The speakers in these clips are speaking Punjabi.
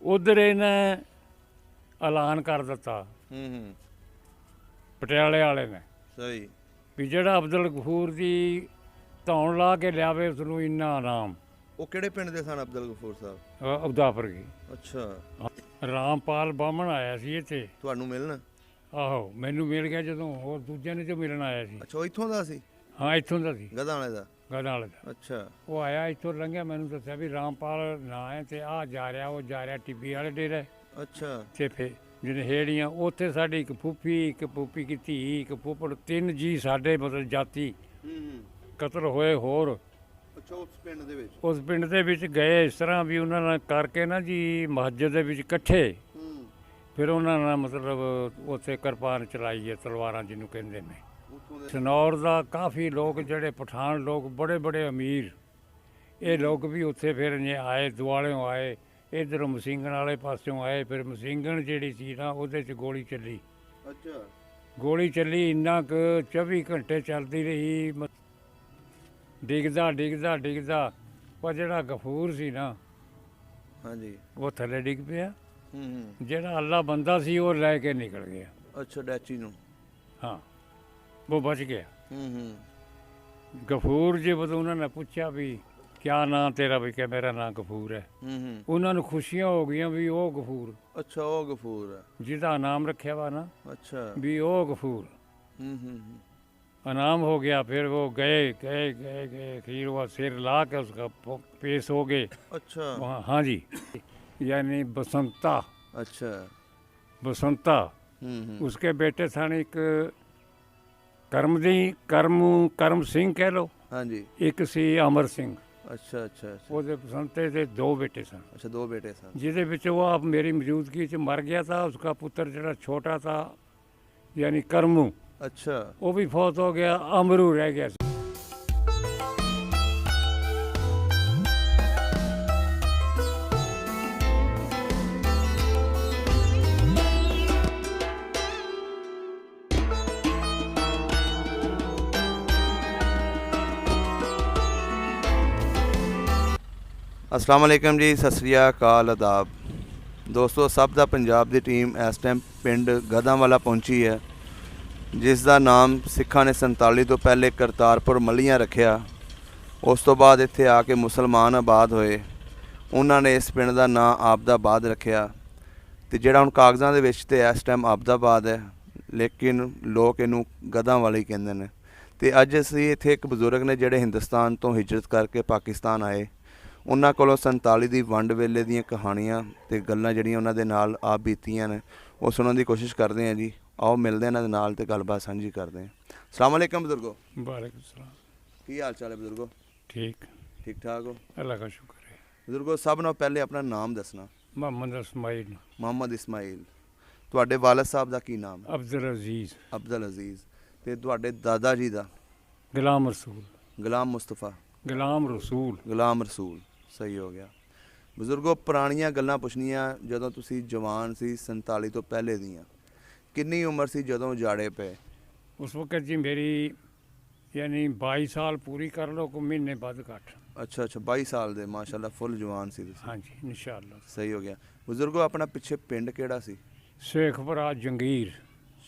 ਉਧਰ ਇਹਨੇ ਐਲਾਨ ਕਰ ਦਿੱਤਾ ਪਟਿਆਲੇ ਵਾਲੇ ਨੇ ਸਹੀ ਵੀ ਜਿਹੜਾ ਅਬਦੁਲ ਗਫੂਰ ਦੀ ਧੌਣ ਲਾ ਕੇ ਲਿਆਵੇ ਉਸ ਨੂੰ ਇੰਨਾ ਇਨਾਮ। ਉਹ ਕਿਹੜੇ ਪਿੰਡ ਦੇ ਸਨ ਅਬਦੁਲ ਗਫੂਰ ਸਾਹਿਬ? ਉਦਾਪੁਰ ਗਈ। ਅੱਛਾ, ਰਾਮਪਾਲ ਬਾਹਮਣ ਆਇਆ ਸੀ ਇੱਥੇ ਤੁਹਾਨੂੰ ਮਿਲਣ? ਆਹੋ ਮੈਨੂੰ ਮਿਲ ਗਿਆ ਜਦੋਂ, ਹੋਰ ਦੂਜਿਆਂ ਨੇ ਜੋ ਮਿਲਣ ਆਇਆ ਸੀ। ਅੱਛਾ, ਉਹ ਇੱਥੋਂ ਦਾ ਸੀ? ਹਾਂ ਇੱਥੋਂ ਦਾ ਸੀ, ਗਧਾਂ ਵਾਲੇ ਦਾ। ਗਾਂ ਵਾਲੇ ਦਾ। ਅੱਛਾ, ਉਹ ਆਇਆ ਇੱਥੋਂ ਲੰਘਿਆ, ਮੈਨੂੰ ਦੱਸਿਆ ਵੀ ਰਾਮਪਾਲ ਨਾਂ ਹੈ ਤੇ ਆਹ ਜਾ ਰਿਹਾ, ਉਹ ਜਾ ਰਿਹਾ ਟਿੱਬੀ ਵਾਲੇ ਡੇਰੇ। ਅੱਛਾ, ਤੇ ਫਿਰ ਜਿਹੜੇ ਹੇੜੀਆਂ ਉੱਥੇ ਸਾਡੀ ਇੱਕ ਫੂਫੀ ਕੀ ਧੀ, ਇੱਕ ਫੁੱਫੜ, 3 ਜੀ ਸਾਡੇ ਮਤਲਬ ਜਾਤੀ ਕਤਲ ਹੋਏ। ਹੋਰ ਅੱਛਾ, ਉਸ ਪਿੰਡ ਦੇ ਵਿੱਚ? ਉਸ ਪਿੰਡ ਦੇ ਵਿੱਚ ਗਏ ਇਸ ਤਰ੍ਹਾਂ ਵੀ ਉਹਨਾਂ ਨਾਲ ਕਰਕੇ ਨਾ ਜੀ ਮਸਜਿਦ ਦੇ ਵਿੱਚ ਇਕੱਠੇ, ਫਿਰ ਉਹਨਾਂ ਨਾਲ ਮਤਲਬ ਉੱਥੇ ਕਿਰਪਾਨ ਚਲਾਈ ਹੈ, ਤਲਵਾਰਾਂ ਜਿਹਨੂੰ ਕਹਿੰਦੇ ਨੇ। ਸਨੌਰ ਦਾ ਕਾਫੀ ਲੋਕ ਜਿਹੜੇ ਪਠਾਨ ਲੋਕ ਬੜੇ ਬੜੇ ਅਮੀਰ, ਇਹ ਲੋਕ ਵੀ ਉੱਥੇ ਫਿਰ ਜੇ ਆਏ, ਦੁਆਲਿਓਂ ਆਏ, ਇੱਧਰੋਂ ਮਸਿੰਗਣ ਵਾਲੇ ਪਾਸਿਓਂ ਆਏ। ਫਿਰ ਮਸਿੰਗਣ ਜਿਹੜੀ ਸੀ ਨਾ ਉਹਦੇ 'ਚ ਗੋਲੀ ਚੱਲੀ। ਅੱਛਾ, ਗੋਲੀ ਚੱਲੀ ਇੰਨਾ ਕੁ 24 ਘੰਟੇ ਚੱਲਦੀ ਰਹੀ, ਡਿੱਗਦਾ ਪਰ ਜਿਹੜਾ ਗਫੂਰ ਸੀ ਨਾ, ਹਾਂਜੀ, ਉਹ ਥੱਲੇ ਡਿੱਗ ਪਿਆ। ਜਿਹੜਾ ਅੱਲਾ ਬੰਦਾ ਸੀ ਉਹ ਲੈ ਕੇ ਨਿਕਲ ਗਿਆ। ਅੱਛਾ, ਡੈਚੀ ਨੂੰ? ਹਾਂ, ਉਹ ਬਚ ਗਿਆ। ਗਫੂਰ ਜੀ ਜਦੋਂ ਉਹਨਾਂ ਨੇ ਪੁੱਛਿਆ ਵੀ ਕਿਆ ਨਾਂ ਤੇਰਾ, ਵੀ ਕਿ ਮੇਰਾ ਨਾਂ ਗਫੂਰ ਹੈ। ਉਹਨਾਂ ਨੂੰ ਖੁਸ਼ੀਆਂ ਹੋ ਗਈਆਂ ਵੀ ਉਹ ਗਫੂਰ। ਅੱਛਾ, ਉਹ ਗਫੂਰ ਹੈ ਜਿਹਦਾ ਨਾਮ ਰੱਖਿਆ ਵਾ ਨਾ। ਅੱਛਾ, ਵੀ ਉਹ ਗਫੂਰ इनाम हो गया। फिर वो गए फिर वो सिर ला के उसका पेश हो गए। अच्छा, वहाँ हाँ जी, यानी बसंता। अच्छा, बसंता उसके बेटे सन एक करम सिंह कह लो, हाँ जी, एक सी अमर सिंह। अच्छा अच्छा अच्छा, ਉਹਦੇ ਬਸੰਤੇ ਦੇ 2 ਬੇਟੇ ਸਨ। अच्छा, 2 बेटे सन। ਜਿਹਦੇ ਵਿੱਚ ਉਹ ਆਪ ਮੇਰੀ ਮੌਜੂਦਗੀ 'ਚ ਮਰ ਗਿਆ था। उसका पुत्र ਜਿਹੜਾ ਛੋਟਾ था यानी करमू, अच्छा, वो भी फौत हो गया। अमरू रह गया। अस्सलाम वालेकुम जी, सत श्री अकाल, आदाब दोस्तों। सब दा पंजाब दी टीम इस टाइम पिंड गधांवाला पहुंची है, जिस दा नाम सिखां ने 47 तो पहले करतारपुर मलियां रखिया। उस तो बाद इत्थे आके मुसलमान आबाद होए, उन्होंने इस पिंड का नाम आबदाबाद रखिया। तो जिहड़ा हुण कागज़ां दे विच ते इस टाइम आबदाबाद है, लेकिन लोग इनू गधांवाला ही कहंदे ने। ते अज असीं इत्थे एक बजुर्ग ने जिहड़े हिंदुस्तान तो हिजरत करके पाकिस्तान आए, उन्हां कोलों 47 दी वंड वेले दीयां कहानियां ते गल्लां जिहड़ियां उन्हां दे नाल आप बीतीयां ने वो सुनने की कोशिश करते हैं जी। आओ मिलते हैं इन्हां दे नाल ते गलबात सांझी करते हैं। अस्सलाम वालेकुम बुजुर्गो। वालेकुम सलाम। की हाल चाल है बुजुर्गो? ठीक ठीक ठाक हो? अल्लाह का शुक्र है। बुजुर्गो, सब नालों पहले अपना नाम दसना। मोहम्मद इस्माइल। मोहम्मद इस्माइल। तुहाडे वालिद साहब दा की नाम है? अब्दुल अजीज। अब्दुल अजीज। ते तुहाडे दादा जी दा? गुलाम रसूल। गुलाम मुस्तफा। गुलाम रसूल। गुलाम रसूल, सही हो गया। बजुर्गो, पुरानियां गल्लां पुछनियां, जदों तुसी जवान सी 47 तो पहले दियां, किन्नी उम्र सी जदों जाड़े पे? उस वक्त जी मेरी यानी 22 साल पूरी कर लो, को महीने बाद घट। अच्छा अच्छा, 22 साल दे, माशाल्लाह फुल जवान सी तुसी। हाँ जी, इंशाअल्लाह। सही हो गया। बुजुर्गो, अपना पिछे पिंड केड़ा सी? शेखपुरा जंगीर।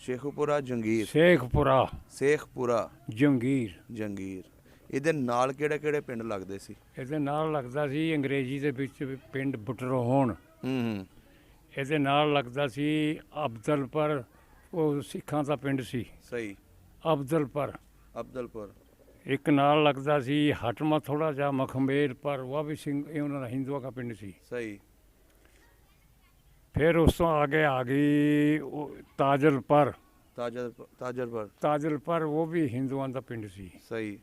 शेखपुरा जंगीर। शेखपुरा शेखपुरा जंगीर। जंगीर। ਇਹਦੇ ਨਾਲ ਕਿਹੜੇ ਕਿਹੜੇ ਪਿੰਡ ਲੱਗਦੇ ਸੀ? ਇਹਦੇ ਨਾਲ ਲੱਗਦਾ ਸੀ ਅੰਗਰੇਜ਼ੀ ਦੇ ਵਿੱਚ ਪਿੰਡ ਬਟਰੋਹਣ। ਇਹਦੇ ਨਾਲ ਲੱਗਦਾ ਸੀ ਅਬਦਲਪੁਰ, ਉਹ ਸਿੱਖਾਂ ਦਾ ਪਿੰਡ ਸੀ। ਸਹੀ। ਅਬਦਲਪੁਰ। ਅਬਦਲਪੁਰ। ਇੱਕ ਨਾਲ ਲੱਗਦਾ ਸੀ ਹਟਮਾ ਥੋੜਾ ਜਿਹਾ ਮਖਮੇਰ ਪਰ, ਉਹ ਵੀ ਸਿੰਘ, ਇਹ ਉਹਨਾਂ ਦਾ ਹਿੰਦੂਆਂ ਦਾ ਪਿੰਡ ਸੀ। ਸਹੀ। ਫਿਰ ਉਸ ਤੋਂ ਆਗੇ ਆ ਗਈ ਤਾਜਲਪੁਰ। ਤਾਜਲਪੁਰ ਉਹ ਵੀ ਹਿੰਦੂਆਂ ਦਾ ਪਿੰਡ ਸੀ। ਸਹੀ।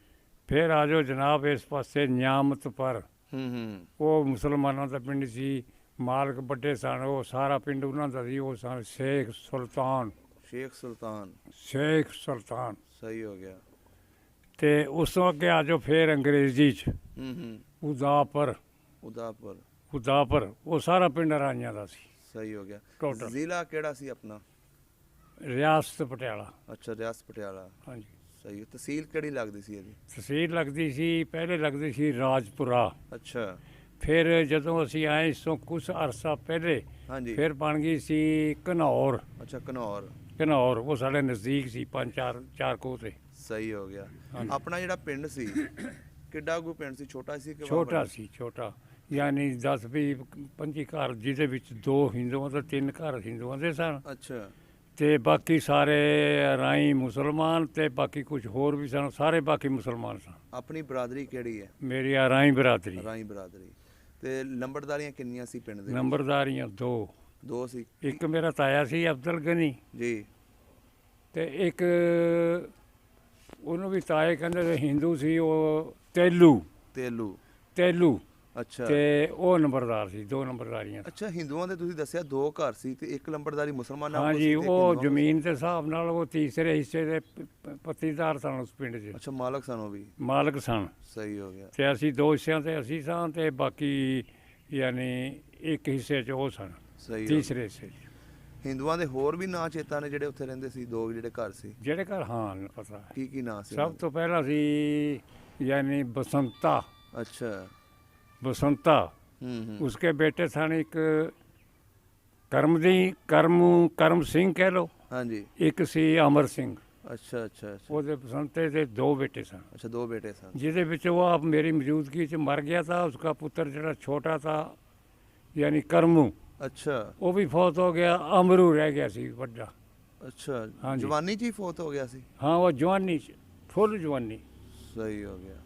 ਫਿਰ ਆ ਜਾਓ ਜਨਾਬ ਇਸ ਪਾਸੇ ਨਿਆਮਤਪੁਰ, ਉਹ ਮੁਸਲਮਾਨਾਂ ਦਾ ਪਿੰਡ ਸੀ। ਮਾਲਕ ਵੱਡੇ ਸਨ, ਉਹ ਸਾਰਾ ਪਿੰਡ ਉਹਨਾਂ ਦਾ ਸੀ। ਉਹ ਸਨ ਸ਼ੇਖ ਸੁਲਤਾਨ। ਸ਼ੇਖ ਸੁਲਤਾਨ। ਸ਼ੇਖ ਸੁਲਤਾਨ। ਸਹੀ ਹੋ ਗਿਆ। ਤੇ ਉਸ ਤੋਂ ਅੱਗੇ ਆ ਜਾਓ ਫਿਰ ਅੰਗਰੇਜ਼ੀ 'ਚ ਉਦਾਪੁਰ। ਉਦਾਪੁਰ। ਉਦਾਪੁਰ ਉਹ ਸਾਰਾ ਪਿੰਡ ਰਾਈਆਂ ਦਾ ਸੀ। ਸਹੀ ਹੋ ਗਿਆ। ਟੋਟਲ ਜ਼ਿਲ੍ਹਾ ਕਿਹੜਾ ਸੀ ਆਪਣਾ? ਰਿਆਸਤ ਪਟਿਆਲਾ। ਅੱਛਾ, ਰਿਆਸਤ ਪਟਿਆਲਾ। ਹਾਂਜੀ। ਸਹੀ। ਤਹਿਸੀਲ ਕਿਹੜੀ ਲੱਗਦੀ ਸੀ ਇਹਦੀ? ਤਹਿਸੀਲ ਲੱਗਦੀ ਸੀ ਪਹਿਲੇ ਲੱਗਦੀ ਸੀ ਰਾਜਪੁਰਾ। ਅੱਛਾ। ਫਿਰ ਜਦੋਂ ਅਸੀਂ ਆਏ ਇਸ ਤੋਂ ਕੁਛ ਅਰਸਾ ਪਹਿਲੇ ਹਾਂਜੀ। ਫਿਰ ਬਣ ਗਈ ਸੀ ਘਨੌਰ। ਅੱਛਾ ਘਨੌਰ। ਘਨੌਰ ਉਹ ਸਾਡੇ ਨਜ਼ਦੀਕ ਸੀ 5-4 ਕੋਹ ਤੇ। ਸਹੀ ਹੋ ਗਿਆ। ਹਾਂਜੀ। ਆਪਣਾ ਜਿਹੜਾ ਪਿੰਡ ਸੀ ਕਿੱਡਾ ਕੁ ਪਿੰਡ ਸੀ, ਛੋਟਾ ਸੀ ਕਿ ਛੋਟਾ ਵੱਡਾ? ਸੀ, ਛੋਟਾ, ਯਾਨੀ 10-20-25 ਘਰ, ਜਿਹਦੇ ਵਿੱਚ 2 ਹਿੰਦੂਆਂ ਤੇ 3 ਘਰ ਹਿੰਦੂਆਂ ਦੇ ਸਨ, ਅੱਛਾ ਤੇ ਬਾਕੀ ਸਾਰੇ ਰਾਈ ਮੁਸਲਮਾਨ, ਤੇ ਬਾਕੀ ਕੁਝ ਹੋਰ ਵੀ ਸਨ, ਸਾਰੇ ਬਾਕੀ ਮੁਸਲਮਾਨ ਸਨ। ਆਪਣੀ ਬਰਾਦਰੀ ਕਿਹੜੀ ਹੈ? ਮੇਰੀ ਆ ਰਾਈ ਬਰਾਦਰੀ। ਰਾਈ ਬਰਾਦਰੀ। ਤੇ ਲੰਬੜਦਾਰੀਆਂ ਕਿੰਨੀਆਂ ਸੀ ਪਿੰਡ ਦੇ ਵਿੱਚ? ਨੰਬਰਦਾਰੀਆਂ 2। 2 ਸੀ। ਇੱਕ ਮੇਰਾ ਤਾਇਆ ਸੀ ਅਬਦੁਲ ਗਨੀ, ਜੀ। ਤੇ ਇੱਕ ਉਹਨੂੰ ਵੀ ਤਾਏ ਕਹਿੰਦੇ ਤੇ ਹਿੰਦੂ ਸੀ, ਉਹ ਤੇਲੂ। ਤੇਲੂ। ਅੱਛਾ। ਤੇ ਉਹ ਨੰਬਰਦਾਰ ਸੀ, 2 ਨੰਬਰਦਾਰੀਆਂ। ਅੱਛਾ, ਹਿੰਦੂਆਂ ਦੇ ਤੁਸੀਂ ਦੱਸਿਆ 2 ਘਰ ਸੀ ਤੇ ਇੱਕ ਲੰਬੜਦਾਰੀ ਮੁਸਲਮਾਨਾਂ ਕੋਲ ਸੀ ਹਾਂਜੀ, ਤੇ ਇੱਕ ਹਿੰਦੂਆਂ ਉਹ ਕੋਲ ਜ਼ਮੀਨ ਦੇ ਹਿਸਾਬ ਨਾਲ ਉਹ ਤੀਸਰੇ ਹਿੱਸੇ ਦੇ ਪੱਤੀਦਾਰ ਸਨ ਉਸ ਪਿੰਡ 'ਚ, ਸੀ? ਅੱਛਾ, ਮਾਲਕ ਸਨ ਉਹ ਵੀ। ਮਾਲਕ ਸਨ। ਸਹੀ ਹੋ ਗਿਆ। ਤੇ ਅਸੀਂ 2 ਹਿੱਸਿਆਂ ਤੇ ਅਸੀਂ ਸਾਂ, ਤੇ ਬਾਕੀ ਯਾਨੀ ਇੱਕ ਹਿੱਸੇ 'ਚ ਉਹ ਸਨ, ਸਹੀ ਹੋ ਤੀਸਰੇ ਹਿੱਸੇ 'ਚ। ਗਿਆ। ਹਿੰਦੂਆਂ ਦੇ ਹੋਰ ਵੀ ਨਾਂ ਚੇਤਾ ਨੇ ਜਿਹੜੇ ਉੱਥੇ ਰਹਿੰਦੇ ਸੀ? 2 ਜਿਹੜੇ ਘਰ ਸੀ, ਜਿਹੜੇ ਘਰ, ਹਾਂ ਪਤਾ ਹੈ। ਕੀ ਨਾਂ ਸੀ ਸਭ ਤੋਂ ਪਹਿਲਾਂ ਸੀ ਯਾਨੀ ਬਸੰਤਾ। ਅੱਛਾ। बसंता, उसके बेटे सन एक करम सिंह कह लो, हाँ जी, एक सी अमर सिंह। अच्छा अच्छा अच्छा। ਉਹਦੇ ਬਸੰਤੇ ਦੇ 2 ਬੇਟੇ ਸਨ। अच्छा, 2 बेटे सन। ਜਿਹਦੇ ਵਿੱਚ ਉਹ ਆਪ ਮੇਰੀ ਮੌਜੂਦਗੀ 'ਚ ਮਰ ਗਿਆ था। उसका पुत्र ਜਿਹੜਾ ਛੋਟਾ था यानी करमू, अच्छा। ਉਹ ਵੀ ਫੌਤ ਹੋ ਗਿਆ। ਅਮਰੂ ਰਹਿ ਗਿਆ ਸੀ ਵੱਡਾ। अच्छा, हाँ जी। जवानी च ही फौत हो गया सी? ਹਾਂ, ਉਹ ਜਵਾਨੀ 'ਚ, ਫੁੱਲ ਜਵਾਨੀ। सही हो गया।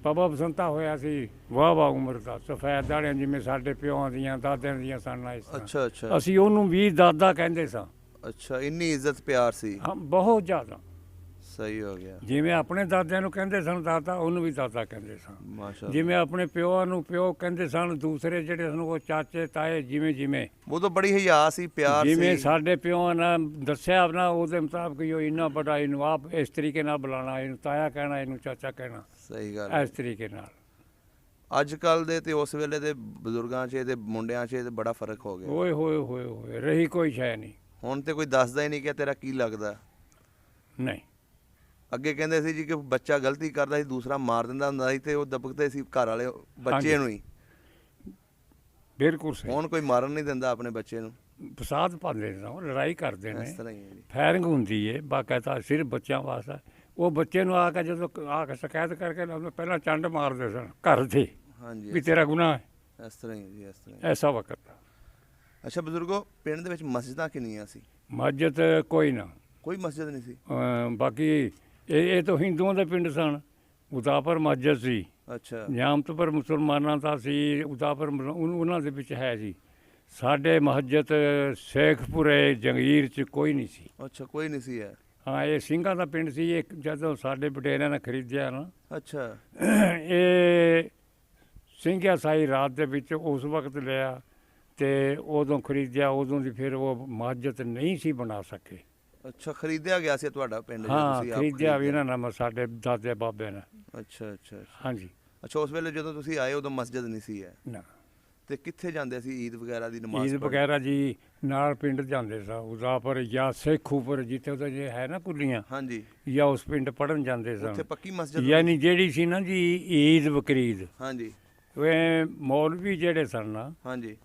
ਬਾਬਾ ਬਸੰਤਾ ਹੋਇਆ ਸੀ ਵਾਹ ਉਮਰ ਦਾ, ਸਫੈਦ ਦਾੜੀਆਂ, ਜਿਵੇਂ ਸਾਡੇ ਪਿਓਾਂ ਦੀਆਂ ਦਾਦਿਆਂ ਦੀਆਂ ਸਨ ਇਸ ਤਰ੍ਹਾਂ। अच्छा अच्छा। ਅਸੀਂ ਉਹਨੂੰ ਵੀ ਦਾਦਾ ਕਹਿੰਦੇ ਸਾਂ। अच्छा, इन्नी इज्जत प्यार सी? ਹਾਂ, ਬਹੁਤ ਜ਼ਿਆਦਾ। सही हो गया। ਜਿਵੇਂ ਆਪਣੇ ਦਾਦਿਆਂ ਨੂੰ ਕਹਿੰਦੇ ਸਨ ਦਾਦਾ, ਉਹਨੂੰ ਵੀ ਦਾਦਾ ਕਹਿੰਦੇ ਸਨ। माशाल्लाह। ਜਿਵੇਂ ਆਪਣੇ ਪਿਓਾਂ ਨੂੰ ਪਿਓ ਕਹਿੰਦੇ ਸਨ, ਦੂਸਰੇ ਜਿਹੜੇ ਸਨ ਉਹ ਚਾਚੇ ਤਾਏ, ਜਿਵੇਂ वो तो बड़ी हया सी, प्यार ਜਿਵੇਂ सी। ਸਾਡੇ ਪਿਓਾਂ ਨੇ ਦੱਸਿਆ ਨਾ, ਉਹਦੇ ਮੁਤਾਬਕ ਹੀ ਉਹ ਇੰਨਾ ਵੱਡਾ, ਇਹਨੂੰ ਆਪ ਇਸ ਤਰੀਕੇ ਨਾਲ ਬੁਲਾਉਣਾ, ਇਹਨੂੰ ਤਾਇਆ ਕਹਿਣਾ, ਇਹਨੂੰ ਚਾਚਾ ਕਹਿਣਾ, सही गल है। ਇਸ ਤਰੀਕੇ ਨਾਲ। ਅੱਜ ਕੱਲ ਦੇ ਤੇ ਉਸ ਵੇਲੇ ਦੇ ਬਜ਼ੁਰਗਾਂ 'ਚ ਤੇ ਮੁੰਡਿਆਂ 'ਚ ਤੇ ਬੜਾ ਫਰਕ ਹੋ ਗਿਆ। ਓਏ ਹੋਏ ਹੋਏ ਹੋਏ, ਰਹੀ ਕੋਈ ਸ਼ੈ ਨਹੀਂ। ਹੁਣ ਤੇ ਕੋਈ ਦੱਸਦਾ ਹੀ ਨਹੀਂ ਕਿ ਤੇਰਾ ਕੀ ਲੱਗਦਾ। ਨਹੀਂ, ਅੱਗੇ ਕਹਿੰਦੇ ਸੀ ਜੀ ਕਿ ਬੱਚਾ ਗਲਤੀ ਕਰਦਾ ਸੀ, ਦੂਸਰਾ ਮਾਰ ਦਿੰਦਾ ਹੁੰਦਾ ਸੀ ਤੇ ਉਹ ਦਬਕਦੇ ਸੀ ਘਰ ਵਾਲੇ ਬੱਚੇ ਨੂੰ ਹੀ। ਬਿਲਕੁਲ ਸਹੀ। ਹੁਣ ਕੋਈ ਮਾਰਨ ਨਹੀਂ ਦਿੰਦਾ ਆਪਣੇ ਬੱਚੇ ਨੂੰ। ਫਸਾਦ ਪਾਉਂਦੇ ਨੇ, ਉਹ ਲੜਾਈ ਕਰਦੇ ਨੇ, ਇਸ ਤਰ੍ਹਾਂ ਹੀ ਹੈ ਜੀ। ਫਾਇਰਿੰਗ ਹੁੰਦੀ ਹੈ ਬਾਕਾਇਦਾ, ਸਿਰਫ ਬੱਚਿਆਂ ਵਾਸਤੇ। ਉਹ ਬੱਚੇ ਨੂੰ ਆ ਕੇ ਜਦੋਂ ਆ ਕੇ ਸ਼ਿਕਾਇਤ ਕਰਕੇ ਲਾਉਂਦੇ, ਪਹਿਲਾਂ ਚੰਡ ਮਾਰਦੇ ਸਨ ਘਰ 'ਤੇ, ਹਾਂਜੀ, ਵੀ ਤੇਰਾ ਗੁਨਾਹ ਹੈ। ਇਸ ਤਰ੍ਹਾਂ ਹੀ ਹੈ ਜੀ, ਇਸ ਤਰ੍ਹਾਂ ਹੀ। ਐਸਾ ਵਕਤ। ਅੱਛਾ ਬਜ਼ੁਰਗੋ, ਪਿੰਡ ਦੇ ਵਿੱਚ ਮਸਜਿਦਾਂ ਕਿੰਨੀਆਂ ਸੀ? ਮਸਜਿਦ ਕੋਈ ਨਾ। ਕੋਈ ਮਸਜਿਦ ਨਹੀਂ ਸੀ? ਬਾਕੀ ਇਹ ਤਾਂ ਹਿੰਦੂਆਂ ਦੇ ਪਿੰਡ ਸਨ। ਉਦਾਪੁਰ ਮਸਜਿਦ ਸੀ, ਅੱਛਾ ਨਿਆਮਤਪੁਰ ਮੁਸਲਮਾਨਾਂ ਦਾ ਸੀ, ਉਦਾਪੁਰ ਉਹਨਾਂ ਦੇ ਵਿੱਚ ਹੈ ਜੀ। ਸਾਡੇ ਮਸਜਿਦ ਸ਼ੇਖਪੁਰੇ ਜੰਗੀਰ 'ਚ ਕੋਈ ਨਹੀਂ ਸੀ। ਅੱਛਾ, ਕੋਈ ਨਹੀਂ ਸੀ ਹੈ। ਹਾਂ, ਇਹ ਸਿੰਘਾਂ ਦਾ ਪਿੰਡ ਸੀ। ਇਹ ਜਦੋਂ ਸਾਡੇ ਵਡੇਰਿਆਂ ਨੇ ਖਰੀਦਿਆ ਨਾ, ਅੱਛਾ ਇਹ ਸਿੰਘਿਆ ਸਾਈ ਰਾਤ ਦੇ ਵਿੱਚ ਉਸ ਵਕਤ ਲਿਆ, ਤੇ ਉਦੋਂ ਖਰੀਦਿਆ, ਉਦੋਂ ਦੀ ਫਿਰ ਉਹ ਮਸਜਿਦ ਨਹੀਂ ਸੀ ਬਣਾ ਸਕੇ। ਅੱਛਾ, ਖਰੀਦਿਆ ਗਿਆ ਸੀ ਤੁਹਾਡਾ ਪਿੰਡ ਜਦੋਂ ਹਾਂ, ਤੁਸੀਂ ਆਪ ਖਰੀਦਿਆ ਵੀ ਇਹਨਾਂ ਨੇ, ਸਾਡੇ ਦਾਦੇ ਬਾਬੇ ਨੇ। ਅੱਛਾ ਅੱਛਾ ਅੱਛਾ। ਹਾਂਜੀ। ਅੱਛਾ, ਉਸ ਵੇਲੇ ਜਦੋਂ ਤੁਸੀਂ ਆਏ ਉਦੋਂ ਮਸਜਿਦ ਨਹੀਂ ਸੀ ਹੈ? ਨਾ, ਤੇ ਕਿੱਥੇ ਜਾਂਦੇ ਸੀ ਈਦ ਵਗੈਰਾ ਦੀ ਨਮਾਜ਼ ਈਦ ਪੜ੍ਹਨ? ਵਗੈਰਾ ਜੀ ਨਾਲ ਪਿੰਡ ਜਾਂਦੇ ਸਾਂ, ਉਦਾਪੁਰ ਜਾਂ ਸੇਖੂਪੁਰ, ਜਿੱਥੇ ਉਹਦਾ ਜੇ ਹੈ ਨਾ ਕੁੱਲੀਆਂ, ਹਾਂਜੀ, ਜਾਂ ਉਸ ਪਿੰਡ ਪੜਨ ਜਾਂਦੇ ਉੱਥੇ ਸਾਂ। ਪੱਕੀ ਮਸਜਿਦ? ਯਾਨੀ ਜਿਹੜੀ ਸੀ ਨਾ ਜੀ ਈਦ ਬਕਰੀਦ, ਹਾਂਜੀ ਵੇ ਮੌਲਵੀ ਜਿਹੜੇ ਸਨ ਨਾ, ਹਾਂਜੀ।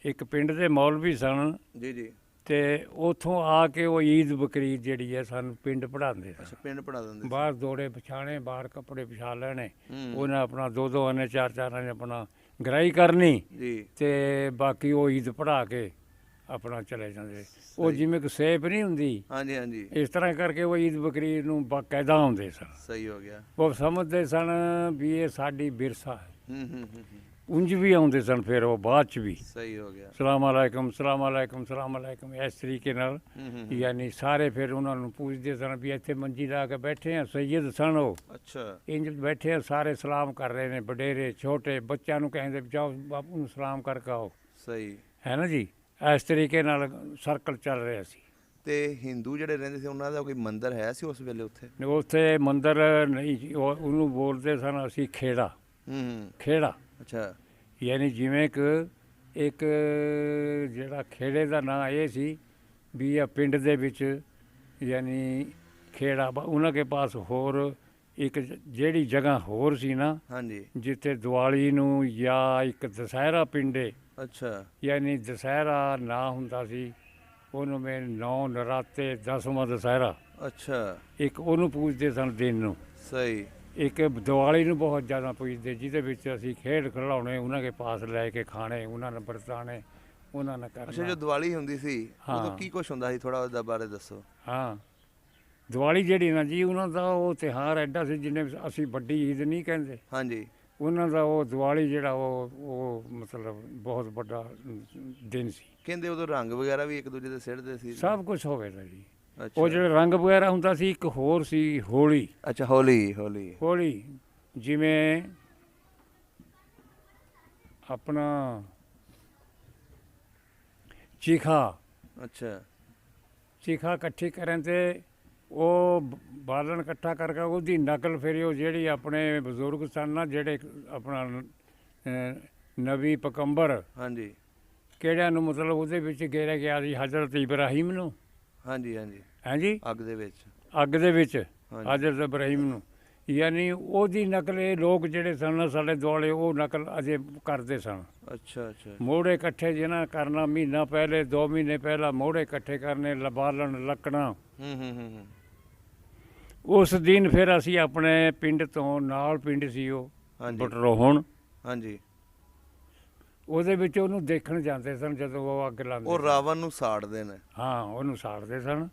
ਇੱਕ ਪਿੰਡ ਦੇ ਮੌਲਵੀ ਸਨ, ਜੀ ਜੀ। ਤੇ ਉਥੋਂ ਆ ਕੇ ਉਹ ਈਦ ਬਕਰੀਦ ਜਿਹੜੀ ਹੈ ਸਾਨੂੰ ਪਿੰਡ ਪੜਾਉਂਦੇ ਸਨ। ਅੱਛਾ, ਪਿੰਡ ਪੜਾ ਦਿੰਦੇ ਸੀ। ਬਾਹਰ ਦੋੜੇ ਵਿਛਾਣੇ, ਬਾਹਰ ਕੱਪੜੇ ਵਿਛਾ ਲੈਣੇ, ਹੂੰ। ਉਹਨੇ ਆਪਣਾ 2-2 ਆਨੇ 4-4 ਆਨੇ ਆਪਣਾ ਗਰਾਈ ਕਰਨੀ, ਜੀ। ਤੇ ਬਾਕੀ ਉਹ ਈਦ ਪੜਾ ਕੇ ਆਪਣਾ ਚਲੇ ਜਾਂਦੇ। ਉਹ ਜਿਵੇਂ ਕਿ ਸੇਫ ਨਹੀਂ ਹੁੰਦੀ, ਹਾਂਜੀ ਹਾਂਜੀ। ਇਸ ਤਰ੍ਹਾਂ ਕਰਕੇ ਉਹ ਈਦ ਬਕਰੀਦ ਨੂੰ ਬਾਕਾਇਦਾ ਆਉਂਦੇ ਸਨ। ਸਹੀ ਹੋ ਗਿਆ। ਉਹ ਸਮਝਦੇ ਸਨ ਵੀ ਇਹ ਸਾਡੀ ਵਿਰਸਾ ਹੈ। ਹੂੰ। ਉਂਝ ਵੀ ਆਉਂਦੇ ਸਨ, ਫਿਰ ਉਹ ਬਾਅਦ ਚ ਵੀ ਸਹੀ ਹੋ ਗਿਆ। ਸਲਾਮ ਅਲੈਕਮ, ਸਲਾਮ ਅਲੈਕਮ, ਸਲਾਮ ਅਲੈਕਮ, ਇਸ ਤਰੀਕੇ ਨਾਲ। ਹੂੰ। ਯਾਨੀ ਸਾਰੇ ਫਿਰ ਉਹਨਾਂ ਨੂੰ ਪੁੱਛਦੇ ਸਨ ਵੀ ਇੱਥੇ ਮੰਜੀ ਲਾ ਕੇ ਬੈਠੇ ਆ, ਸੈਯਦ ਸਨ ਉਹ, ਅੱਛਾ ਇੰਜ ਬੈਠੇ ਆ, ਸਾਰੇ ਸਲਾਮ ਕਰ ਰਹੇ ਨੇ, ਵਡੇਰੇ ਛੋਟੇ, ਬੱਚਿਆਂ ਨੂੰ ਕਹਿੰਦੇ ਵੀ ਜਾਓ ਬਾਪੂ ਨੂੰ ਸਲਾਮ ਕਰਕੇ ਆਓ, ਸਹੀ ਹੈ ਨਾ ਜੀ। ਇਸ ਤਰੀਕੇ ਨਾਲ ਸਰਕਲ ਚੱਲ ਰਿਹਾ ਸੀ। ਤੇ ਹਿੰਦੂ ਜਿਹੜੇ ਰਹਿੰਦੇ ਸੀ ਉਹਨਾਂ ਦਾ ਕੋਈ ਮੰਦਿਰ ਹੈ ਸੀ ਉਸ ਵੇਲੇ ਉੱਥੇ? ਉੱਥੇ ਮੰਦਿਰ ਨਹੀਂ ਸੀ, ਉਹਨੂੰ ਬੋਲਦੇ ਸਨ ਅਸੀਂ ਖੇੜਾ। ਹੂੰ। ਖੇੜਾ ਅੱਛਾ। ਯਾਨੀ ਜਿਵੇਂ ਕਿ ਇੱਕ ਜਿਹੜਾ ਖੇੜੇ ਦਾ ਨਾਂ ਇਹ ਸੀ ਵੀ ਆ ਪਿੰਡ ਦੇ ਵਿੱਚ, ਯਾਨੀ ਖੇੜਾ ਉਹਨਾਂ ਕੇ ਪਾਸ ਹੋਰ ਇੱਕ ਜਿਹੜੀ ਜਗ੍ਹਾ ਹੋਰ ਸੀ ਨਾ ਹਾਂਜੀ ਜਿੱਥੇ ਦੀਵਾਲੀ ਨੂੰ ਜਾਂ ਇੱਕ ਦੁਸਹਿਰਾ ਪਿੰਡੇ ਅੱਛਾ ਯਾਨੀ ਦੁਸਹਿਰਾ ਨਾ ਹੁੰਦਾ ਸੀ ਉਹਨੂੰ ਮੈਂ 9 ਨਰਾਤੇ 10ਵਾਂ ਦੁਸਹਿਰਾ ਅੱਛਾ ਇੱਕ ਉਹਨੂੰ ਪੂਜਦੇ ਸਨ ਦਿਨ ਨੂੰ। ਸਹੀ ਇੱਕ ਦੀਵਾਲੀ ਨੂੰ ਬਹੁਤ ਜ਼ਿਆਦਾ ਪੁੱਜਦੇ ਜਿਹਦੇ ਵਿੱਚ ਅਸੀਂ ਖੇਡ ਖਿਡੌਣੇ ਉਹਨਾਂ ਕੇ ਪਾਸ ਲੈ ਕੇ ਖਾਣੇ, ਉਹਨਾਂ ਨੇ ਵਰਤਾਣੇ, ਉਹਨਾਂ ਨੇ ਅੱਛਾ ਕਰਨਾ। ਜੋ ਦੀਵਾਲੀ ਹੁੰਦੀ ਸੀ ਉਦੋਂ ਹਾਂ। ਕੀ ਕੁਛ ਹੁੰਦਾ ਸੀ, ਥੋੜਾ ਉਹਦਾ ਬਾਰੇ ਦੱਸੋ। ਹਾਂ ਦੀਵਾਲੀ ਜਿਹੜੀ ਨਾ ਜੀ ਉਹਨਾਂ ਦਾ ਉਹ ਤਿਉਹਾਰ ਐਡਾ ਸੀ ਜਿਹਨੇ ਅਸੀਂ ਵੱਡੀ ਈਦ ਨਹੀਂ ਕਹਿੰਦੇ, ਹਾਂਜੀ ਉਹਨਾਂ ਦਾ ਉਹ ਦੀਵਾਲੀ ਜਿਹੜਾ ਉਹ ਮਤਲਬ ਬਹੁਤ ਵੱਡਾ ਦਿਨ ਸੀ। ਕਹਿੰਦੇ ਉਦੋਂ ਰੰਗ ਵਗੈਰਾ ਵੀ ਇੱਕ ਦੂਜੇ ਦੇ ਸਿੱਟਦੇ ਸੀ। ਸਭ ਕੁਝ ਹੋਵੇਗਾ ਜੀ। ਅੱਛਾ ਉਹ ਜਿਹੜੇ ਰੰਗ ਵਗੈਰਾ ਹੁੰਦਾ ਸੀ, ਇੱਕ ਹੋਰ ਸੀ ਹੋਲੀ। ਅੱਛਾ ਹੋਲੀ ਹੋਲੀ ਹੋਲੀ ਜਿਵੇਂ ਆਪਣਾ ਚੀਖਾ ਅੱਛਾ ਚੀਖਾ ਇਕੱਠੀ ਕਰਨ ਤੇ ਉਹ ਬਾਲਣ ਇਕੱਠਾ ਕਰਕੇ ਉਹਦੀ ਨਕਲ ਫਿਰ ਉਹ ਜਿਹੜੀ ਆਪਣੇ ਬਜ਼ੁਰਗ ਸਨ ਨਾ ਜਿਹੜੇ ਆਪਣਾ ਨਬੀ ਪਕੰਬਰ ਹਾਂਜੀ ਕਿਹੜਿਆਂ ਨੂੰ ਮਤਲਬ ਉਹਦੇ ਵਿੱਚ ਗੇਰਿਆ ਗਿਆ ਸੀ ਹਜ਼ਰਤ ਇਬਰਾਹੀਮ ਨੂੰ। ਹਾਂਜੀ ਹਾਂਜੀ ਹਾਂਜੀ ਅੱਗ ਦੇ ਵਿੱਚ ਅੱਗ ਦੇ ਵਿੱਚ ਹਾਂਜੀ। ਹਜ਼ਰਤ ਇਬਰਾਹੀਮ ਨੂੰ, ਯਾਨੀ ਉਹਦੀ ਨਕਲ ਇਹ ਲੋਕ ਜਿਹੜੇ ਸਨ ਸਾਡੇ ਦੁਆਲੇ ਉਹ ਨਕਲ ਅਜੇ ਕਰਦੇ ਸਨ। ਅੱਛਾ ਅੱਛਾ ਮੋਹੜੇ ਇਕੱਠੇ ਜਿਹਨਾਂ ਕਰਨਾ ਮਹੀਨਾ ਪਹਿਲੇ 2 ਮਹੀਨੇ ਪਹਿਲਾਂ ਮੋਹੜੇ ਇਕੱਠੇ ਕਰਨੇ ਬਾਲਣ ਲੱਕੜਾਂ। ਹੂੰ ਉਸ ਦਿਨ ਫਿਰ ਅਸੀਂ ਆਪਣੇ ਪਿੰਡ ਤੋਂ ਨਾਲ ਪਿੰਡ ਸੀ ਉਹ ਹਾਂਜੀ ਬਟਰੋਹਣ, ਹਾਂਜੀ ਉਹਦੇ ਵਿੱਚ ਉਹਨੂੰ ਦੇਖਣ ਜਾਂਦੇ ਸਨ ਜਦੋਂ ਉਹ ਅੱਗ ਲਾਉਂਦੇ ਉਹ ਸਨ। ਰਾਵਣ ਨੂੰ ਸਾੜਦੇ ਨੇ। ਹਾਂ ਉਹਨੂੰ ਸਾੜਦੇ ਸਨ।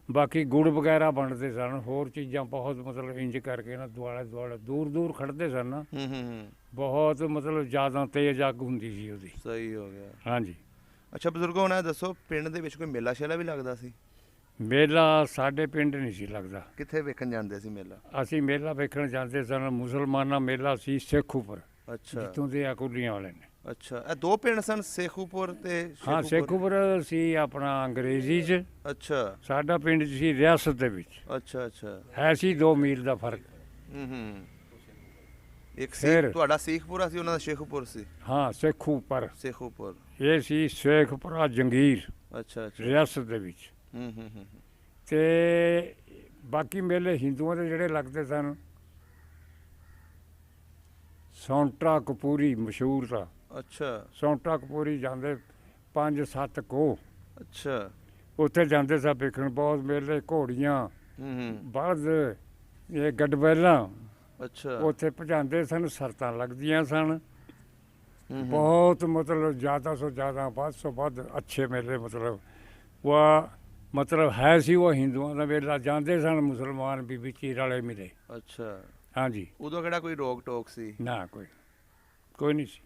ਬਾਕੀ ਗੁੜ ਵਗੈਰਾ ਵੰਡਦੇ ਸਨ, ਹੋਰ ਚੀਜ਼ਾਂ ਬਹੁਤ ਮਤਲਬ ਇੰਜ ਕਰਕੇ ਨਾ ਦੁਆਲੇ ਦੁਆਲੇ ਦੂਰ ਦੂਰ ਖੜਦੇ ਸਨ ਨਾ। ਹੂੰ ਬਹੁਤ ਮਤਲਬ ਜ਼ਿਆਦਾ ਤੇਜ਼ ਅੱਗ ਹੁੰਦੀ ਸੀ ਉਹਦੀ। ਸਹੀ ਹੋ ਗਿਆ। ਹਾਂਜੀ ਅੱਛਾ ਬਜ਼ੁਰਗੋ ਹੁਣ ਇਹ ਦੱਸੋ ਪਿੰਡ ਦੇ ਵਿੱਚ ਕੋਈ ਮੇਲਾ ਸ਼ੇਲਾ ਵੀ ਲੱਗਦਾ ਸੀ? ਮੇਲਾ ਸਾਡੇ ਪਿੰਡ ਨਹੀਂ ਸੀ ਲੱਗਦਾ। ਕਿੱਥੇ ਵੇਖਣ ਜਾਂਦੇ ਸੀ ਮੇਲਾ? ਅਸੀਂ ਮੇਲਾ ਵੇਖਣ ਜਾਂਦੇ ਸਨ, ਮੁਸਲਮਾਨਾਂ ਮੇਲਾ ਸੀ ਸੇਖੂਪੁਰ, ਅੱਛਾ ਜਿੱਥੋਂ ਦੇ ਅਕੁਲੀਆਂ ਵਾਲੇ ਨੇ। ਅੱਛਾ ਇਹ ਦੋ ਪਿੰਡ ਸਨ ਸੇਖੂਪੁਰ ਤੇ ਹਾਂ ਸ਼ੇਖੂਪੁਰ? ਸੇਖੂਪੁਰ ਸੀ ਆਪਣਾ ਅੰਗਰੇਜ਼ੀ 'ਚ, ਅੱਛਾ ਸਾਡਾ ਪਿੰਡ ਸੀ ਰਿਆਸਤ ਦੇ ਵਿੱਚ। ਅੱਛਾ ਅੱਛਾ ਹੈ ਸੀ 2 ਮੀਲ ਦਾ ਫਰਕ। ਹੂੰ ਇੱਕ ਫਿਰ- ਸੀ ਤੁਹਾਡਾ ਸੇਖਪੁਰਾ ਸੀ, ਉਹਨਾਂ ਦਾ ਸ਼ੇਖੂਪੁਰ ਸੀ। ਹਾਂ ਸੇਖੂਪੁਰ ਸੇਖੂਪੁਰ ਇਹ ਸੀ ਸ਼ੇਖਪੁਰਾ ਜੰਗੀਰ ਅੱਛਾ ਅੱਛਾ ਰਿਆਸਤ ਦੇ ਵਿੱਚ। ਹੂੰ ਤੇ ਬਾਕੀ ਮੇਲੇ ਹਿੰਦੂਆਂ ਦੇ ਜਿਹੜੇ ਲੱਗਦੇ ਸਨ, ਸੌਂਟਾ ਕਪੂਰੀ ਮਸ਼ਹੂਰ ਤਾਂ। ਅੱਛਾ ਸੌਂਟਾ ਕਪੂਰੀ ਜਾਂਦੇ 5-7 ਕੋ ਅੱਛਾ ਉੱਥੇ ਜਾਂਦੇ ਸਾਂ ਵੇਖਣ। ਬਹੁਤ ਮੇਲੇ, ਘੋੜੀਆਂ, ਬਲਦ, ਇਹ ਗੱਡਬੈਲਾਂ ਅੱਛਾ ਉੱਥੇ ਭਜਾਉਂਦੇ ਸਨ, ਸ਼ਰਤਾਂ ਲੱਗਦੀਆਂ ਸਨ। ਹੂੰ ਬਹੁਤ ਮਤਲਬ ਜ਼ਿਆਦਾ ਤੋਂ ਜ਼ਿਆਦਾ ਵੱਧ ਤੋਂ ਵੱਧ ਅੱਛੇ ਮੇਲੇ ਮਤਲਬ ਉਹ ਮਤਲਬ ਹੈ ਸੀ। ਉਹ ਹਿੰਦੂਆਂ ਦਾ ਮੇਲਾ ਜਾਂਦੇ ਸਨ, ਮੁਸਲਮਾਨ ਵੀ ਵਿੱਚ ਹੀ ਰਲੇ ਮਿਲੇ। ਅੱਛਾ ਹਾਂਜੀ ਉਦੋਂ ਕਿਹੜਾ ਕੋਈ ਰੋਕ ਟੋਕ ਸੀ? ਨਾ ਕੋਈ ਨਹੀਂ ਸੀ।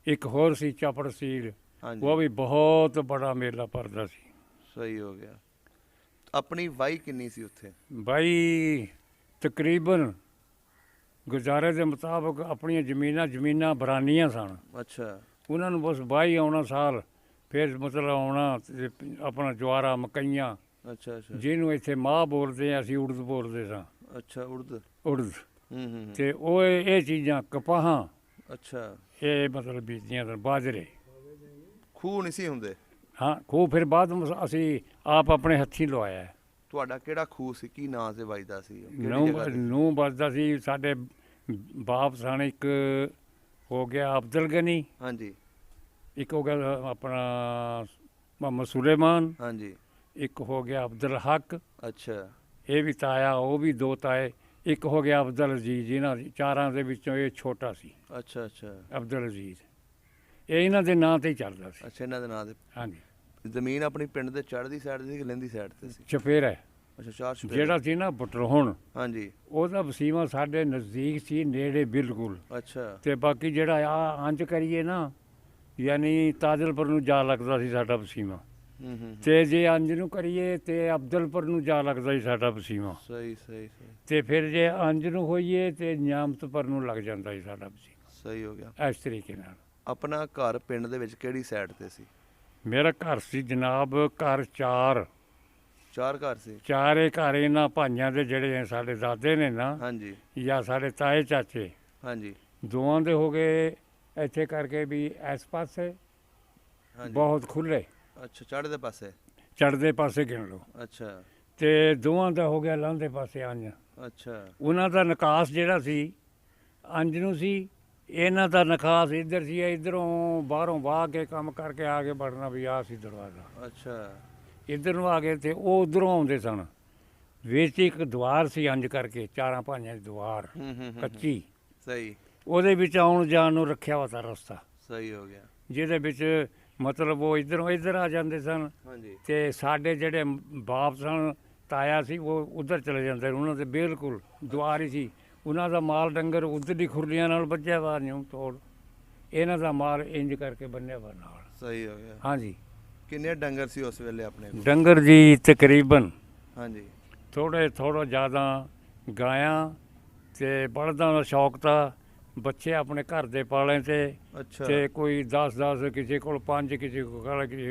ਇੱਕ ਹੋਰ ਸੀ ਚਾਪੜ ਸੀਲ, ਹਾਂਜੀ ਉਹ ਵੀ ਬਹੁਤ ਬੜਾ ਮੇਲਾ ਭਰਦਾ ਸੀ। ਸਹੀ ਹੋ ਗਿਆ। ਆਪਣੀ ਵਾਈ ਕਿੰਨੀ ਸੀ ਉੱਥੇ? ਬਾਈ ਤਕਰੀਬਨ ਗੁਜ਼ਾਰੇ ਦੇ ਮੁਤਾਬਕ ਆਪਣੀਆਂ ਜ਼ਮੀਨਾਂ ਬਰਾਨੀਆਂ ਸਨ। ਅੱਛਾ ਉਹਨਾਂ ਨੂੰ ਬਸ ਵਾਹੀ ਆਉਣਾ ਸਾਲ, ਫਿਰ ਮਤਲਬ ਆਉਣਾ ਤੇ ਆਪਣਾ ਜਵਾਰਾ ਮਕਈਆਂ, ਅੱਛਾ ਅੱਛਾ ਜਿਹਨੂੰ ਇੱਥੇ ਮਾਹ ਬੋਲਦੇ ਆ, ਅਸੀਂ ਉੜਦ ਬੋਲਦੇ ਸਾਂ। ਅੱਛਾ ਉੜਦ ਉੜਦ ਹੂੰ ਤੇ ਉਹ ਇਹ ਚੀਜ਼ਾਂ ਕਪਾਹਾਂ ਅੱਛਾ ਇਹ ਮਤਲਬ ਬੀਜਦੀਆਂ ਸਨ, ਬਾਜਰੇ। ਖੂਹ ਨਹੀਂ ਸੀ ਹੁੰਦੇ? ਹਾਂ ਖੂਹ ਫਿਰ ਬਾਅਦ ਅਸੀਂ ਆਪ ਆਪਣੇ ਹੱਥੀਂ ਲਵਾਇਆ। ਤੁਹਾਡਾ ਕਿਹੜਾ ਖੂਹ ਸੀ, ਕੀ ਨਾਂ ਤੇ ਵੱਜਦਾ ਸੀ? ਕਿਹੜੀ ਜਗ੍ਹਾ ਤੇ? ਨੂੰ ਵੱਜਦਾ ਸੀ। ਸਾਡੇ ਬਾਪ ਸਨ, ਇੱਕ ਹੋ ਗਿਆ ਅਬਦੁਲ ਗਨੀ, ਹਾਂਜੀ ਇੱਕ ਹੋ ਗਿਆ ਆਪਣਾ ਮੁਹੰਮਦ ਸੁਲੇਮਾਨ, ਹਾਂਜੀ ਇੱਕ ਹੋ ਗਿਆ ਅਬਦੁਲ ਹਕ, ਅੱਛਾ ਇਹ ਵੀ ਤਾਇਆ, ਉਹ ਵੀ 2 ਤਾਏ। ਇੱਕ ਹੋ ਗਿਆ ਅਬਦੁਲ ਅਜ਼ੀਜ਼, ਇਹਨਾਂ ਦੀ 4 ਦੇ ਵਿੱਚੋਂ ਇਹ ਛੋਟਾ ਸੀ ਅੱਛਾ ਅੱਛਾ ਅਬਦੁਲ ਅਜ਼ੀਜ਼। ਇਹ ਇਹਨਾਂ ਦੇ ਨਾਂ ਤੇ ਹੀ ਚੱਲਦਾ ਸੀ। ਅੱਛਾ ਇਹਨਾਂ ਦੇ ਨਾਂ ਤੇ ਹਾਂਜੀ ਜ਼ਮੀਨ ਆਪਣੀ ਪਿੰਡ ਦੇ ਚੜ੍ਹਦੀ ਸਾਈਡ ਸੀ ਕਿ ਲਹਿੰਦੀ ਸਾਈਡ ਤੇ ਸੀ? ਚਪੇਰਾ ਅੱਛਾ 4 ਛਪੇਰੇ। ਜਿਹੜਾ ਸੀ ਨਾ ਬਟਰੋਹਣ, ਹਾਂਜੀ ਉਹਦਾ ਵਸੀਮਾ ਸਾਡੇ ਨਜ਼ਦੀਕ ਸੀ, ਨੇੜੇ ਬਿਲਕੁਲ। ਅੱਛਾ ਤੇ ਬਾਕੀ ਜਿਹੜਾ ਆ ਅੰਜ ਕਰੀਏ ਨਾ, ਯਾਨੀ ਤਾਜਲਪੁਰ ਨੂੰ ਜਾ ਲੱਗਦਾ ਸੀ ਸਾਡਾ ਵਸੀਮਾ। ਤੇ ਜੇ ਅੰਜ ਨੂੰ ਕਰੀਏ ਤੇ ਅਬਦੁਲਪੁਰ ਨੂੰ ਜਾ ਲੱਗਦਾ ਸੀ ਸਾਡਾ ਵਸੀਮਾ। ਸਹੀ ਸਹੀ ਸਹੀ ਤੇ ਫਿਰ ਜੇ ਅੰਜ ਨੂੰ ਹੋਈਏ ਤੇ ਨਿਆਮਤਪੁਰ ਨੂੰ ਲੱਗ ਜਾਂਦਾ ਸੀ ਸਾਡਾ ਵਸੀਮਾ। ਸਹੀ ਹੋ ਗਿਆ। ਇਸ ਤਰੀਕੇ ਨਾਲ ਆਪਣਾ ਘਰ ਪਿੰਡ ਦੇ ਵਿੱਚ ਕਿਹੜੀ ਸਾਈਡ ਤੇ ਸੀ? ਮੇਰਾ ਘਰ ਸੀ ਜਨਾਬ, ਘਰ 4 ਘਰ ਸੀ? ਚਾਰੇ ਘਰ ਇਹਨਾਂ ਭਾਈਆਂ ਦੇ ਜਿਹੜੇ ਸਾਡੇ ਦਾਦੇ ਨੇ ਨਾ, ਹਾਂਜੀ ਜਾਂ ਸਾਡੇ ਤਾਏ ਚਾਚੇ, ਹਾਂਜੀ ਦੋਵਾਂ ਦੇ ਹੋ ਗਏ ਇੱਥੇ ਕਰਕੇ ਵੀ ਇਸ ਪਾਸੇ ਹਾਂਜੀ ਬਹੁਤ ਖੁੱਲੇ, ਅੱਛਾ ਚੜ੍ਹਦੇ ਪਾਸੇ? ਚੜ੍ਹਦੇ ਪਾਸੇ ਗਿਣ ਲਓ। ਅੱਛਾ ਤੇ ਦੋਵਾਂ ਦਾ ਹੋ ਗਿਆ ਲਾਂਦੇ ਪਾਸੇ ਅੰਜ। ਅੱਛਾ ਉਹਨਾਂ ਦਾ ਨਿਕਾਸ ਜਿਹੜਾ ਸੀ ਅੰਜ ਨੂੰ ਸੀ, ਇਹਨਾਂ ਦਾ ਨਿਕਾਸ ਇੱਧਰ ਸੀ, ਇੱਧਰੋਂ ਬਾਹਰੋਂ ਵਾਹ ਕੇ ਕੰਮ ਕਰਕੇ ਆ ਕੇ ਵੜਨਾ ਵੀ ਆਹ ਸੀ ਦਰਵਾਜ਼ਾ। ਅੱਛਾ ਇੱਧਰ ਨੂੰ ਆ ਗਏ ਤੇ ਉਹ ਉੱਧਰੋਂ ਆਉਂਦੇ ਸਨ। ਵਿੱਚ ਇੱਕ ਦੀਵਾਰ ਸੀ ਅੰਜ ਕਰਕੇ, 4 ਭਾਈਆਂ ਦੀ ਦੀਵਾਰ ਕੱਚੀ, ਸਹੀ ਉਹਦੇ ਵਿੱਚ ਆਉਣ ਜਾਣ ਨੂੰ ਰੱਖਿਆ ਹੋਇਆ ਤਾ ਰਸਤਾ, ਸਹੀ ਹੋ ਗਿਆ। ਜਿਹਦੇ ਵਿੱਚ ਮਤਲਬ ਉਹ ਇੱਧਰੋਂ ਇੱਧਰ ਆ ਜਾਂਦੇ ਸਨ ਹਾਂਜੀ ਤੇ ਸਾਡੇ ਜਿਹੜੇ ਬਾਪ ਸਨ, ਤਾਇਆ ਸੀ, ਉਹ ਉੱਧਰ ਚਲੇ ਜਾਂਦੇ। ਉਹਨਾਂ ਦੇ ਬਿਲਕੁਲ ਦੁਆਰ ਹੀ ਸੀ। ਉਹਨਾਂ ਦਾ ਮਾਲ ਡੰਗਰ ਉੱਧਰ ਦੀ ਖੁਰਲੀਆਂ ਨਾਲ ਵੱਜਿਆ ਵਾ ਨਿਊ ਤੋੜ, ਇਹਨਾਂ ਦਾ ਮਾਲ ਇੰਜ ਕਰਕੇ ਬੰਨਿਆ ਵਾ ਨਾਲ। ਸਹੀ ਹੋ ਗਿਆ। ਹਾਂਜੀ ਕਿੰਨੇ ਡੰਗਰ ਸੀ ਉਸ ਵੇਲੇ ਆਪਣੇ ਕੋਲ? ਡੰਗਰ ਜੀ ਤਕਰੀਬਨ ਹਾਂਜੀ ਥੋੜ੍ਹਾ ਜ਼ਿਆਦਾ ਗਾਇਆਂ ਤੇ ਬਲਦਾਂ ਦਾ ਸ਼ੌਕ ਤਾਂ ਬੱਚੇ ਆਪਣੇ ਘਰ ਦੇ ਪਾਲੇ ਅੱਛਾ ਤੇ ਕੋਈ 10 ਕਿਸੇ ਕੋਲ 5, ਕਿਸੇ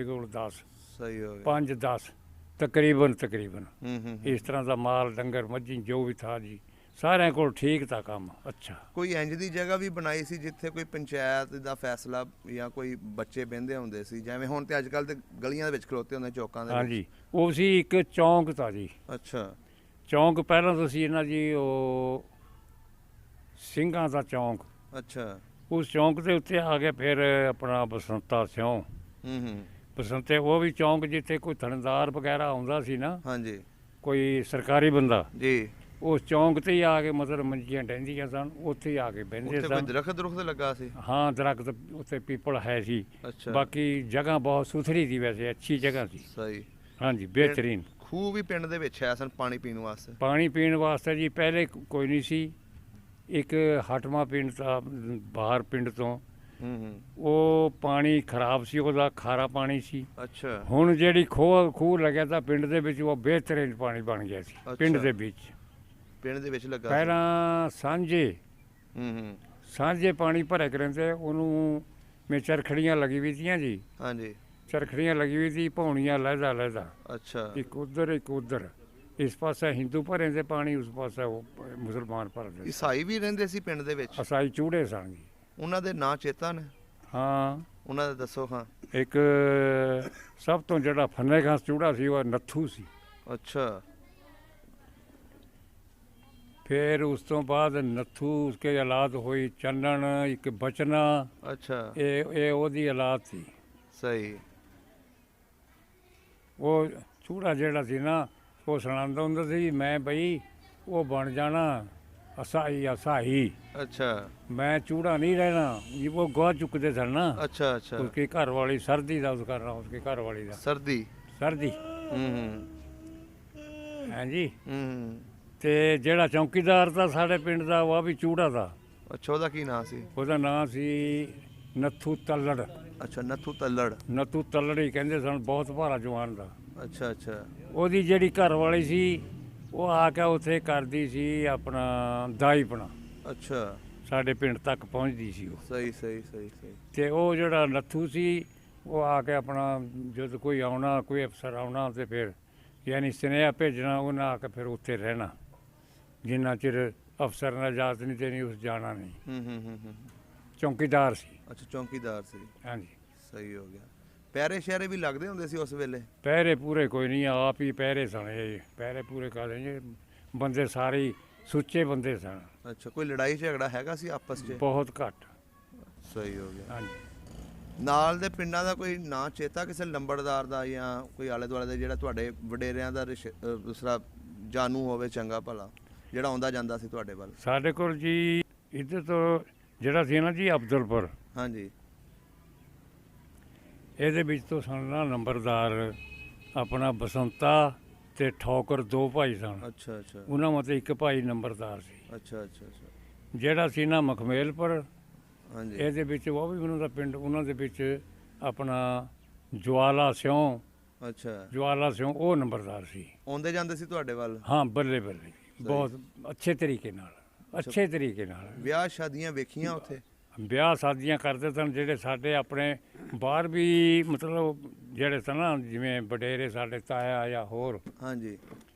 ਕੋਲ 10, ਸਹੀ ਹੋ ਗਿਆ। 5-10 ਤਕਰੀਬਨ ਇਸ ਇਸ ਤਰ੍ਹਾਂ ਦਾ ਮਾਲ ਡੰਗਰ ਮੱਝੀ ਜੋ ਵੀ ਥਾ ਜੀ, ਸਾਰਿਆਂ ਕੋਲ ਠੀਕ ਤਾਂ ਕੰਮ ਅੱਛਾ। ਕੋਈ ਇੰਜ ਦੀ ਜਗ੍ਹਾ ਵੀ ਬਣਾਈ ਸੀ ਜਿੱਥੇ ਕੋਈ ਪੰਚਾਇਤ ਦਾ ਫੈਸਲਾ ਜਾਂ ਕੋਈ ਬੱਚੇ ਬਹਿੰਦੇ ਹੁੰਦੇ ਸੀ, ਜਿਵੇਂ ਹੁਣ ਤੇ ਅੱਜ ਕੱਲ੍ਹ ਤੇ ਗਲੀਆਂ ਦੇ ਵਿੱਚ ਖਲੋਤੇ ਹੁੰਦੇ, ਚੌਕਾਂ ਦੇ ਵਿੱਚ? ਹਾਂਜੀ, ਉਹ ਸੀ ਇੱਕ ਚੌਂਕ ਤਾ ਜੀ। ਅੱਛਾ ਚੌਂਕ ਪਹਿਲਾਂ ਤਾਂ ਸੀ ਇਹਨਾਂ ਜੀ ਉਹ ਸਿੰਘਾਂ ਦਾ ਚੌਂਕ। ਅੱਛਾ ਉਸ ਚੌਂਕ ਦੇ ਉੱਤੇ ਆ ਕੇ ਫਿਰ ਆਪਣਾ ਬਸੰਤਾ ਸਿਉਂ ਹੂੰ ਬਸੰਤੇ, ਉਹ ਵੀ ਚੌਂਕ ਜਿੱਥੇ ਕੋਈ ਥਾਣੇਦਾਰ ਵਗੈਰਾ ਆਉਂਦਾ ਸੀ ਨਾ, ਹਾਂਜੀ ਕੋਈ ਸਰਕਾਰੀ ਬੰਦਾ, ਜੀ। ਉਸ ਚੌਂਕ ਤੇ ਹੀ ਆ ਕੇ ਮਤਲਬ ਮੰਜੀਆਂ ਡਹਿੰਦੀਆਂ ਸਨ, ਉੱਥੇ ਹੀ ਆ ਕੇ ਬਹਿੰਦੇ ਉੱਥੇ ਕੋਈ ਸਨ। ਦਰਖਤ ਲੱਗਾ ਸੀ? ਹਾਂ ਦਰਖਤ ਉੱਥੇ ਪੀਪਲ ਹੈ ਸੀ। ਅੱਛਾ ਬਾਕੀ ਜਗ੍ਹਾ ਬਹੁਤ ਸੁਥਰੀ ਸੀ, ਵੈਸੇ ਅੱਛੀ ਜਗ੍ਹਾ ਸੀ। ਸਹੀ। ਹਾਂਜੀ ਬਿਹਤਰੀਨ। ਖੂਹ ਵੀ ਪਿੰਡ ਦੇ ਵਿੱਚ ਹੈ ਸਨ ਪਾਣੀ ਪੀਣ ਵਾਸਤੇ? ਪਾਣੀ ਪੀਣ ਵਾਸਤੇ ਜੀ ਪਹਿਲੇ ਕੋਈ ਨਹੀਂ ਸੀ। ਇੱਕ ਹਟਵਾ ਪਿੰਡ ਦਾ ਬਾਹਰ ਪਿੰਡ ਤੋਂ, ਉਹ ਪਾਣੀ ਖਰਾਬ ਸੀ, ਉਹਦਾ ਖਾਰਾ ਪਾਣੀ ਸੀ। ਅੱਛਾ ਹੁਣ ਜਿਹੜੀ ਖੂਹ ਲੱਗਿਆ ਤਾਂ ਪਿੰਡ ਦੇ ਵਿੱਚ, ਉਹ ਬਿਹਤਰੀਨ ਪਾਣੀ ਬਣ ਗਿਆ ਸੀ ਪਿੰਡ ਦੇ ਵਿੱਚ। ਪਿੰਡ ਦੇ ਵਿੱਚ ਲੱਗਾ ਪਹਿਲਾਂ ਸਾਂਝੇ ਪਾਣੀ ਭਰੇ ਕਰੰਦੇ, ਉਹਨੂੰ ਮੇ ਚਰਖੜੀਆਂ ਲੱਗੀ ਵੀ ਤੀਆਂ ਜੀ। ਹਾਂਜੀ ਚਰਖੜੀਆਂ ਲੱਗੀ ਵੀ ਸੀ, ਪੌਣੀਆਂ ਲਹਿਦਾ ਅੱਛਾ ਇੱਕ ਉੱਧਰ ਇਸ ਪਾਸੇ ਹਿੰਦੂ ਭਰੇ ਦੇ ਪਾਣੀ, ਉਸ ਪਾਸੇ ਉਹ ਮੁਸਲਮਾਨ ਭਰਦੇ। ਈਸਾਈ ਵੀ ਰਹਿੰਦੇ ਸੀ ਪਿੰਡ ਦੇ ਵਿੱਚ? ਅਸਾਈ ਚੂੜੇ ਸਨ ਜੀ। ਉਹਨਾਂ ਦੇ ਨਾਂ ਚੇਤਾ ਨੇ? ਹਾਂ ਉਹਨਾਂ ਦਾ ਦੱਸੋ। ਹਾਂ ਇੱਕ ਸਭ ਤੋਂ ਜਿਹੜਾ ਫੰਨੇ ਖਾਸ ਚੂੜਾ ਸੀ, ਉਹ ਨੱਥੂ ਸੀ। ਅੱਛਾ ਫਿਰ ਉਸ ਤੋਂ ਬਾਅਦ ਨੱਥੂ, ਉਸਕੇ ਔਲਾਦ ਹੋਈ ਚੰਨਣ, ਇੱਕ ਬਚਨਾ। ਅੱਛਾ ਇਹ ਉਹਦੀ ਔਲਾਦ ਸੀ। ਸਹੀ। ਉਹ ਚੂੜਾ ਜਿਹੜਾ ਸੀ ਨਾ, ਉਹ ਸੁਣਾਉਂਦਾ ਹੁੰਦਾ ਸੀ, ਮੈਂ ਬਈ ਉਹ ਬਣ ਜਾਣਾ ਅਸਾਈ। ਅੱਛਾ ਮੈਂ ਚੂੜਾ ਨਹੀਂ ਰਹਿਣਾ। ਉਹ ਗਵਾ ਚੁੱਕਦੇ ਸਨ ਨਾ। ਅੱਛਾ ਉਸकी ਘਰ ਵਾਲੀ ਸਰਦੀ ਦਾ ਉਸ ਕਰਨਾ, ਉਸके ਘਰ ਵਾਲੀ ਦਾ ਸਰਦੀ। ਹਾਂਜੀ ਤੇ ਜਿਹੜਾ ਚੌਕੀਦਾਰ ਤਾਂ ਸਾਡੇ ਪਿੰਡ ਦਾ, ਉਹ ਵੀ ਚੂੜਾ ਦਾ। ਅੱਛਾ ਉਹਦਾ ਕੀ ਨਾਂ ਸੀ? ਉਹਦਾ ਨਾਂ ਸੀ ਨੱਥੂ ਤੱਲੜ। ਅੱਛਾ ਨੱਥੂ ਤੱਲੜ ਹੀ ਕਹਿੰਦੇ ਸਨ, ਬਹੁਤ ਭਾਰਾ ਜਵਾਨ ਦਾ। ਅੱਛਾ ਉਹਦੀ ਜਿਹੜੀ ਘਰ ਵਾਲੀ ਸੀ, ਉਹ ਆ ਕੇ ਉੱਥੇ ਕਰਦੀ ਸੀ ਆਪਣਾ ਦਾਈਪਣਾ। ਅੱਛਾ ਸਾਡੇ ਪਿੰਡ ਤੱਕ ਪਹੁੰਚਦੀ ਸੀ ਉਹ। ਸਹੀ ਤੇ ਉਹ ਜਿਹੜਾ ਨੱਥੂ ਸੀ, ਉਹ ਆ ਕੇ ਆਪਣਾ ਜਦ ਕੋਈ ਆਉਣਾ, ਕੋਈ ਅਫਸਰ ਆਉਣਾ, ਤੇ ਫਿਰ ਯਾਨੀ ਸੁਨੇਹਾ ਭੇਜਣਾ, ਉਹਨਾਂ ਆ ਕੇ ਫਿਰ ਉੱਥੇ ਰਹਿਣਾ ਜਿੰਨਾ ਚਿਰ ਅਫਸਰ ਨੇ ਇਜਾਜ਼ਤ ਨਹੀਂ ਦੇਣੀ, ਉਸ ਜਾਣਾ ਨਹੀਂ। ਚੌਕੀਦਾਰ ਸੀ। ਅੱਛਾ ਚੌਕੀਦਾਰ ਸੀ। ਹਾਂਜੀ ਸਹੀ ਹੋ ਗਿਆ। ਪੈਰੇ ਸ਼ਹਿਰੇ ਵੀ ਲੱਗਦੇ ਹੁੰਦੇ ਸੀ ਉਸ ਵੇਲੇ? ਪਹਿਰੇ ਪੂਰੇ ਕੋਈ ਨਹੀਂ, ਆਪ ਹੀ ਪਹਿਰੇ ਸਨ। ਪਹਿਰੇ ਪੂਰੇ ਕਰਦੇ ਬੰਦੇ ਸਾਰੇ ਸੁੱਚੇ ਬੰਦੇ ਸਨ। ਅੱਛਾ ਕੋਈ ਲੜਾਈ ਝਗੜਾ ਹੈਗਾ ਸੀ ਆਪਸ 'ਚ? ਬਹੁਤ ਘੱਟ। ਸਹੀ ਹੋ ਗਿਆ। ਹਾਂਜੀ। ਨਾਲ ਦੇ ਪਿੰਡਾਂ ਦਾ ਕੋਈ ਨਾਂ ਚੇਤਾ ਕਿਸੇ ਲੰਬੜਦਾਰ ਦਾ ਜਾਂ ਕੋਈ ਆਲੇ ਦੁਆਲੇ ਦਾ, ਜਿਹੜਾ ਤੁਹਾਡੇ ਵਡੇਰਿਆਂ ਦਾ ਦੂਸਰਾ ਜਾਣੂ ਹੋਵੇ ਚੰਗਾ ਭਲਾ, ਜਿਹੜਾ ਆਉਂਦਾ ਜਾਂਦਾ ਸੀ ਤੁਹਾਡੇ ਵੱਲ? ਸਾਡੇ ਕੋਲ ਜੀ ਇੱਧਰ ਤੋਂ ਜਿਹੜਾ ਸੀ ਨਾ ਜੀ ਅਬਦੁਲਪੁਰ, ਹਾਂਜੀ ਇਹਦੇ ਵਿੱਚ ਤੋਂ ਸਾਨੂੰ ਨੰਬਰਦਾਰ ਆਪਣਾ ਬਸੰਤਾ ਤੇ ਠੌਕਰ 2 ਭਾਈ ਸਨ। ਅੱਛਾ ਉਹਨਾਂ ਮਤੇ ਇੱਕ ਭਾਈ ਨੰਬਰਦਾਰ ਸੀ। ਅੱਛਾ ਜਿਹੜਾ ਸੀ ਨਾ ਮਖਮੇਲਪੁਰ, ਹਾਂਜੀ ਇਹਦੇ ਵਿੱਚ ਉਹ ਵੀ ਉਹਨਾਂ ਦਾ ਪਿੰਡ, ਉਹਨਾਂ ਦੇ ਵਿੱਚ ਆਪਣਾ ਜਵਾਲਾ ਸਿਉਂ। ਜਵਾਲਾ ਸਿਉਂ ਉਹ ਨੰਬਰਦਾਰ ਸੀ। ਆਉਂਦੇ ਜਾਂਦੇ ਸੀ ਤੁਹਾਡੇ ਵੱਲ? ਹਾਂ ਬੱਲੇ ਬਹੁਤ ਅੱਛੇ ਤਰੀਕੇ ਨਾਲ। ਵਿਆਹ ਸ਼ਾਦੀਆਂ ਵੇਖੀਆਂ ਉੱਥੇ? ਵਿਆਹ ਸ਼ਾਦੀਆਂ ਕਰਦੇ ਸਨ ਜਿਹੜੇ ਸਾਡੇ ਆਪਣੇ ਬਾਹਰ ਵੀ, ਮਤਲਬ ਜਿਹੜੇ ਸਨ ਨਾ, ਜਿਵੇਂ ਵਡੇਰੇ ਸਾਡੇ ਤਾਇਆ ਜਾਂ ਹੋਰ, ਹਾਂਜੀ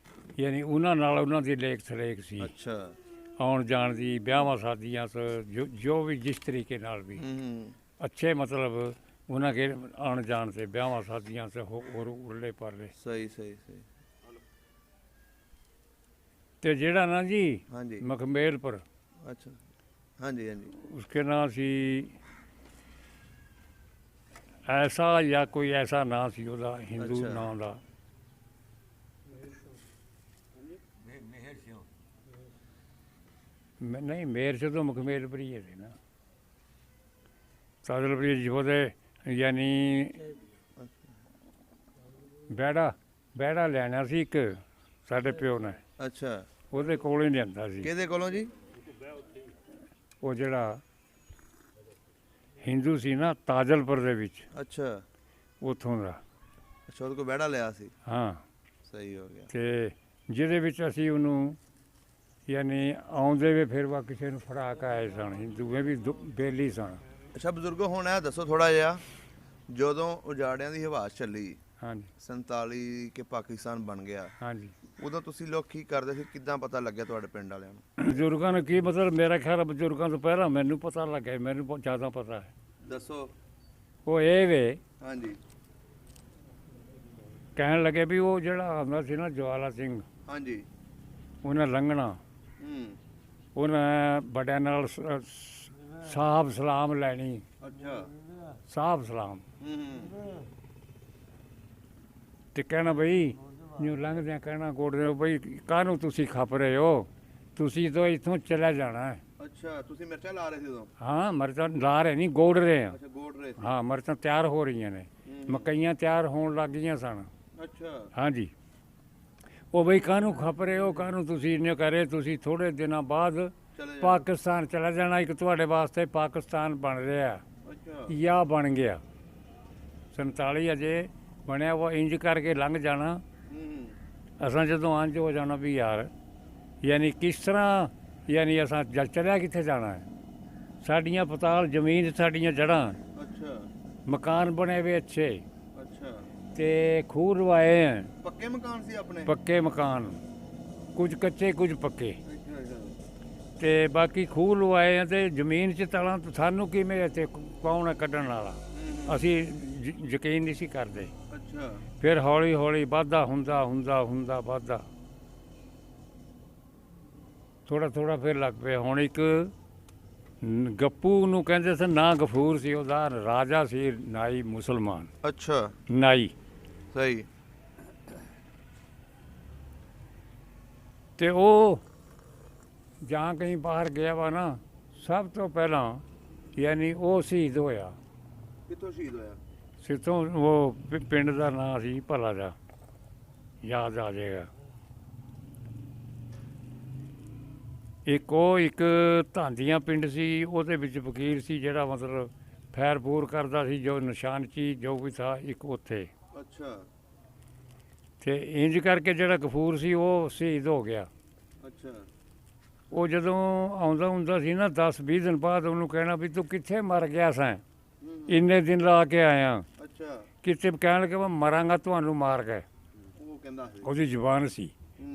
ਯਾਨੀ ਉਹਨਾਂ ਨਾਲ ਉਹਨਾਂ ਦੀ ਲੇਖ ਸਲੇਖ ਸੀ। ਅੱਛਾ ਆਉਣ ਜਾਣ ਦੀ, ਵਿਆਹਾਂ ਸ਼ਾਦੀਆਂ ਜੋ ਵੀ ਜਿਸ ਤਰੀਕੇ ਨਾਲ ਵੀ ਅੱਛੇ, ਮਤਲਬ ਉਹਨਾਂ ਕੇ ਆਉਣ ਜਾਣ से ਵਿਆਹਾਂ ਸ਼ਾਦੀਆਂ से ਹੋਰ ਉਰਲੇ ਪਰਲੇ। ਸਹੀ। ਤੇ ਜਿਹੜਾ ना जी हाँ जी मखमेलपुर अच्छा हाँ जी हाँ जी उसके नाम सी ऐसा या कोई ऐसा नाम सी ਉਹਦਾ ਹਿੰਦੂ अच्छा। ਨਾਮ ਦਾ ਨਹੀਂ ਮੇਰ ਸੇ ਤੋਂ ਮਖਮੇਲਪੁਰ ਹੀ ਹੈ ਸੀ ਨਾ ਸਾਦਲਪੁਰ ਜੀ ਉਹਦੇ ਯਾਨੀ ਬੈੜਾ ਲੈਣਾ ਸੀ ਇੱਕ ਸਾਡੇ ਪਿਓ ਨੇ अच्छा ਉਹਦੇ ਕੋਲ ਹੀ ਲਿਆਂਦਾ ਸੀ ਕਿਹਦੇ ਕੋਲੋਂ ਜੀ ਉਹ ਜਿਹੜਾ ਹਿੰਦੂ ਸੀ ਨਾ ਤਾਜਲਪੁਰ ਦੇ ਵਿੱਚ ਅੱਛਾ ਉੱਥੋਂ ਦਾ ਅੱਛਾ ਉਹਦੇ ਕੋਲ ਬਹਿੜਾ ਲਿਆ ਸੀ ਹਾਂ ਸਹੀ ਹੋ ਗਿਆ ਤੇ ਜਿਹਦੇ ਵਿੱਚ ਅਸੀਂ ਉਹਨੂੰ ਯਾਨੀ ਆਉਂਦੇ ਵੇ ਫਿਰ ਵਾ ਕਿਸੇ ਨੂੰ ਫੜਾ ਕੇ ਆਏ ਸਨ ਹਿੰਦੂਏ ਵੀ ਬੇਲੀ ਸਨ ਅੱਛਾ ਬਜ਼ੁਰਗੋ ਹੁਣ ਇਹ ਦੱਸੋ ਥੋੜਾ ਜਿਹਾ ਜਦੋਂ ਉਜਾੜਿਆਂ ਦੀ ਹਵਾ ਚੱਲੀ ਹਾਂਜੀ 47 ਕਿ ਪਾਕਿਸਤਾਨ ਬਣ ਗਿਆ ਹਾਂਜੀ ਉਦੋਂ ਤੁਸੀਂ ਲੋਕ ਕੀ ਕਰਦੇ ਸੀ ਕਿੱਦਾਂ ਪਤਾ ਲੱਗਿਆ ਤੁਹਾਡੇ ਪਿੰਡ ਵਾਲਿਆਂ ਨੂੰ ਬਜ਼ੁਰਗਾਂ ਨੂੰ ਕੀ ਮਤਲਬ ਮੇਰਾ ਖਿਆਲ ਹੈ ਬਜ਼ੁਰਗਾਂ ਤੋਂ ਪਹਿਲਾਂ ਮੈਨੂੰ ਪਤਾ ਲੱਗਿਆ ਮੈਨੂੰ ਬਹੁਤ ਜ਼ਿਆਦਾ ਪਤਾ ਹੈ ਦੱਸੋ ਉਹ ਇਹ ਵੇ ਹਾਂਜੀ ਕਹਿਣ ਲੱਗੇ ਵੀ ਉਹ ਜਿਹੜਾ ਆਉਂਦਾ ਸੀ ਨਾ ਜਵਾਲਾ ਸਿੰਘ ਹਾਂਜੀ ਉਹਨੇ ਲੰਘਣਾ ਹੂੰ ਉਹਨੇ ਵੱਡਿਆਂ ਨਾਲ ਸਾਹਬ ਸਲਾਮ ਲੈਣੀ ਅੱਛਾ ਸਾਹਬ ਸਲਾਮ ਹੂੰ ਤੇ ਕਹਿਣਾ ਬਈ ਜਿਉਂ ਲੰਘਦਿਆਂ ਕਹਿਣਾ ਗੋਡਦੇ ਬਈ ਕਾਹਨੂੰ ਤੁਸੀਂ ਖਪ ਰਹੇ ਹੋ ਤੁਸੀਂ ਤਾਂ ਇੱਥੋਂ ਚਲਾ ਜਾਣਾ ਹੈ ਅੱਛਾ ਤੁਸੀਂ ਮਿਰਚਾਂ ਲਾ ਰਹੇ ਸੀ ਉਦੋਂ ਹਾਂ ਮਿਰਚਾਂ ਲਾ ਰਹੇ ਨਹੀਂ ਗੋੜ ਰਹੇ ਆ ਅੱਛਾ ਗੋਡ ਰਹੇ ਸੀ ਹਾਂ ਮਿਰਚਾਂ ਤਿਆਰ ਹੋ ਰਹੀਆਂ ਨੇ ਮਕਈਆਂ ਤਿਆਰ ਹੋਣ ਲੱਗ ਗਈਆਂ ਸਨ ਅੱਛਾ ਹਾਂਜੀ ਉਹ ਬਈ ਕਾਹਨੂੰ ਖਪ ਰਹੇ ਹੋ ਕਾਹਨੂੰ ਤੁਸੀਂ ਇੰਨੇ ਕਰੇ ਤੁਸੀਂ ਥੋੜੇ ਦਿਨਾਂ ਬਾਅਦ ਚਲੇ ਜਾ ਪਾਕਿਸਤਾਨ ਚਲਾ ਜਾਣਾ ਇੱਕ ਤੁਹਾਡੇ ਵਾਸਤੇ ਪਾਕਿਸਤਾਨ ਬਣ ਰਿਹਾ ਅੱਛਾ ਜਾਂ ਬਣ ਗਿਆ 47 ਅਜੇ ਬਣਿਆ ਉਹ ਇੰਜ ਕਰਕੇ ਲੰਘ ਜਾਣਾ ਹੂੰ ਅਸਾਂ ਜਦੋਂ ਅੰਜ ਹੋ ਜਾਣਾ ਵੀ ਯਾਰ ਯਾਨੀ ਕਿਸ ਤਰ੍ਹਾਂ ਯਾਨੀ ਅਸਾਂ ਜਲ ਚਲਿਆ ਕਿੱਥੇ ਜਾਣਾ ਹੈ ਸਾਡੀਆਂ ਪਤਾਲ ਜ਼ਮੀਨ ਸਾਡੀਆਂ ਜੜ੍ਹਾਂ ਅੱਛਾ ਮਕਾਨ ਬਣੇ ਵੇ ਅੱਛੇ ਅੱਛਾ ਤੇ ਖੂਹ ਰਵਾਏ ਹੈ ਪੱਕੇ ਮਕਾਨ ਸੀ ਆਪਣੇ ਪੱਕੇ ਮਕਾਨ ਕੁਝ ਕੱਚੇ ਕੁਝ ਪੱਕੇ ਅੱਛਾ ਅੱਛਾ ਤੇ ਬਾਕੀ ਖੂਹ ਲਵਾਏ ਆ ਤੇ ਜ਼ਮੀਨ 'ਚ ਤਲਾਂ ਸਾਨੂੰ ਕਿਵੇਂ ਇੱਥੇ ਕੌਣ ਹੈ ਕੱਢਣ ਵਾਲਾ ਅਸੀਂ ਯਕੀਨ ਨਹੀਂ ਸੀ ਕਰਦੇ ਅੱਛਾ ਫਿਰ ਹੌਲੀ ਹੌਲੀ ਵਾਧਾ ਹੁੰਦਾ ਵਾਧਾ ਥੋੜਾ ਥੋੜਾ ਫਿਰ ਲੱਗ ਪਿਆ ਹੁਣ ਇੱਕ ਗੱਪੂ ਨੂੰ ਕਹਿੰਦੇ ਸੀ ਨਾ ਗਫੂਰ ਸੀ ਉਹਦਾ ਰਾਜਾ ਸੀ ਨਾਈ ਮੁਸਲਮਾਨ ਅੱਛਾ ਨਾਈ ਸਹੀ ਤੇ ਉਹ ਜਾਂ ਕहीं ਬਾਹਰ ਗਿਆ ਵਾ ਨਾ ਸਭ ਤੋਂ ਪਹਿਲਾਂ ਯਾਨੀ ਉਹ ਸ਼ਹੀਦ ਹੋਇਆ ਕਿੱਥੋਂ ਸ਼ਹੀਦ ਹੋਇਆ ਸਿੱਥੋਂ ਉਹ ਪਿੰਡ ਦਾ ਨਾਂ ਸੀ ਭਲਾ ਜਾ ਯਾਦ ਆ ਜਾਏਗਾ ਇੱਕ ਧਾਂਦੀਆਂ ਪਿੰਡ ਸੀ ਉਹਦੇ ਵਿੱਚ ਫਕੀਰ ਸੀ ਜਿਹੜਾ ਮਤਲਬ ਫੈਰ ਫੂਰ ਕਰਦਾ ਸੀ ਜੋ ਨਿਸ਼ਾਨਚੀ ਜੋ ਵੀ ਥਾ ਇੱਕ ਉੱਥੇ ਅੱਛਾ ਤੇ ਇੰਜ ਕਰਕੇ ਜਿਹੜਾ ਗਫੂਰ ਸੀ ਉਹ ਸ਼ਹੀਦ ਹੋ ਗਿਆ ਅੱਛਾ ਉਹ ਜਦੋਂ ਆਉਂਦਾ ਹੁੰਦਾ ਸੀ ਨਾ 10-20 ਦਿਨ ਬਾਅਦ ਉਹਨੂੰ ਕਹਿਣਾ ਵੀ ਤੂੰ ਕਿੱਥੇ ਮਰ ਗਿਆ ਸੈਂ ਇੰਨੇ ਦਿਨ ਲਾ ਕੇ ਆਇਆ ਅੱਛਾ ਕਿਤੇ ਕਹਿਣ ਲੱਗੇ ਮੈਂ ਮਰਾਂਗਾ ਤੁਹਾਨੂੰ ਮਾਰ ਕੇ ਉਹ ਕਹਿੰਦਾ ਸੀ ਉਹਦੀ ਜ਼ੁਬਾਨ ਸੀ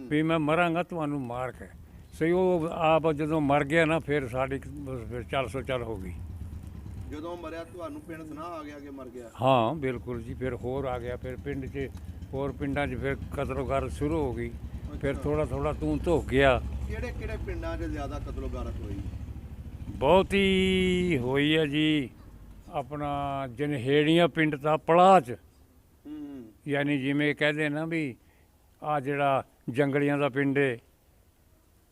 ਵੀ ਮੈਂ ਮਰਾਂਗਾ ਤੁਹਾਨੂੰ ਮਾਰ ਕੇ ਸਹੀ ਉਹ ਆਪ ਜਦੋਂ ਮਰ ਗਿਆ ਨਾ ਫਿਰ ਸਾਡੀ ਫਿਰ ਚੱਲ ਹੋ ਗਈ ਜਦੋਂ ਮਰਿਆ ਤੁਹਾਨੂੰ ਪਿੰਡ ਸੁਣਾ ਆ ਗਿਆ ਕਿ ਮਰ ਗਿਆ ਹਾਂ ਬਿਲਕੁਲ ਜੀ ਫਿਰ ਹੋਰ ਆ ਗਿਆ ਫਿਰ ਪਿੰਡ 'ਚ ਹੋਰ ਪਿੰਡਾਂ 'ਚ ਫਿਰ ਕਤਲੋਗਾਰਤ ਸ਼ੁਰੂ ਹੋ ਗਈ ਫਿਰ ਥੋੜਾ ਤੂੰ ਧੁੱਕ ਗਿਆ ਕਿਹੜੇ ਪਿੰਡਾਂ 'ਚ ਜ਼ਿਆਦਾ ਕਤਲੋਗਾਰਤ ਹੋਈ ਬਹੁਤ ਹੀ ਹੋਈ ਹੈ ਜੀ ਆਪਣਾ ਜਨਹੇੜੀਆਂ ਪਿੰਡ ਦਾ ਪੜਾਅ 'ਚ ਯਾਨੀ ਜਿਵੇਂ ਕਹਦੇ ਨਾ ਵੀ ਆ ਜਿਹੜਾ ਜੰਗਲੀਆਂ ਦਾ ਪਿੰਡ ਏ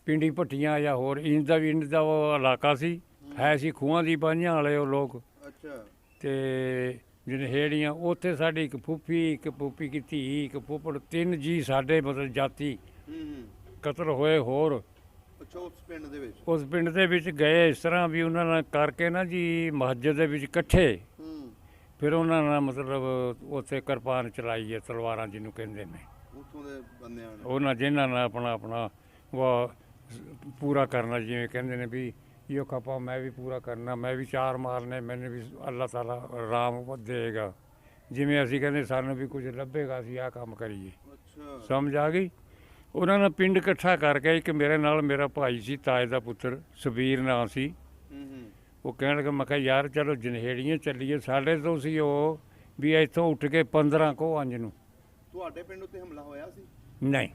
ਪਿੰਡੀ ਭੱਟੀਆਂ ਜਾਂ ਹੋਰ ਇੰਜ ਦਾ ਉਹ ਇਲਾਕਾ ਸੀ ਹੈ ਸੀ ਖੂਹਾਂ ਦੀ ਬਾਂਝਾਂ ਵਾਲੇ ਉਹ ਲੋਕ ਅੱਛਾ ਤੇ ਜਨਹੇੜੀਆਂ ਉੱਥੇ ਸਾਡੀ ਇੱਕ ਫੁੱਫੀ ਇੱਕ ਫੁੱਫੀ ਕੀ ਧੀ ਇੱਕ ਫੁੱਫੜ 3 ਜੀ ਸਾਡੇ ਮਤਲਬ ਜਾਤੀ ਕਤਲ ਹੋਏ ਹੋਰ ਅੱਛਾ ਉਸ ਪਿੰਡ ਦੇ ਵਿੱਚ ਗਏ ਇਸ ਤਰ੍ਹਾਂ ਵੀ ਉਹਨਾਂ ਨਾਲ ਕਰਕੇ ਨਾ ਜੀ ਮਸਜਿਦ ਦੇ ਵਿੱਚ ਇਕੱਠੇ ਫਿਰ ਉਹਨਾਂ ਨਾਲ ਮਤਲਬ ਉੱਥੇ ਕਿਰਪਾਨ ਚਲਾਈ ਹੈ ਤਲਵਾਰਾਂ ਜਿਹਨੂੰ ਕਹਿੰਦੇ ਨੇ ਉੱਥੋਂ ਦੇ ਬੰਦਿਆਂ ਨੇ ਉਹਨਾਂ ਜਿਨ੍ਹਾਂ ਨਾਲ ਆਪਣਾ ਉਹ ਪੂਰਾ ਕਰਨਾ ਜਿਵੇਂ ਕਹਿੰਦੇ ਨੇ ਵੀ ਇਹ ਖਪਾ ਮੈਂ ਵੀ ਪੂਰਾ ਕਰਨਾ ਮੈਂ ਵੀ 4 ਮਾਰਨੇ ਮੈਨੂੰ ਵੀ ਅੱਲਾਹ ਤਾਲਾ ਆਰਾਮ ਦੇਗਾ ਜਿਵੇਂ ਅਸੀਂ ਕਹਿੰਦੇ ਸਾਨੂੰ ਵੀ ਕੁਝ ਲੱਭੇਗਾ ਅਸੀਂ ਆਹ ਕੰਮ ਕਰੀਏ ਸਮਝ ਆ ਗਈ ਉਹਨਾਂ ਨੇ ਪਿੰਡ ਇਕੱਠਾ ਕਰਕੇ ਇੱਕ ਮੇਰੇ ਨਾਲ ਮੇਰਾ ਭਾਈ ਸੀ ਤਾਏ ਦਾ ਪੁੱਤਰ ਸਬੀਰ ਨਾਂ ਸੀ ਉਹ ਕਹਿਣ ਲੱਗਾ ਮੈਂ ਕਿਹਾ ਯਾਰ ਚਲੋ ਜਨਹੇੜੀਆਂ ਚੱਲੀਏ ਸਾਡੇ ਤੋਂ ਸੀ ਉਹ ਵੀ ਇੱਥੋਂ ਉੱਠ ਕੇ 15 ਕੋ ਅੰਜ ਨੂੰ ਤੁਹਾਡੇ ਪਿੰਡ ਉੱਤੇ ਹਮਲਾ ਹੋਇਆ ਸੀ ਨਹੀਂ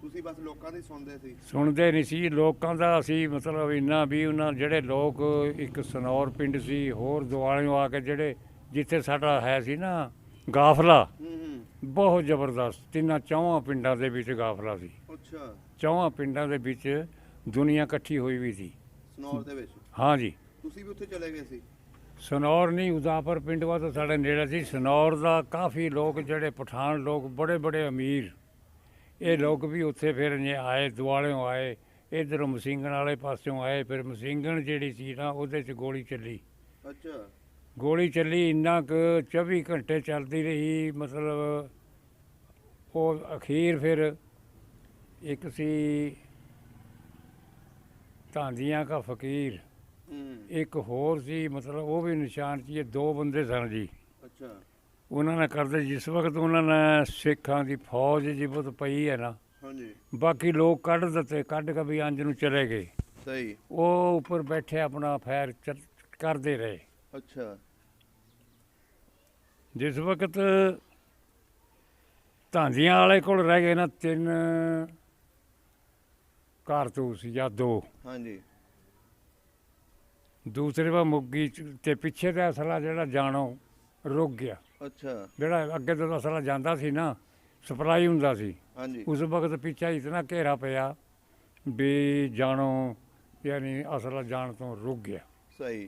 ਤੁਸੀਂ ਬਸ ਲੋਕਾਂ ਦੀ ਸੁਣਦੇ ਸੀ? ਸੁਣਦੇ ਨਹੀਂ ਸੀ ਲੋਕਾਂ ਦਾ। ਅਸੀਂ ਮਤਲਬ ਇੰਨਾ ਵੀ ਉਹਨਾਂ ਜਿਹੜੇ ਲੋਕ ਇੱਕ ਸਨੌਰ ਪਿੰਡ ਸੀ, ਹੋਰ ਦੁਆਲਿਓਂ ਆ ਕੇ ਜਿਹੜੇ ਜਿੱਥੇ ਸਾਡਾ ਹੈ ਸੀ ਨਾ ਗਾਫਲਾ, ਬਹੁਤ ਜ਼ਬਰਦਸਤ, ਤਿੰਨਾਂ ਚੌਹਾਂ ਪਿੰਡਾਂ ਦੇ ਵਿੱਚ ਗਾਫਲਾ ਸੀ। ਅੱਛਾ, ਚੌਹਾਂ ਪਿੰਡਾਂ ਦੇ ਵਿੱਚ ਦੁਨੀਆ ਇਕੱਠੀ ਹੋਈ ਵੀ ਸੀ ਸਨੌਰ ਦੇ ਵਿੱਚ। ਹਾਂ ਜੀ। ਤੁਸੀਂ ਵੀ ਉੱਥੇ ਚਲੇ ਗਏ ਸੀ? ਸਨੌਰ ਨਹੀਂ, ਉਦਾਪੁਰ ਪਿੰਡ ਵਾ ਤਾਂ ਸਾਡੇ ਨੇੜੇ ਸੀ। ਸਨੌਰ ਦਾ ਕਾਫੀ ਲੋਕ ਜਿਹੜੇ ਪਠਾਨ ਲੋਕ ਬੜੇ ਬੜੇ ਅਮੀਰ, ਇਹ ਲੋਕ ਵੀ ਉੱਥੇ ਫਿਰ ਜੇ ਆਏ, ਦੁਆਲਿਓਂ ਆਏ, ਇੱਧਰੋਂ ਮਸਿੰਗਣ ਵਾਲੇ ਪਾਸਿਓਂ ਆਏ। ਫਿਰ ਮਸਿੰਗਣ ਜਿਹੜੀ ਸੀ ਨਾ ਉਹਦੇ 'ਚ ਗੋਲੀ ਚੱਲੀ। ਅੱਛਾ, ਗੋਲੀ ਚੱਲੀ ਇੰਨਾ ਕੁ 24 ਘੰਟੇ ਚੱਲਦੀ ਰਹੀ। ਮਤਲਬ ਉਹ ਅਖੀਰ ਫਿਰ ਇੱਕ ਸੀ ਧਾਂਦੀਆਂ ਕਾ ਫਕੀਰ, ਇੱਕ ਹੋਰ ਸੀ, ਮਤਲਬ ਉਹ ਵੀ ਨਿਸ਼ਾਨ 'ਚ, ਇਹ ਦੋ ਬੰਦੇ ਸਨ ਜੀ। ਅੱਛਾ, ਉਹਨਾਂ ਨੇ ਕਰਦੇ ਜਿਸ ਵਕਤ ਉਹਨਾਂ ਨੇ ਸਿੱਖਾਂ ਦੀ ਫੌਜ ਜਿਬਤ ਪਈ ਹੈ ਨਾ, ਹਾਂਜੀ, ਬਾਕੀ ਲੋਕ ਕੱਢ ਦਿੱਤੇ, ਕੱਢ ਕੇ ਵੀ ਅੰਜ ਨੂੰ ਚਲੇ ਗਏ। ਸਹੀ। ਉਹ ਉੱਪਰ ਬੈਠੇ ਆਪਣਾ ਫੈਰ ਕਰਦੇ ਰਹੇ। ਅੱਛਾ, ਜਿਸ ਵਕਤ ਧਾਂਦੀਆਂ ਵਾਲੇ ਕੋਲ ਰਹਿ ਗਏ ਨਾ 3 ਕਾਰਤੂਸ ਜਾਂ 2, ਹਾਂਜੀ, ਦੂਸਰੇ ਵਾ ਮੁੱਗੀ ਤੇ ਪਿੱਛੇ ਦਾ ਅਸਲਾ ਜਿਹੜਾ ਜਾਣੋ ਰੁਕ ਗਿਆ। ਅੱਛਾ, ਜਿਹੜਾ ਅੱਗੇ ਤੋਂ ਅਸਲਾ ਜਾਂਦਾ ਸੀ ਨਾ, ਸਪਲਾਈ ਹੁੰਦਾ ਸੀ, ਹਾਂਜੀ, ਉਸ ਵਕਤ ਪਿੱਛਾ ਇਤਨਾ ਘੇਰਾ ਪਿਆ ਵੀ ਜਾਣੋ ਯਾਨੀ ਅਸਲਾ ਜਾਣ ਤੋਂ ਰੁਕ ਗਿਆ। ਸਹੀ।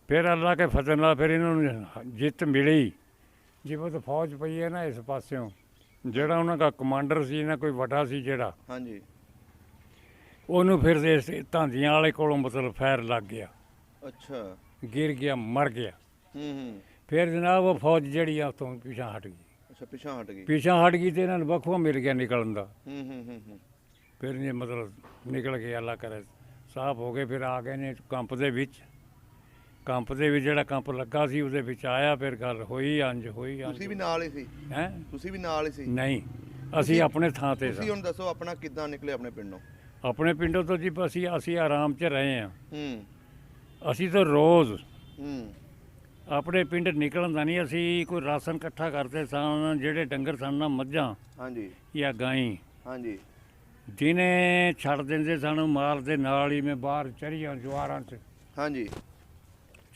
ਫਿਰ ਅੱਲਾ ਕੇ ਫਤਿਹ ਨਾਲ ਫਿਰ ਇਹਨਾਂ ਨੂੰ ਜਿੱਤ ਮਿਲੀ। ਜਿਵੇਂ ਤਾਂ ਫੌਜ ਪਈ ਹੈ ਨਾ ਇਸ ਪਾਸਿਓਂ, ਜਿਹੜਾ ਉਹਨਾਂ ਦਾ ਕਮਾਂਡਰ ਸੀ ਨਾ, ਕੋਈ ਵੱਡਾ ਸੀ ਜਿਹੜਾ, ਹਾਂਜੀ, ਉਹਨੂੰ ਫਿਰ ਇਸ ਧਾਂਦੀਆਂ ਵਾਲੇ ਕੋਲੋਂ ਮਤਲਬ ਫੈਰ ਲੱਗ ਗਿਆ। ਅੱਛਾ, ਗਿਰ ਗਿਆ, ਮਰ ਗਿਆ। ਹੂੰ। ਫਿਰ ਜਨਾਬ ਉਹ ਫੌਜ ਜਿਹੜੀ ਆ ਉੱਥੋਂ ਪਿਛਾਂ ਹਟ ਗਈ। ਅੱਛਾ, ਪਿਛਾਂ ਹਟ ਗਈ। ਪਿਛਾਂ ਹਟ ਗਈ ਤੇ ਇਹਨਾਂ ਨੂੰ ਵਕਫਾ ਮਿਲ ਗਿਆ ਨਿਕਲਣ ਦਾ। ਹੂੰ। ਫਿਰ ਇਹ ਮਤਲਬ ਨਿਕਲ ਕੇ ਅੱਲਾ ਕਰੇ ਸਾਫ਼ ਹੋ ਗਏ। ਫਿਰ ਆ ਗਏ ਨੇ ਕੰਪ ਦੇ ਵਿੱਚ। ਕੰਪ ਦੇ ਵਿੱਚ ਜਿਹੜਾ ਕੰਪ ਲੱਗਾ ਸੀ ਉਹਦੇ ਵਿੱਚ ਆਇਆ। ਫਿਰ ਗੱਲ ਹੋਈ, ਅੰਜ ਹੋਈ। ਤੁਸੀਂ ਵੀ ਨਾਲ ਹੀ ਸੀ? ਹੈਂ? ਤੁਸੀਂ ਵੀ ਨਾਲ ਹੀ ਸੀ? ਨਹੀਂ, ਅਸੀਂ ਆਪਣੇ ਥਾਂ ਤੇ ਤੁਸੀਂ ਸਾਂ। ਹੁਣ ਦੱਸੋ ਆਪਣਾ ਕਿੱਦਾਂ ਨਿਕਲੇ ਆਪਣੇ ਪਿੰਡੋਂ? ਆਪਣੇ ਪਿੰਡੋਂ ਤੋਂ ਜੀ ਅਸੀਂ ਆਰਾਮ 'ਚ ਰਹੇ ਹਾਂ। ਹੂੰ ਅਸੀਂ ਤਾਂ ਰੋਜ਼ ਹੂੰ ਆਪਣੇ ਪਿੰਡ ਨਿਕਲਣ ਦਾ ਨਹੀਂ। ਅਸੀਂ ਕੋਈ ਰਾਸ਼ਨ ਇਕੱਠਾ ਕਰਦੇ ਸਾਂ। ਜਿਹੜੇ ਡੰਗਰ ਸਨ ਨਾ, ਮੱਝਾਂ ਹਾਂਜੀ ਜਾਂ ਗਾਈ, ਹਾਂਜੀ ਦਿਨੇ ਛੱਡ ਦਿੰਦੇ ਸਨ ਮਾਲ ਦੇ ਨਾਲ ਹੀ। ਮੈਂ ਬਾਹਰ ਚਰੀਆਂ ਜਵਾਰਾਂ 'ਚ ਹਾਂਜੀ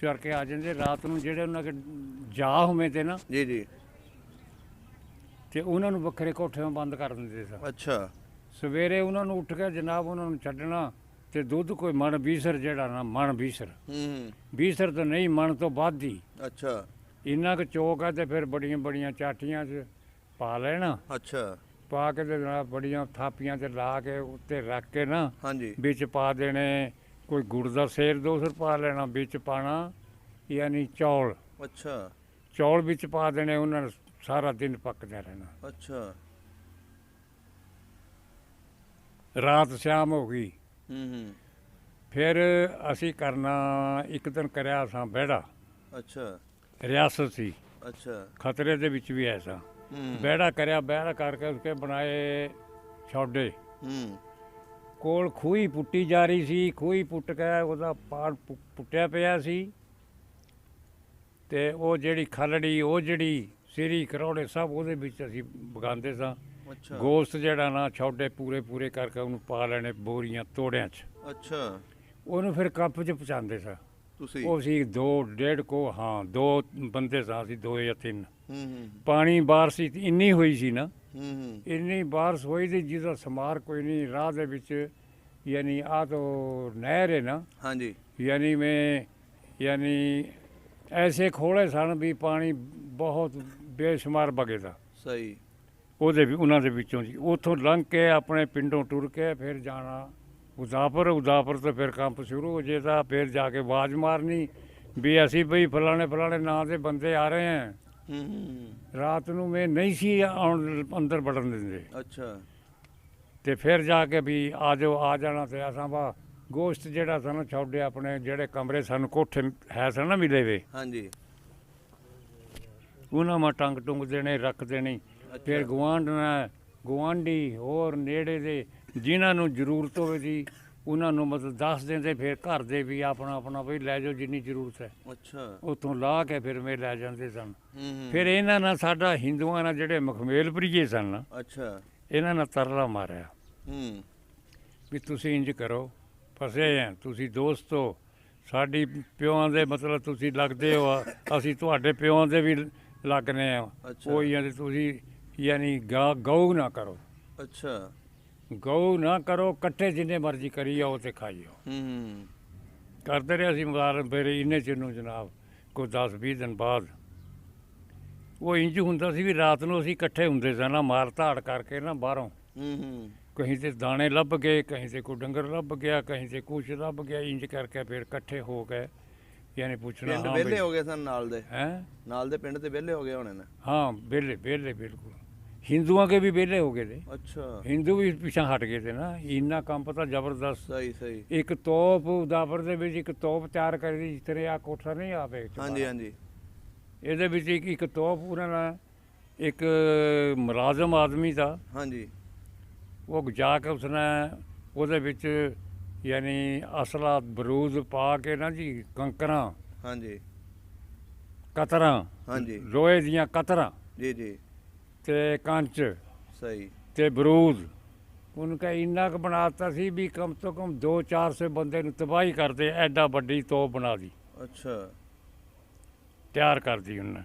ਚਰ ਕੇ ਆ ਜਾਂਦੇ। ਰਾਤ ਨੂੰ ਜਿਹੜੇ ਉਹਨਾਂ ਕੇ ਜਾ ਹੋਵੇ ਤੇ ਨਾ, ਜੀ ਜੀ ਤੇ ਉਹਨਾਂ ਨੂੰ ਵੱਖਰੇ ਕੋਠਿਆਂ ਬੰਦ ਕਰ ਦਿੰਦੇ ਸਨ। ਅੱਛਾ ਸਵੇਰੇ ਉਹਨਾਂ ਨੂੰ ਉੱਠ ਕੇ ਜਨਾਬ ਉਹਨਾਂ ਨੂੰ ਛੱਡਣਾ ਤੇ ਦੁੱਧ ਕੋਈ ਮਣ 20 ਜਿਹੜਾ ਨਾ, ਮਣ 20 ਹੂੰ 20 ਤਾਂ ਨਹੀਂ, ਮਣ ਤੋਂ ਵੱਧ ਹੀ। ਅੱਛਾ ਇੰਨਾ ਕੁ ਚੋਕ ਹੈ ਤੇ ਫਿਰ ਬੜੀਆਂ ਬੜੀਆਂ ਚਾਟੀਆਂ 'ਚ ਪਾ ਲੈਣਾ। ਅੱਛਾ ਪਾ ਕੇ ਤੇ ਜਨਾਬ ਬੜੀਆਂ ਥਾਪੀਆਂ 'ਤੇ ਲਾ ਕੇ ਉੱਤੇ ਰੱਖ ਕੇ ਨਾ, ਹਾਂਜੀ ਵਿੱਚ ਪਾ ਦੇਣੇ। ਕੋਈ ਗੁੜ ਦਾ ਸੇਰ 2 ਪਾ ਲੈਣਾ, ਵਿੱਚ ਪਾਣਾ ਯਾਨੀ ਚੌਲ। ਅੱਛਾ ਚੌਲ ਵਿੱਚ ਪਾ ਦੇਣੇ, ਉਹਨਾਂ ਨੂੰ ਸਾਰਾ ਦਿਨ ਪੱਕਦਾ ਰਹਿਣਾ। ਅੱਛਾ ਰਾਤ ਸ਼ਾਮ ਹੋ ਗਈ। ਹੂੰ ਫਿਰ ਅਸੀਂ ਕਰਨਾ, ਇੱਕ ਦਿਨ ਕਰਿਆ ਸਾਂ ਬਹਿੜਾ। ਅੱਛਾ ਰਿਆਸਤ ਸੀ, ਅੱਛਾ ਖਤਰੇ ਦੇ ਵਿੱਚ ਵੀ ਐਸਾ ਹੂੰ ਬਹਿੜਾ ਕਰਿਆ। ਬਹਿੜਾ ਕਰਕੇ ਉਸਕੇ ਬਣਾਏ ਛੋਡੇ। ਹੂੰ ਕੋਲ ਖੂਹੀ ਪੁੱਟੀ ਜਾ ਰਹੀ ਸੀ। ਖੂਹੀ ਪੁੱਟ ਕੇ ਉਹਦਾ ਪਾੜ ਪੁੱਟਿਆ ਪਿਆ ਸੀ। ਤੇ ਉਹ ਜਿਹੜੀ ਖਲੜੀ, ਉਹ ਜਿਹੜੀ ਸਿਰੀ ਕਰੋੜੇ ਸਭ ਉਹਦੇ ਵਿੱਚ ਅਸੀਂ ਪਕਾਉਂਦੇ ਸਾਂ। ਅੱਛਾ ਗੋਸ਼ਤ ਜਿਹੜਾ ਨਾ ਛੋਡੇ ਪੂਰੇ ਪੂਰੇ ਕਰਕੇ ਉਹਨੂੰ ਪਾ ਲੈਣੇ ਬੋਰੀਆਂ ਤੋੜਿਆਂ 'ਚ। ਅੱਛਾ ਉਹਨੂੰ ਫਿਰ ਕੱਪ 'ਚ ਪਹੁੰਚਾਉਂਦੇ ਸਾਂ। ਤੁਸੀਂ ਉਹ ਸੀ 2-1.5 ਕੋ, ਹਾਂ 2 ਬੰਦੇ ਸਾਂ ਅਸੀਂ, 2 ਜਾਂ 3। ਹੂੰ ਪਾਣੀ ਬਾਰਿਸ਼ ਇੰਨੀ ਹੋਈ ਸੀ ਨਾ, ਹੂੰ ਇੰਨੀ ਬਾਰਿਸ਼ ਹੋਈ ਸੀ ਜਿਹਦਾ ਸਮਾਰ ਕੋਈ ਨਹੀਂ। ਰਾਹ ਦੇ ਵਿੱਚ ਯਾਨੀ ਆ ਤੋਂ ਨਹਿਰ ਹੈ ਨਾ, ਹਾਂਜੀ ਯਾਨੀ ਐਸੇ ਖੋਲੇ ਸਨ ਵੀ ਪਾਣੀ ਬਹੁਤ ਬੇਸ਼ੁਮਾਰ ਵਗੇਦਾ। ਸਹੀ ਉਹਦੇ ਵੀ ਉਹਨਾਂ ਦੇ ਵਿੱਚੋਂ ਜੀ। ਉੱਥੋਂ ਲੰਘ ਕੇ ਆਪਣੇ ਪਿੰਡੋਂ ਟੁਰ ਕੇ ਫਿਰ ਜਾਣਾ ਉਦਾਪੁਰ ਤੋਂ ਫਿਰ ਕੰਪ ਸ਼ੁਰੂ ਹੋ ਜਾਏਦਾ। ਫਿਰ ਜਾ ਕੇ ਆਵਾਜ਼ ਮਾਰਨੀ ਵੀ ਅਸੀਂ ਬਈ ਫਲਾਣੇ ਨਾਂ ਦੇ ਬੰਦੇ ਆ ਰਹੇ ਹੈ। ਹੂੰ ਰਾਤ ਨੂੰ ਮੈਂ ਨਹੀਂ ਸੀ ਆਉਣ ਅੰਦਰ ਵੜਨ ਦਿੰਦੇ। ਅੱਛਾ ਤੇ ਫਿਰ ਜਾ ਕੇ ਵੀ ਆ ਜਾਓ, ਆ ਜਾਣਾ। ਤੇ ਅਸਾਂ ਵਾ ਗੋਸ਼ਤ ਜਿਹੜਾ ਸਾਨੂੰ ਛੋਡੇ ਆਪਣੇ ਜਿਹੜੇ ਕਮਰੇ ਸਾਨੂੰ ਕੋਠੇ ਹੈ ਸਨ ਨਾ ਮਿਲੇ ਵੇ, ਹਾਂਜੀ ਉਹਨਾਂ ਮਾ ਟੰਗ ਟੁੰਗ ਦੇਣੇ, ਰੱਖ ਦੇਣੀ। ਫਿਰ ਗੁਆਂਢੀ ਹੋਰ ਨੇੜੇ ਦੇ ਜਿਨ੍ਹਾਂ ਨੂੰ ਜ਼ਰੂਰਤ ਹੋਵੇ ਜੀ, ਉਹਨਾਂ ਨੂੰ ਮਤਲਬ ਦੱਸ ਦਿੰਦੇ। ਫਿਰ ਘਰ ਦੇ ਵੀ ਆਪਣਾ ਵੀ ਲੈ ਜਾਓ ਜਿੰਨੀ ਜ਼ਰੂਰਤ ਹੈ। ਅੱਛਾ ਉੱਥੋਂ ਲਾ ਕੇ ਫਿਰ ਮੈਂ ਲੈ ਜਾਂਦੇ ਸਨ। ਹੂੰ ਫਿਰ ਇਹਨਾਂ ਨਾਲ ਸਾਡਾ ਹਿੰਦੂਆਂ ਨਾਲ ਜਿਹੜੇ ਮਖਮੇਲ ਪ੍ਰੀਏ ਸਨ ਨਾ, ਅੱਛਾ ਇਹਨਾਂ ਨਾਲ ਤਰਲਾ ਮਾਰਿਆ। ਹੂੰ ਵੀ ਤੁਸੀਂ ਇੰਜ ਕਰੋ, ਫਸੇ ਆ ਤੁਸੀਂ ਦੋਸਤ ਹੋ, ਸਾਡੀ ਪਿਓਾਂ ਦੇ ਮਤਲਬ ਤੁਸੀਂ ਲੱਗਦੇ ਹੋ, ਅਸੀਂ ਤੁਹਾਡੇ ਪਿਓਾਂ ਦੇ ਵੀ ਲੱਗਨੇ ਆ। ਅੱਛਾ। ਉਹ ਯਾਨੀ ਤੁਸੀਂ ਯਾਨੀ ਗਊ ਨਾ ਕਰੋ, ਅੱਛਾ। ਗਊ ਨਾ ਕਰੋ, ਇਕੱਠੇ ਜਿੰਨੇ ਮਰਜ਼ੀ ਕਰੀ ਆਓ ਤੇ ਖਾਈ ਆਓ। ਹੂੰ ਕਰਦੇ ਰਹੇ ਅਸੀਂ ਮੁਬਾਰਕ, ਫਿਰ ਇੰਨੇ ਚਿਰ ਨੂੰ ਜਨਾਬ ਕੋਈ 10-20 ਦਿਨ ਬਾਅਦ ਉਹ ਇੰਜ ਹੁੰਦਾ ਸੀ ਵੀ ਰਾਤ ਨੂੰ ਅਸੀਂ ਇਕੱਠੇ ਹੁੰਦੇ ਸਨ ਨਾ, ਮਾਰ ਧਾੜ ਕਰਕੇ ਨਾ ਬਾਹਰੋਂ, ਹੂੰ ਕਹੀਂ ਤੇ ਦਾਣੇ ਲੱਭ ਗਏ, ਕਹੀਂ ਤੇ ਕੋਈ ਡੰਗਰ ਲੱਭ ਗਿਆ, ਕਹੀਂ ਤੇ ਕੁਛ ਲੱਭ ਗਿਆ, ਇੰਜ ਕਰਕੇ ਫਿਰ ਇਕੱਠੇ ਹੋ ਗਏ, ਯਾਨੀ ਪੁੱਛਣਾ ਪਿੰਡ ਹਾਂ ਵਿਹਲੇ ਬਈ ਹੋ ਗਏ ਸਨ ਨਾਲ ਦੇ? ਹੈਂ। ਨਾਲ ਦੇ ਪਿੰਡ ਤੇ ਵਿਹਲੇ ਹੋ ਗਏ ਹੋਣੇ ਨੇ? हाँ बेले बेले बिल्कुल, हिंदुओं के भी बेले हो गए थे, ਅੱਛਾ। हिंदू भी पीछा हट गए थे ना, इन्ना काम पता जबरदस्त। ਸਹੀ ਸਹੀ। एक तोप उदापर ਦੇ ਵਿੱਚ ਇੱਕ ਤੋਪ ਤਿਆਰ ਕਰੀ, ਜਿਸ ਤਰ੍ਹਾਂ ਆ ਕੋਠਾ ਨਹੀਂ ਆਵੇ ਹਾਂਜੀ ਹਾਂਜੀ। ਇਹਦੇ ਵਿੱਚ ਇੱਕ ਤੋਪ ਉਹਨਾਂ ਨਾਲ ਇੱਕ ਮੁਲਾਜ਼ਮ ਆਦਮੀ ਦਾ ਹਾਂਜੀ। ਉਹ ਜਾ ਕੇ ਉਸਨੇ ਉਹਦੇ ਵਿੱਚ ਯਾਨੀ ਅਸਲਾ ਬਰੂਦ ਪਾ ਕੇ ਨਾ ਜੀ, ਕੰਕਰਾਂ ਹਾਂਜੀ ਕਤਰਾਂ, ਹਾਂਜੀ। ਲੋਹੇ ਦੀਆਂ ਕਤਰਾਂ ਜੀ ਜੀ। ਤੇ ਕੰਚ ਸਹੀ। ਤੇ ਬਰੂਦ ਉਹਨੂੰ ਕਹੇ ਇੰਨਾ ਕੁ ਬਣਾਤਾ ਸੀ ਵੀ ਕਮ ਤੋਂ ਕਮ 200-400 ਬੰਦੇ ਨੂੰ ਤਬਾਹੀ ਕਰਦੇ, ਐਡਾ ਵੱਡੀ ਤੋਪ ਬਣਾ ਦੀ, ਅੱਛਾ। ਤਿਆਰ ਕਰਦੀ ਉਹਨੇ,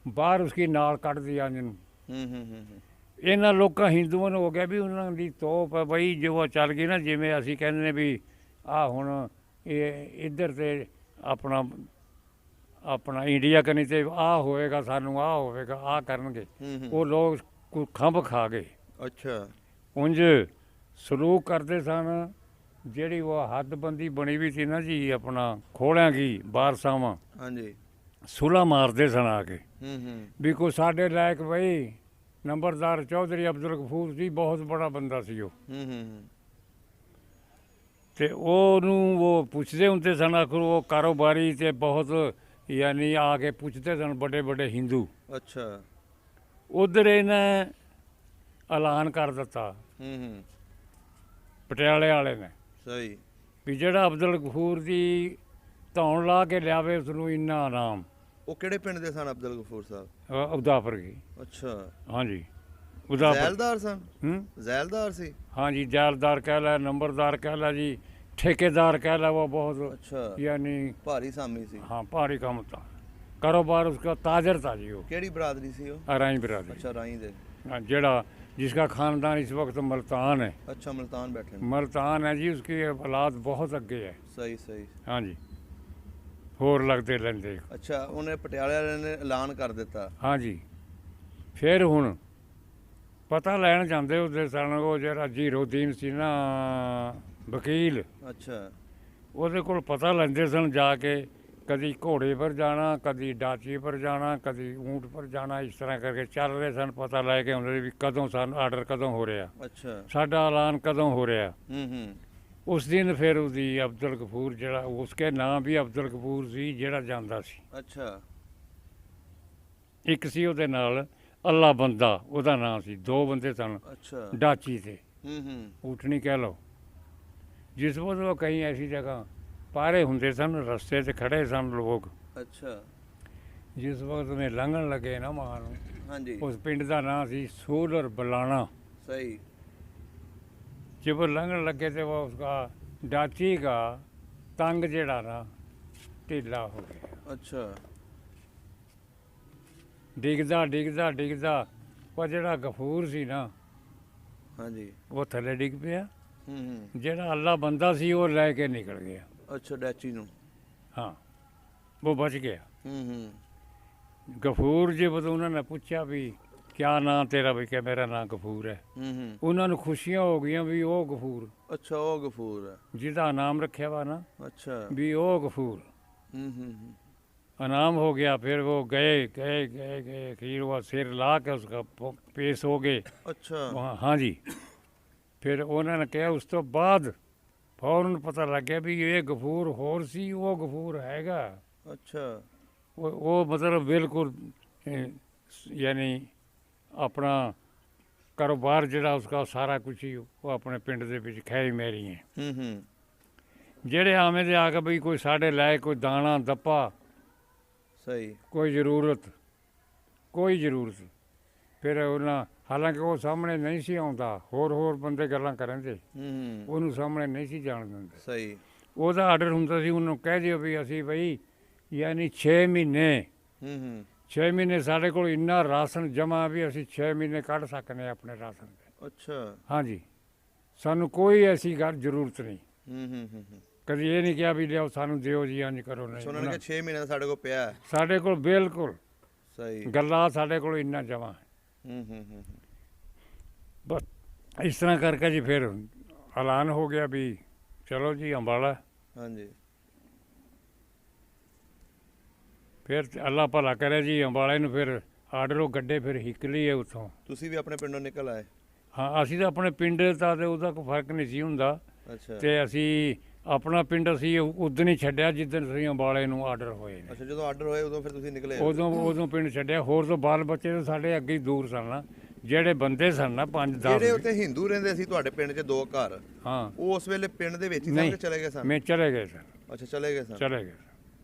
ਬਾਹਰ ਉਸकी ਨਾਲ ਕੱਢ ਦਿਆ ਜਿਹਨੂੰ। ਹੂੰ ਇਹਨਾਂ ਲੋਕਾਂ ਹਿੰਦੂਆਂ ਨੂੰ ਹੋ ਗਿਆ ਵੀ ਉਹਨਾਂ ਦੀ ਤੋਪ ਹੈ ਬਈ, ਜੋ ਚੱਲ ਗਈ ਨਾ, ਜਿਵੇਂ ਅਸੀਂ ਕਹਿੰਦੇ ਨੇ ਵੀ ਆਹ ਹੁਣ ਇਹ ਇੱਧਰ ਤੇ ਆਪਣਾ ਆਪਣਾ ਇੰਡੀਆ ਕਨੀ ਤੇ ਆਹ ਹੋਏਗਾ, ਸਾਨੂੰ ਆਹ ਹੋਵੇਗਾ, ਆਹ ਕਰਨਗੇ, ਉਹ ਲੋਕ ਖੰਭ ਖਾ ਗਏ। ਅੱਛਾ। ਉਂਝ ਸਲੂਕ ਕਰਦੇ ਸਨ, ਜਿਹੜੀ ਉਹ ਹੱਦਬੰਦੀ ਬਣੀ ਵੀ ਸੀ ਨਾ ਜੀ, ਆਪਣਾ ਖੋਲਿਆਂ ਕੀ ਬਾਰਸਾਵਾਂ ਹਾਂਜੀ। ਸੁਲਾ ਮਾਰਦੇ ਸਨ ਆ ਕੇ ਹੂੰ ਵੀ ਕੋਈ ਸਾਡੇ ਲਾਇਕ ਬਈ ਨੰਬਰਦਾਰ ਚੌਧਰੀ ਅਬਦੁਲ ਗਫੂਰ ਸੀ, ਬਹੁਤ ਬੜਾ ਬੰਦਾ ਸੀ ਉਹ, ਹੂੰ ਤੇ ਉਹਨੂੰ ਉਹ ਪੁੱਛਦੇ ਹੁੰਦੇ ਸਨ, ਆਖਰ ਉਹ ਕਾਰੋਬਾਰੀ ਤੇ ਬਹੁਤ ਯਾਨੀ ਆ ਕੇ ਪੁੱਛਦੇ ਸਨ ਵੱਡੇ ਵੱਡੇ ਹਿੰਦੂ। ਅੱਛਾ। ਉਧਰ ਇਹਨੇ ਐਲਾਨ ਕਰ ਦਿੱਤਾ ਹੂੰ ਪਟਿਆਲੇ ਵਾਲੇ ਨੇ ਸਹੀ। ਵੀ ਜਿਹੜਾ ਅਬਦੁਲ ਗਫੂਰ ਦੀ ਧੌਣ ਲਾ ਕੇ ਲਿਆਵੇ ਉਸਨੂੰ ਇੰਨਾ ਇਨਾਮ। ਉਹ ਕਿਹੜੇ ਪਿੰਡ ਦੇ ਸਨ ਅਬਦੁਲ ਗਫੂਰ ਸਾਹਿਬ? ਉਦਾਪਰ ਗਈ। ਅੱਛਾ। ਹਾਂਜੀ ਉਦਾਪਰ। ਜ਼ੈਲਦਾਰ ਸਨ? ਹੂੰ ਜ਼ੈਲਦਾਰ ਸੀ? ਹਾਂਜੀ ਜੈਲਦਾਰ ਕਹਿ ਲੈ, ਨੰਬਰਦਾਰ ਕਹਿ ਲੈ ਜੀ, ਠੇਕੇਦਾਰ ਕਹਿ ਲੈ, वो बहुत ਅੱਛਾ। यानी ਭਾਰੀ ਸਾਮੀ ਸੀ? हाँ भारी काम था, कारोबार उसका ताजर था जी वो, ਕਿਹੜੀ ਬਰਾਦਰੀ ਸੀ ਉਹ? अराई बिरादरी। ਅੱਛਾ ਰਾਈ ਦੇ। हाँ, जेड़ा जिसका खानदान इस वक्त मुल्तान है, ਅੱਛਾ ਮਲਤਾਨ ਬੈਠੇ ਨੇ। मुल्तान है जी, उसकी औलाद बहुत अगे है। ਸਹੀ ਸਹੀ। हाँ जी होर लगते लेंदे। ਅੱਛਾ ਉਹਨੇ ਪਟਿਆਲੇ ਵਾਲਿਆਂ ਨੇ ਐਲਾਨ ਕਰ ਦਿੱਤਾ? हाँ जी फिर हुण पता लैन जाते ਹੁੰਦੇ ਸਨ, ਉਹ ਜਿਹੜਾ ਜੀਰੋਦੀਨ ਸੀ ਨਾ ਵਕੀਲ, ਅੱਛਾ। ਉਹਦੇ ਕੋਲ ਪਤਾ ਲੈਂਦੇ ਸਨ ਜਾ ਕੇ, कभी घोड़े पर जाना, कभी डाची पर जाना, कभी ऊँट पर जाना, इस तरह करके चल रहे सन, पता लैके आਉਂਦੇ ਵੀ ਕਦੋਂ ਸਾਨੂੰ ਆਰਡਰ ਕਦੋਂ ਹੋ ਰਿਹਾ, ਅੱਛਾ। ਸਾਡਾ ਐਲਾਨ ਕਦੋਂ ਹੋ ਰਿਹਾ। ਹੂੰ ਉਸ ਦਿਨ ਫਿਰ ਉਹਦੀ ਅਬਦੁਲ ਗਫੂਰ, ਜਿਹੜਾ ਉਸਕੇ ਨਾਂ ਵੀ ਅਬਦੁਲ ਗਫੂਰ ਸੀ, ਜਿਹੜਾ ਜਾਂਦਾ ਸੀ। ਅੱਛਾ। ਇੱਕ ਸੀ ਉਹਦੇ ਨਾਲ ਅੱਲਾ ਬੰਦਾ, ਉਹਦਾ ਨਾਂ ਸੀ, ਦੋ ਬੰਦੇ ਸਨ ਅੱਛਾ। ਡਾਚੀ ਤੇ ਹੂੰ ਊਠਣੀ ਕਹਿ ਲਓ। ਜਿਸ ਵਕਤ ਉਹ ਕਈ ਐਸੀ ਜਗ੍ਹਾ ਪਾਰੇ ਹੁੰਦੇ ਸਨ, ਰਸਤੇ 'ਤੇ ਖੜੇ ਸਨ ਲੋਕ, ਅੱਛਾ। ਜਿਸ ਵਕਤ ਮੈਂ ਲੰਘਣ ਲੱਗੇ ਨਾ ਮਾਂ ਨੂੰ, ਹਾਂਜੀ। उस पिंड का नाम सी सोलर बलाना। सही। जब वो लंघन लगे तो वो उसका डाची का तंग जेड़ा ना ढीला हो गया। अच्छा। डिगदा डिगदा डिगदा वो जेड़ा गफूर सी ना, हाँ जी। वो थले डिग पिया। हम्म। जेड़ा अल्लाह बंदा सी वो लैके निकल गया। अच्छा डैची नू। हाँ वो बच गया। हम्म। गफूर जी बस उन्होंने पूछा भी क्या नाम तेरा, भी क्या मेरा नाम गफूर है। उन्होंने खुशियां हो गई भी ओ गफूर। अच्छा ओ गफूर है जिसका नाम रखा वा ना, अच्छा भी ओ गफूर हम्म। इनाम हो गया। फिर वो गए गए गए गए खीर हुआ, सिर ला के उसका पेश हो गए अच्छा वहाँ। हाँ जी। फिर उन्होंने कहा उस तो बाद फौरन पता लग गया भी ये गफूर होर सी, वो गफूर हैगा। अच्छा। वो मतलब बिल्कुल यानी अपना कारोबार जड़ा उसका सारा कुछ ही वो अपने पिंड दे विच खैरी मैरी है। जेड़े आवें दे आके बई कोई साढ़े लाए, कोई दाना दप्पा, सही, कोई ज़रूरत ਫਿਰ ਉਹਨਾਂ ਹਾਲਾਂਕਿ ਉਹ ਸਾਹਮਣੇ ਨਹੀਂ ਸੀ ਆਉਂਦਾ, ਹੋਰ ਬੰਦੇ ਗੱਲਾਂ ਕਰਨ ਤੇ ਉਹਨੂੰ ਸਾਹਮਣੇ ਨਹੀਂ ਸੀ ਜਾਣ ਦਿੰਦੇ। ਸਹੀ। ਉਹਦਾ ਆਰਡਰ ਹੁੰਦਾ ਸੀ, ਉਹਨੂੰ ਕਹਿ ਦਿਓ ਵੀ ਅਸੀਂ ਬਈ ਯਾਨੀ 6 ਮਹੀਨੇ 6 ਮਹੀਨੇ ਸਾਡੇ ਕੋਲ ਇੰਨਾ ਰਾਸ਼ਨ ਜਮਾ ਵੀ ਅਸੀਂ 6 ਮਹੀਨੇ ਕੱਢ ਸਕਨੇ ਆਪਣੇ ਰਾਸ਼ਨ ਤੇ। ਅੱਛਾ। ਹਾਂਜੀ, ਸਾਨੂੰ ਕੋਈ ਐਸੀ ਗੱਲ ਜ਼ਰੂਰਤ ਨਹੀਂ। ਕਦੀ ਇਹ ਨਹੀਂ ਕਿਹਾ ਵੀ ਲਿਆਓ ਸਾਨੂੰ ਦਿਓ ਜੀ, ਇੰਝ ਕਰੋ। ਨਹੀਂ, ਉਹਨਾਂ ਨੇ ਕਿਹਾ 6 ਮਹੀਨੇ ਦਾ ਸਾਡੇ ਕੋਲ ਪਿਆ ਹੈ। ਸਾਡੇ ਕੋਲ ਬਿਲਕੁਲ ਸਹੀ ਗੱਲਾਂ ਸਾਡੇ ਕੋਲ ਇੰਨਾ ਜਮਾ ਹੈ। ਬਸ ਇਸ ਤਰ੍ਹਾਂ ਕਰਕੇ ਜੀ ਫਿਰ ਐਲਾਨ ਹੋ ਗਿਆ ਵੀ ਚਲੋ ਜੀ ਅੰਬਾਲਾ। ਹਾਂਜੀ। ਫਿਰ ਅੱਲਾ ਭਲਾ ਕਰੇ ਜੀ, ਅੰਬਾਲੇ ਨੂੰ ਫਿਰ ਆਰਡਰ ਉਹ ਗੱਡੇ ਫਿਰ ਹਿਕਲੀ ਹੈ ਉੱਥੋਂ। ਤੁਸੀਂ ਵੀ ਆਪਣੇ ਪਿੰਡੋਂ ਨਿਕਲ ਆਏ? ਹਾਂ, ਅਸੀਂ ਤਾਂ ਆਪਣੇ ਪਿੰਡ ਦਾ ਤੇ ਉਹਦਾ ਕੋਈ ਫਰਕ ਨਹੀਂ ਸੀ ਹੁੰਦਾ। ਅੱਛਾ। ਤੇ ਅਸੀਂ ਆਪਣਾ ਪਿੰਡ ਅਸੀਂ ਉਦੋਂ ਹੀ ਛੱਡਿਆ ਜਿੱਦਣ ਅਸੀਂ ਅੰਬਾਲੇ ਨੂੰ ਆਰਡਰ ਹੋਏ ਨੇ। ਅੱਛਾ, ਜਦੋਂ ਆਰਡਰ ਹੋਏ ਉਦੋਂ ਫਿਰ ਤੁਸੀਂ ਨਿਕਲੇ? ਉਦੋਂ ਪਿੰਡ ਛੱਡਿਆ। ਹੋਰ ਤੋਂ ਬਾਲ ਬੱਚੇ ਤਾਂ ਸਾਡੇ ਅੱਗੇ ਹੀ ਦੂਰ ਸਨ ਨਾ, ਜਿਹੜੇ ਬੰਦੇ ਸਨ ਨਾ 5-10। ਜਿਹੜੇ ਉੱਥੇ ਹਿੰਦੂ ਰਹਿੰਦੇ ਸੀ ਤੁਹਾਡੇ ਪਿੰਡ 'ਚ 2 ਘਰ, ਹਾਂ, ਉਹ ਉਸ ਵੇਲੇ ਪਿੰਡ ਦੇ ਵਿੱਚ ਹੀ ਨਹੀਂ, ਸਨ ਕਿ ਚਲੇ ਗਏ ਸਨ? ਮੈਂ ਚਲੇ ਗਏ ਸਨ। ਅੱਛਾ, ਚਲੇ ਗਏ ਸਨ। ਚਲੇ ਗਏ ਸਨ,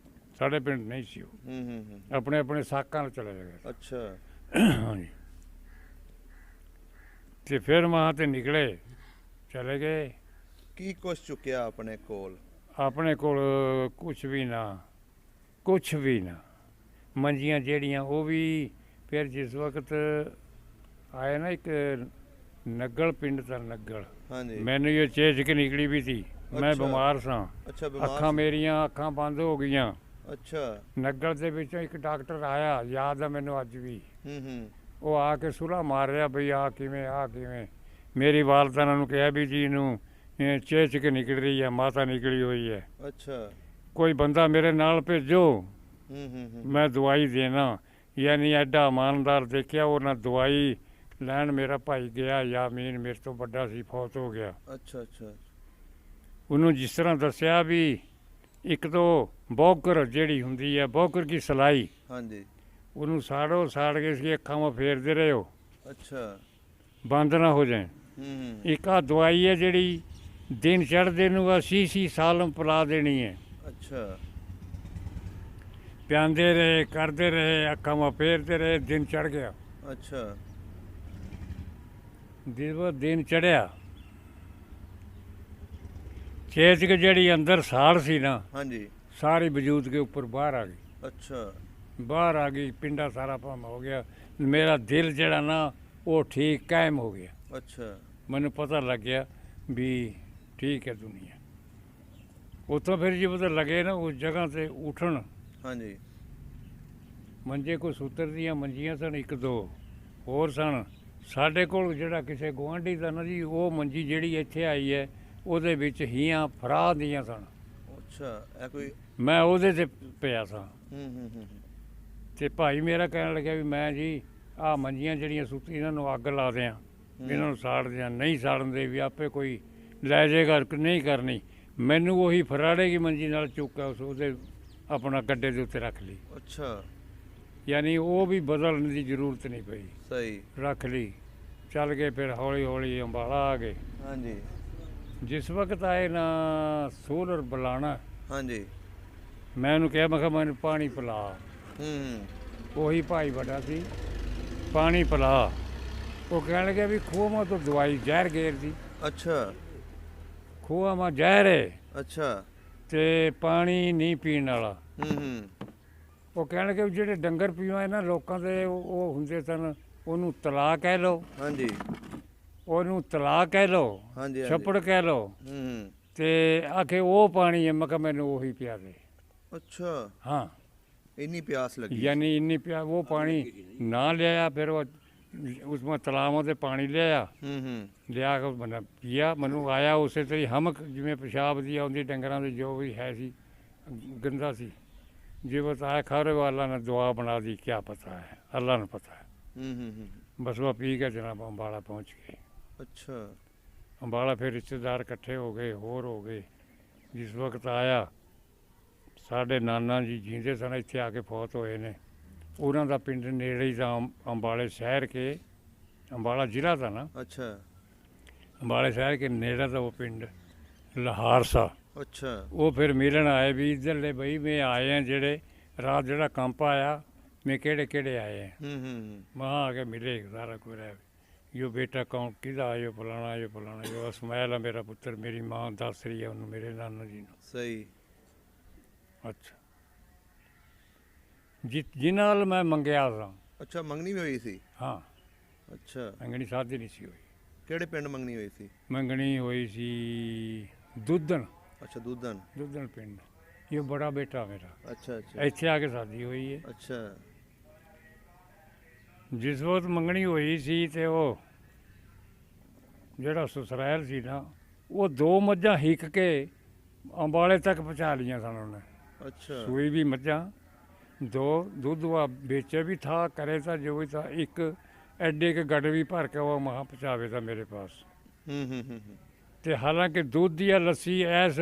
ਸਾਡੇ ਪਿੰਡ ਨਹੀਂ ਸੀ ਉਹ। ਆਪਣੇ ਸਾਕਾਂ ਨਾਲ ਚਲੇ ਗਏ। ਅੱਛਾ। ਹਾਂਜੀ। ਤੇ ਫਿਰ ਵਹਾਂ ਤੇ ਨਿਕਲੇ, ਚਲੇ ਗਏ। ਕੀ ਕੁਛ ਚੁੱਕਿਆ ਆਪਣੇ ਕੋਲ? ਆਪਣੇ ਕੋਲ ਕੁਛ ਵੀ ਨਾ। ਮੰਜੀਆਂ ਜਿਹੜੀਆਂ ਉਹ ਵੀ ਫਿਰ ਜਿਸ ਵਕਤ ਆਏ ਨਾ ਇੱਕ ਨੱਗਲ ਪਿੰਡ ਦਾ ਨੱਗਲ। ਹਾਂਜੀ। ਮੈਨੂੰ ਇਹ ਚੇਚਕ ਨਿਕਲੀ ਵੀ ਸੀ, ਮੈਂ ਅੱਛਾ। ਬਿਮਾਰ ਸਾਂ। ਅੱਛਾ, ਬਿਮਾਰ ਅੱਖਾਂ ਮੇਰੀਆਂ ਅੱਖਾਂ ਬੰਦ ਹੋ ਗਈਆਂ। ਅੱਛਾ। ਨੱਗਲ ਦੇ ਵਿੱਚੋਂ ਇੱਕ ਡਾਕਟਰ ਆਇਆ, ਯਾਦ ਆ ਮੈਨੂੰ ਅੱਜ ਵੀ। ਉਹ ਆ ਕੇ ਸੁਲਾ ਮਾਰ ਰਿਹਾ ਬਈ ਆ ਕਿਵੇਂ। ਮੇਰੀ ਵਾਲਦਾ ਨੂੰ ਕਿਹਾ ਵੀ ਜੀ ਨੂੰ ਚੇਚਕ ਨਿਕਲ ਰਹੀ ਹੈ, ਮਾਤਾ ਨਿਕਲੀ ਹੋਈ ਹੈ। ਅੱਛਾ। ਕੋਈ ਬੰਦਾ ਮੇਰੇ ਨਾਲ ਭੇਜੋ, ਮੈਂ ਦਵਾਈ ਦੇਣਾ। ਯਾਨੀ ਐਡਾ ਇਮਾਨਦਾਰ ਦੇਖਿਆ, ਉਹਨਾਂ ਦਵਾਈ ਲੈਣ ਮੇਰਾ ਭਾਈ ਗਿਆ। ਯਾਮੀਨ ਮੇਰੇ ਤੋਂ ਵੱਡਾ ਸੀ, ਫੌਤ ਹੋ ਗਿਆ। ਅੱਛਾ। ਅੱਛਾ। ਉਹਨੂੰ ਜਿਸ ਤਰ੍ਹਾਂ ਦੱਸਿਆ ਵੀ ਇੱਕ ਤੋਂ ਬੌਕਰ ਜਿਹੜੀ ਹੁੰਦੀ ਹੈ, ਬੌਕਰ ਕੀ ਸਿਲਾਈ। ਹਾਂਜੀ। ਉਹਨੂੰ ਸਾੜ ਕੇ ਸੀ ਅੱਖਾਂ ਵਿੱਚ ਫੇਰਦੇ ਰਹੇ ਹੋ। ਅੱਛਾ। ਬੰਦ ਨਾ ਹੋ ਜਾਏ। ਇੱਕ ਆ ਦਵਾਈ ਹੈ ਜਿਹੜੀ ਦਿਨ ਚੜ੍ਹਦੇ ਨੂੰ 80 ਸਾਲ ਪਿਲਾ ਦੇਣੀ ਹੈ। ਅੱਛਾ। ਪਿਆਂਦੇ ਰਹੇ, ਕਰਦੇ ਰਹੇ, ਅੱਖਾਂ ਵਿੱਚ ਫੇਰਦੇ ਰਹੇ, ਦਿਨ ਚੜ੍ਹ ਗਿਆ। ਅੱਛਾ। ਦਿਨ ਚੜ੍ਹਿਆ, ਚੇਚਕ ਜਿਹੜੀ ਅੰਦਰ ਸਾੜ ਸੀ ਨਾ, ਹਾਂਜੀ, ਸਾਰੀ ਵਜੂਦ ਕੇ ਉੱਪਰ ਬਾਹਰ ਆ ਗਈ। ਅੱਛਾ। ਬਾਹਰ ਆ ਗਈ, ਪਿੰਡਾ ਸਾਰਾ ਭੰਮ ਹੋ ਗਿਆ। ਮੇਰਾ ਦਿਲ ਜਿਹੜਾ ਨਾ ਉਹ ਠੀਕ ਕਾਇਮ ਹੋ ਗਿਆ। ਅੱਛਾ। ਮੈਨੂੰ ਪਤਾ ਲੱਗ ਗਿਆ ਵੀ ਠੀਕ ਹੈ ਦੁਨੀਆ। ਉੱਥੋਂ ਫਿਰ ਜੀ ਪਤਾ ਲੱਗੇ ਨਾ ਉਸ ਜਗ੍ਹਾ 'ਤੇ ਉੱਠਣ। ਹਾਂਜੀ। ਮੰਜੇ ਕੋਈ ਸੂਤਰ ਦੀਆਂ ਮੰਜੀਆਂ ਸਨ, 1-2 ਹੋਰ ਸਨ ਸਾਡੇ ਕੋਲ। ਜਿਹੜਾ ਕਿਸੇ ਗੁਆਂਢੀ ਦਾ ਨਾ ਜੀ, ਉਹ ਮੰਜੀ ਜਿਹੜੀ ਇੱਥੇ ਆਈ ਹੈ ਉਹਦੇ ਵਿੱਚ ਹੀਆਂ ਫਰਾਹ ਦੀਆਂ ਸਨ। ਅੱਛਾ। ਇਹ ਕੋਈ ਮੈਂ ਉਹਦੇ 'ਤੇ ਪਿਆ ਸਾਂ। ਹੂੰ। ਤੇ ਭਾਈ ਮੇਰਾ ਕਹਿਣ ਲੱਗਿਆ ਵੀ ਮੈਂ ਜੀ ਆਹ ਮੰਜੀਆਂ ਜਿਹੜੀਆਂ ਸੁੱਤੀ ਇਹਨਾਂ ਨੂੰ ਅੱਗ ਲਾ ਦਿਆਂ, ਇਹਨਾਂ ਨੂੰ ਸਾੜ ਦਿਆਂ। ਨਹੀਂ ਸਾੜਨ ਦੇ ਵੀ ਆਪੇ ਕੋਈ ਲੈ ਜਾਏਗਾ, ਨਹੀਂ ਕਰਨੀ। ਮੈਨੂੰ ਉਹੀ ਫਰਾੜੇਗੀ ਮੰਜੀ ਨਾਲ ਚੁੱਕ ਉਹਦੇ ਆਪਣਾ ਗੱਡੇ ਦੇ ਉੱਤੇ ਰੱਖ ਲਈ। ਅੱਛਾ। ਯਾਨੀ ਉਹ ਵੀ ਬਦਲਣ ਦੀ ਜ਼ਰੂਰਤ ਨਹੀਂ ਪਈ। ਸਹੀ। ਰੱਖ ਲਈ, ਚੱਲ ਗਏ। ਫਿਰ ਹੌਲੀ ਅੰਬਾਲਾ ਆ ਗਏ। ਹਾਂਜੀ। ਜਿਸ ਵਕਤ ਆਏ ਨਾ ਸੋਲਰ ਬੁਲਾਣਾ, ਹਾਂਜੀ। ਮੈਂ ਉਹਨੂੰ ਕਿਹਾ, ਮੈਂ ਕਿਹਾ ਮੈਨੂੰ ਪਾਣੀ ਪਿਲਾ। ਉਹੀ ਭਾਈ ਵੱਡਾ ਸੀ, ਪਾਣੀ ਪਿਲਾ। ਉਹ ਕਹਿਣ ਲੱਗਿਆ ਵੀ ਖੂਹ ਮਾ ਤੋਂ ਦਵਾਈ ਜ਼ਹਿਰ ਗੇਰਦੀ। ਅੱਛਾ। ਖੂਹਾਂ ਮਾ ਜ਼ਹਿਰ ਹੈ ਅੱਛਾ। ਤੇ ਪਾਣੀ ਨਹੀਂ ਪੀਣ ਵਾਲਾ। ਹੂੰ। ਉਹ ਕਹਿਣ ਲੱਗੇ ਜਿਹੜੇ ਡੰਗਰ ਪੀਵਾਂ ਨਾ ਲੋਕਾਂ ਦੇ ਉਹ ਹੁੰਦੇ ਸਨ, ਉਹਨੂੰ ਤਲਾਕ ਕਹਿ ਲਓ। ਹਾਂਜੀ। ਉਹਨੂੰ ਤਲਾਕ ਕਹਿ ਲਓ, ਹਾਂਜੀ। ਛੱਪੜ ਕਹਿ ਲਓ। ਤੇ ਆਖੇ ਉਹ ਪਾਣੀ ਹੈ। ਮੈਂ ਕਿਹਾ ਮੈਨੂੰ ਉਹੀ ਪਿਆ ਦੇ। ਅੱਛਾ। ਹਾਂ, ਇੰਨੀ ਪਿਆਸ ਲੱਗੀ? ਯਾਨੀ ਇੰਨੀ ਪਿਆ। ਉਹ ਪਾਣੀ ਨਾ ਲਿਆਇਆ। ਫਿਰ ਉਹ ਉਸ ਮੈਂ ਤਲਾਵਾਂ ਤੇ ਪਾਣੀ ਲਿਆ। ਲਿਆ ਕੇ ਬੰਦਾ ਪੀਆ। ਮੈਨੂੰ ਆਇਆ ਉਸੇ ਤਰੀ ਹਮਕ, ਜਿਵੇਂ ਪਿਸ਼ਾਬ ਦੀ ਆਉਂਦੀ ਡੰਗਰਾਂ ਦੀ, ਜੋ ਵੀ ਹੈ ਸੀ ਗੰਦਾ ਸੀ। ਜੇ ਬਤਾਇਆ ਖਾਰੇ ਵਾਲਾ ਨੇ ਦੁਆ ਬਣਾ ਦੀ, ਕਿਆ ਪਤਾ ਹੈ, ਅੱਲਾ ਨੂੰ ਪਤਾ ਹੈ। ਬਸ ਉਹ ਪੀ ਕੇ ਜਨਾਬ ਅੰਬਾਲਾ ਪਹੁੰਚ ਗਏ। ਅੱਛਾ। ਅੰਬਾਲਾ ਫਿਰ ਰਿਸ਼ਤੇਦਾਰ ਇਕੱਠੇ ਹੋ ਗਏ, ਹੋਰ ਹੋ ਗਏ। ਜਿਸ ਵਕਤ ਆਇਆ, ਸਾਡੇ ਨਾਨਾ ਜੀ ਜੀਂਦੇ ਸਨ, ਇੱਥੇ ਆ ਕੇ ਫੌਤ ਹੋਏ ਨੇ। ਉਹਨਾਂ ਦਾ ਪਿੰਡ ਨੇੜੇ ਹੀ ਤਾਂ ਅੰਬਾਲੇ ਸ਼ਹਿਰ ਕੇ, ਅੰਬਾਲਾ ਜ਼ਿਲ੍ਹਾ ਦਾ ਨਾ। ਅੱਛਾ। ਅੰਬਾਲੇ ਸ਼ਹਿਰ ਕੇ ਨੇੜੇ ਦਾ ਉਹ ਪਿੰਡ ਲਾਹੌਰ ਸਾ। ਅੱਛਾ। ਉਹ ਫਿਰ ਮਿਲਣ ਆਏ ਵੀ ਇੱਧਰਲੇ ਬਈ ਮੈਂ ਆਏ ਆ ਜਿਹੜੇ ਰਾਤ ਜਿਹੜਾ ਕੰਪ ਆਇਆ, में केड़े केड़े आए हैं। हम्म। वहाँ आके मिले सारा कुछ है। यो बेटा कौन किदा आयो फलाना यो इसमाइल है मेरा पुत्र, मेरी माँ दस रही है उन्होंने मेरे नाना जी ने। सही। अच्छा जिन्हां मैं मंगया सा। अच्छा मंगनी भी हुई सी। हाँ अच्छा मंगनी शादी नहीं सी हुई। ਕਿਹੜੇ ਪਿੰਡ ਮੰਗਣੀ ਹੋਈ ਸੀ? मंगनी हुई सी दुधन। ਅੱਛਾ ਦੁੱਧਨ। दुधन पिंड। ये बड़ा बेटा मेरा ਅੱਛਾ ਅੱਛਾ ਇੱਥੇ ਆ ਕੇ शादी हुई है। ਅੱਛਾ ਜਿਸ ਵਕਤ ਮੰਗਣੀ ਹੋਈ ਸੀ ਤੇ ਉਹ ਜਿਹੜਾ ਸਸਰਾਇਲ ਸੀ ਨਾ, ਉਹ 2 ਮੱਝਾਂ ਹਿੱਕ ਕੇ ਅੰਬਾਲੇ ਤੱਕ ਪਹੁੰਚਾ ਲਈਆਂ ਸਨ ਉਹਨੇ। ਅੱਛਾ ਸੂਈ ਵੀ ਮੱਝਾਂ 2 ਦੁੱਧ ਵਾ ਵੇਚੇ ਵੀ ਥਾ ਕਰੇ ਤਾਂ ਜੋ ਵੀ ਤਾਂ ਇੱਕ ਐਡੇ ਕੇ ਗੱਡ ਵੀ ਭਰ ਕੇ ਉਹ ਮਹਾਂ ਪਹੁੰਚਾਵੇ ਤਾਂ ਮੇਰੇ ਪਾਸ। ਹੂੰ ਤੇ ਹਾਲਾਂਕਿ ਦੁੱਧ ਦੀ ਲੱਸੀ ਇਸ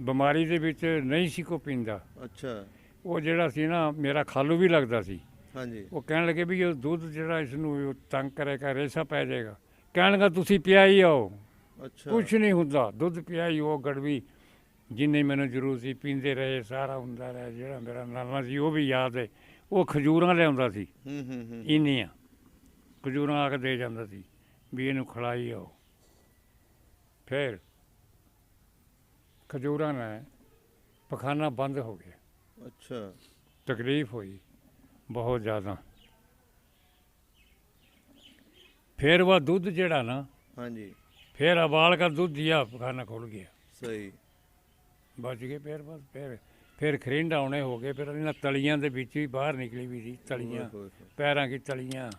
ਬਿਮਾਰੀ ਦੇ ਵਿੱਚ ਨਹੀਂ ਸੀ ਕੋ ਪੀਂਦਾ। ਅੱਛਾ ਉਹ ਜਿਹੜਾ ਸੀ ਨਾ ਮੇਰਾ ਖਾਲੂ ਵੀ ਲੱਗਦਾ ਸੀ। ਹਾਂਜੀ ਉਹ ਕਹਿਣ ਲੱਗੇ ਵੀ ਇਹ ਦੁੱਧ ਜਿਹੜਾ ਇਸ ਨੂੰ ਤੰਗ ਕਰੇਗਾ ਰੇਸ਼ਾ ਪੈ ਜਾਏਗਾ। ਕਹਿਣ ਲੱਗਾ ਤੁਸੀਂ ਪਿਆਈ ਆਓ, ਅੱਛਾ ਕੁਛ ਨਹੀਂ ਹੁੰਦਾ। ਦੁੱਧ ਪਿਆਈ ਉਹ ਗੜਵੀ ਜਿੰਨੇ ਮੈਨੂੰ ਜ਼ਰੂਰ ਸੀ ਪੀਂਦੇ ਰਹੇ, ਸਾਰਾ ਹੁੰਦਾ ਰਿਹਾ। ਜਿਹੜਾ ਮੇਰਾ ਨਾਨਾ ਸੀ ਉਹ ਵੀ ਯਾਦ ਹੈ, ਉਹ ਖਜੂਰਾਂ ਲਿਆਉਂਦਾ ਸੀ ਹੂੰ ਇੰਨੀਆਂ ਖਜੂਰਾਂ ਆ ਕੇ ਦੇ ਜਾਂਦਾ ਸੀ ਵੀ ਇਹਨੂੰ ਖਿਲਾਈ ਆਓ। ਫਿਰ ਖਜੂਰਾਂ ਨੇ ਪਖਾਨਾ ਬੰਦ ਹੋ ਗਿਆ। ਅੱਛਾ तकलीफ हुई बहुत ज़्यादा। फिर वह दूध जड़ा ना, ਹਾਂਜੀ फिर उबाल कर दूध दिया, खाना खुल गया, ਸਹੀ। बच गए। फिर बस फिर खरिंड आने हो गए। फिर इन्होंने तलियां दे विच भी बाहर निकली भी थी तलियां, ਓਏ ਹੋਏ। पैरों की तलियां